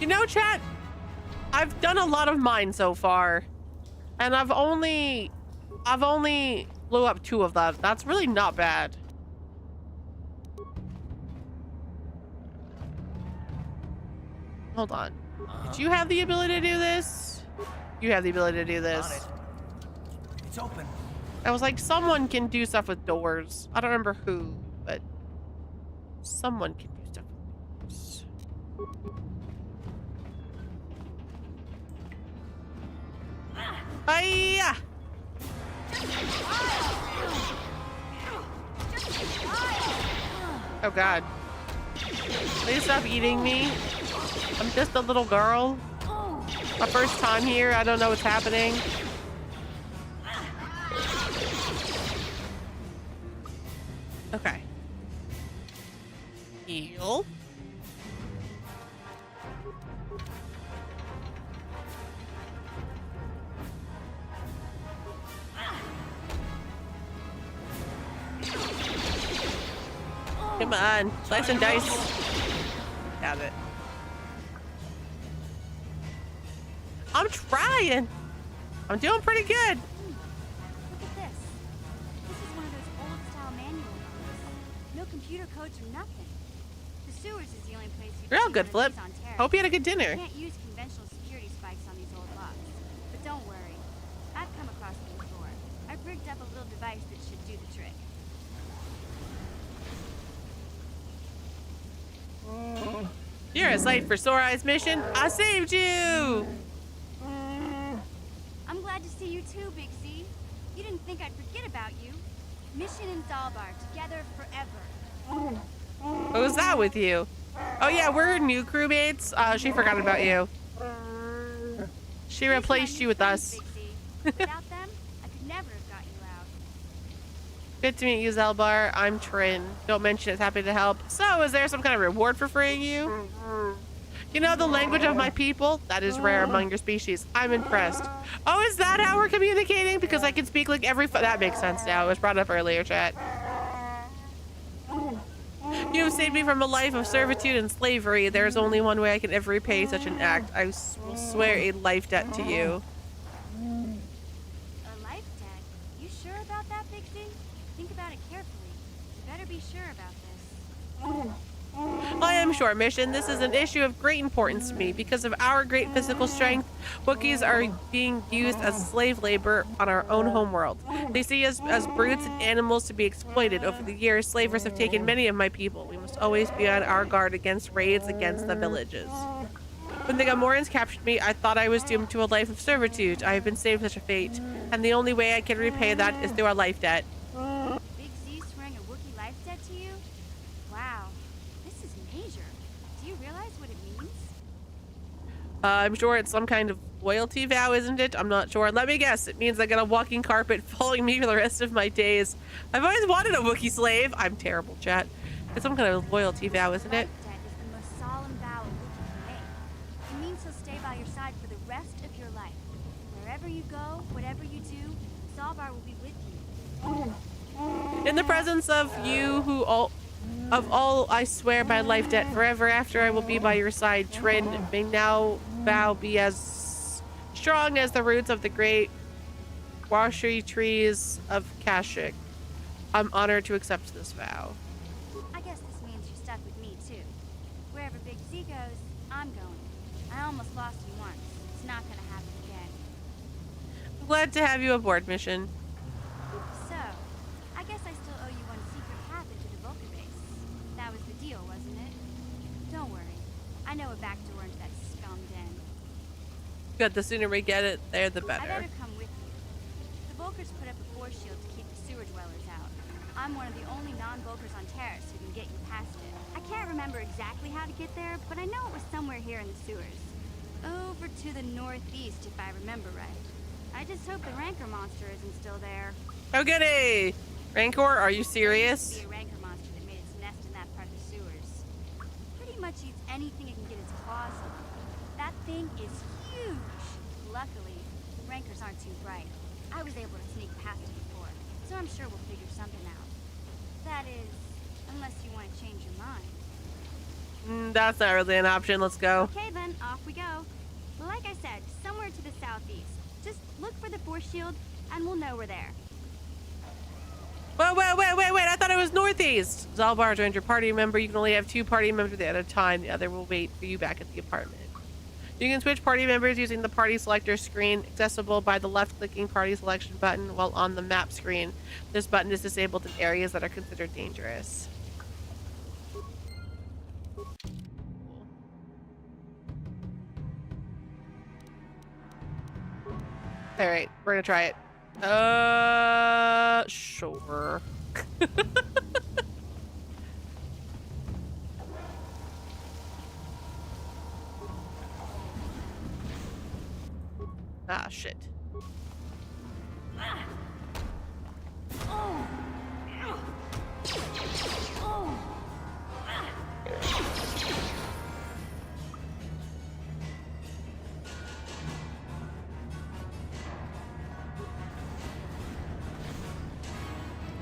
You know, chat, I've done a lot of mine so far, and I've only blew up 2 of them. That's really not bad. Hold on. Did you have the ability to do this? You have the ability to do this. It's open. I was like, someone can do stuff with doors. I don't remember who, but someone can do stuff with doors. Hiya! Oh god. Please stop eating me. I'm just a little girl. My first time here, I don't know what's happening. Okay. Heal. Come on, slice and dice. Got it. I'm trying. I'm doing pretty good. Look at this. This is one of those old-style manual ones. No computer codes or nothing. The sewers is the only place you Real can good, use Flip. on Terra. Hope you had a good dinner. You can't use conventional security spikes on these old locks. But don't worry. I've come across them before. I've rigged up a little device that should do the trick. You're a sight for sore eyes, mission. I saved you. I'm glad to see you too, Big Z. You didn't think I'd forget about you. Mission and Zalbar, together forever. What was that with you? Oh yeah, we're new crewmates. She forgot about you. She replaced you with us. Without them, I could never have got you out. Good to meet you, Zelbar. I'm Trin. Don't mention it's happy to help. So, is there some kind of reward for freeing you? You know the language of my people? That is rare among your species. I'm impressed. Oh, is that how we're communicating? Because I can speak like every... That makes sense now. It was brought up earlier, chat. You have saved me from a life of servitude and slavery. There is only one way I can ever repay such an act. I will swear a life debt to you. A life debt? You sure about that, Big Z? Think about it carefully. You better be sure about this. I am sure, Mission. This is an issue of great importance to me. Because of our great physical strength, Wookiees are being used as slave labor on our own homeworld. They see us as brutes and animals to be exploited. Over the years, slavers have taken many of my people. We must always be on our guard against raids against the villages. When the Gamorreans captured me, I thought I was doomed to a life of servitude. I have been saved from such a fate, and the only way I can repay that is through a life debt. Big Z swearing a Wookiee life debt to you? Wow. This is major. Do you realize what it means? I'm sure it's some kind of loyalty vow, isn't it? I'm not sure. Let me guess. It means I get a walking carpet following me for the rest of my days. I've always wanted a Wookiee slave. I'm terrible, chat. It's some kind of loyalty vow, isn't it? Life debt is the most solemn vow a Wookiee can make. It means he'll stay by your side for the rest of your life. Wherever you go, whatever you do, Zalbar will be with you. In the presence of you of all, I swear by life debt forever after I will be by your side. Trin, may now vow be as strong as the roots of the great washery trees of Kashyyyk. I'm honored to accept this vow. I guess this means you're stuck with me too. Wherever Big Z goes, I'm going. I almost lost you once. It's not gonna happen again. I'm glad to have you aboard, Mission. So, I guess I still owe you one secret path into the Vulcan base. That was the deal, wasn't it? Don't worry. I know a back door into that scum den. Good, the sooner we get it there, the better. I better come with you. The Vulkars put up a force shield to keep the sewer dwellers out. I'm one of the only non-Vulkars on Terrace who can get you past it. I can't remember exactly how to get there, but I know it was somewhere here in the sewers. Over to the northeast, if I remember right. I just hope the Rancor monster isn't still there. Oh, goody! Rancor, are you serious? There used to be a Rancor monster that made its nest in that part of the sewers. Pretty much eats anything it can get its claws on. That thing is huge. Luckily, Rancors aren't too bright. I was able to sneak past it before, so I'm sure we'll figure something out. That is, unless you want to change your mind. That's not really an option. Let's go. Okay then, off we go. Like I said, somewhere to the southeast. Just look for the force shield, and we'll know we're there. Wait, I thought it was northeast. Zalbar joined your party member. You can only have 2 party members at a time. The other will wait for you back at the apartment. You can switch party members using the party selector screen, accessible by the left-clicking party selection button while on the map screen. This button is disabled in areas that are considered dangerous. All right, we're gonna try it. Sure. Ah, shit.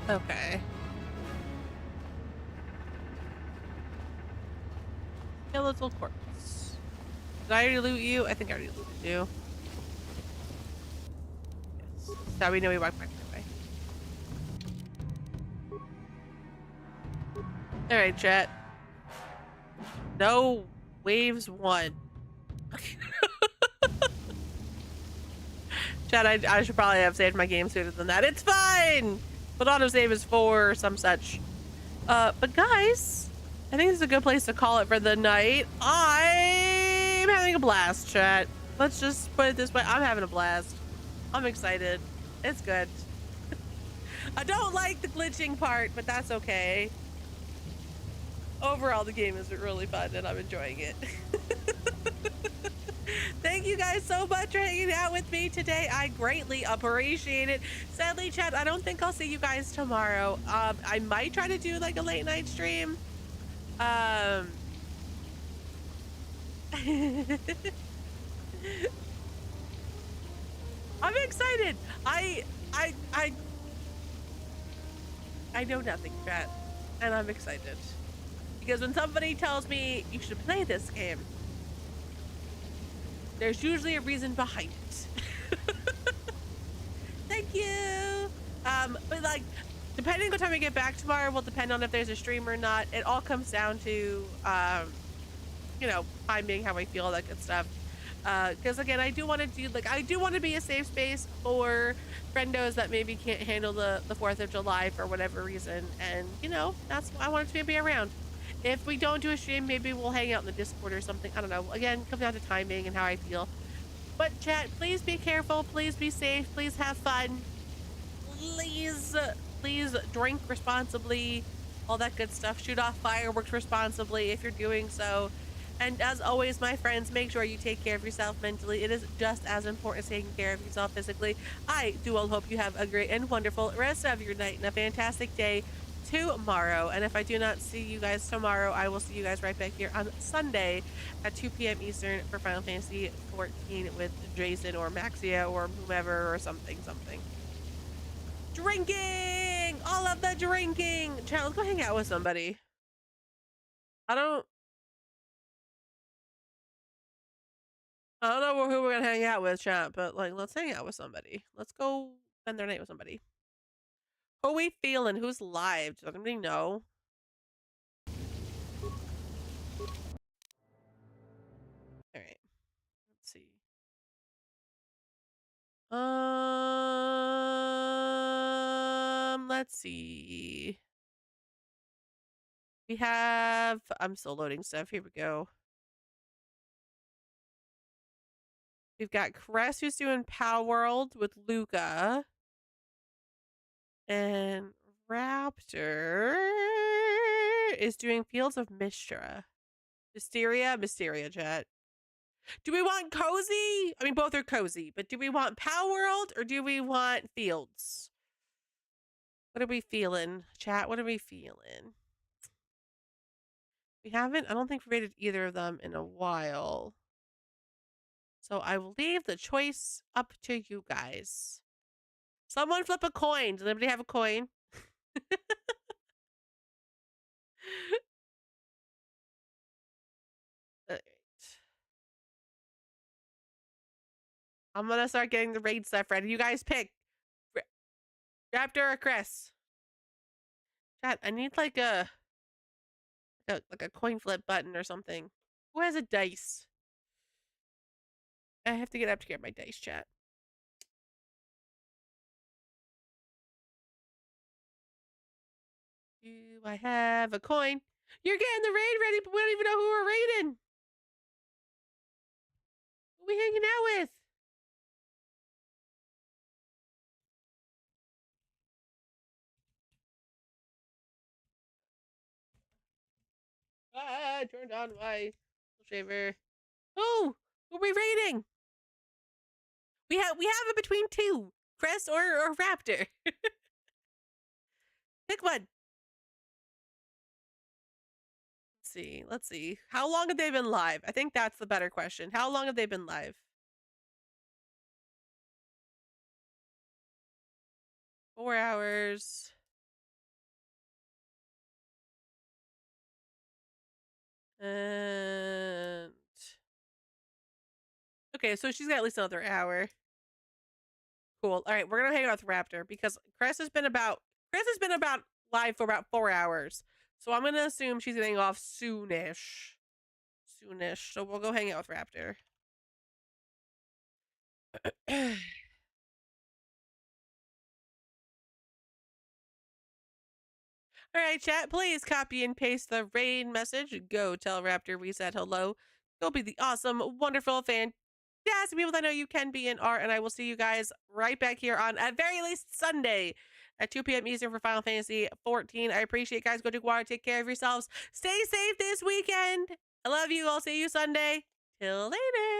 Okay. Skeletal corpse. Did I already loot you? I think I already looted you. Yes. Now we know we walked back that way. Alright, chat. No waves 1. Chat, I should probably have saved my game sooner than that. It's fine! But autosave is 4 or some such. But guys, I think this is a good place to call it for the night. I'm having a blast, chat. Let's just put it this way. I'm having a blast. I'm excited. It's good. I don't like the glitching part, but that's okay. Overall, the game is really fun and I'm enjoying it. Thank you guys so much for hanging out with me today. I greatly appreciate it. Sadly, chat, I don't think I'll see you guys tomorrow. I might try to do like a late night stream. I'm excited. I know nothing, chat, and I'm excited because when somebody tells me you should play this game, there's usually a reason behind it. Thank you. But like, depending on what time we get back tomorrow will depend on if there's a stream or not. It all comes down to, you know, timing, how I feel, that good stuff. Because again, I do want to be a safe space for friendos that maybe can't handle the 4th of July for whatever reason. And, you know, that's why I want it to be around. If we don't do a stream, maybe we'll hang out in the Discord or something. I don't know. Again, comes down to timing and how I feel. But chat, please be careful. Please be safe. Please have fun. Please drink responsibly. All that good stuff. Shoot off fireworks responsibly if you're doing so. And as always, my friends, make sure you take care of yourself mentally. It is just as important as taking care of yourself physically. I do all hope you have a great and wonderful rest of your night and a fantastic day tomorrow. And if I do not see you guys tomorrow, I will see you guys right back here on Sunday at 2 p.m. Eastern for Final Fantasy 14 with Jason or Maxia or whomever or something. Drinking! All of the drinking! Chat, let's go hang out with somebody. I don't know who we're gonna hang out with, chat, but like, let's hang out with somebody. Let's go spend their night with somebody. Who we feeling? Who's live? Does anybody know? All right, let's see. Let's see. We have. I'm still loading stuff. Here we go. We've got Cress, who's doing Power World with Luca. And Raptor is doing Fields of Mystra. Mysteria, chat. Do we want Cozy? I mean, both are cozy, but do we want Power World or do we want Fields? What are we feeling, chat? What are we feeling? We haven't, I don't think we've rated either of them in a while. So I will leave the choice up to you guys. Someone flip a coin. Does anybody have a coin? Alright. I'm gonna start getting the raid stuff ready. You guys pick. Raptor or Chris? Chat, I need like a coin flip button or something. Who has a dice? I have to get up to get my dice, chat. Do I have a coin? You're getting the raid ready, but we don't even know who we're raiding. Who are we hanging out with? I turned on my shaver. Oh, who are we rating? We have it between two, Cress or Raptor. Pick one. Let's see. How long have they been live? I think that's the better question. How long have they been live? 4 hours. And okay, so she's got at least another hour. Cool. All right, we're gonna hang out with Raptor because Chris has been about live for about 4 hours. So I'm gonna assume she's getting off soonish. So we'll go hang out with Raptor. All right, chat, please copy and paste the raid message. Go tell Raptor we said hello. Go be the awesome, wonderful, fantastic people that know you can be and are. And I will see you guys right back here on, at very least, Sunday at 2 p.m. Eastern for Final Fantasy 14. I appreciate you guys. Go to Guar. Take care of yourselves. Stay safe this weekend. I love you. I'll see you Sunday. Till later.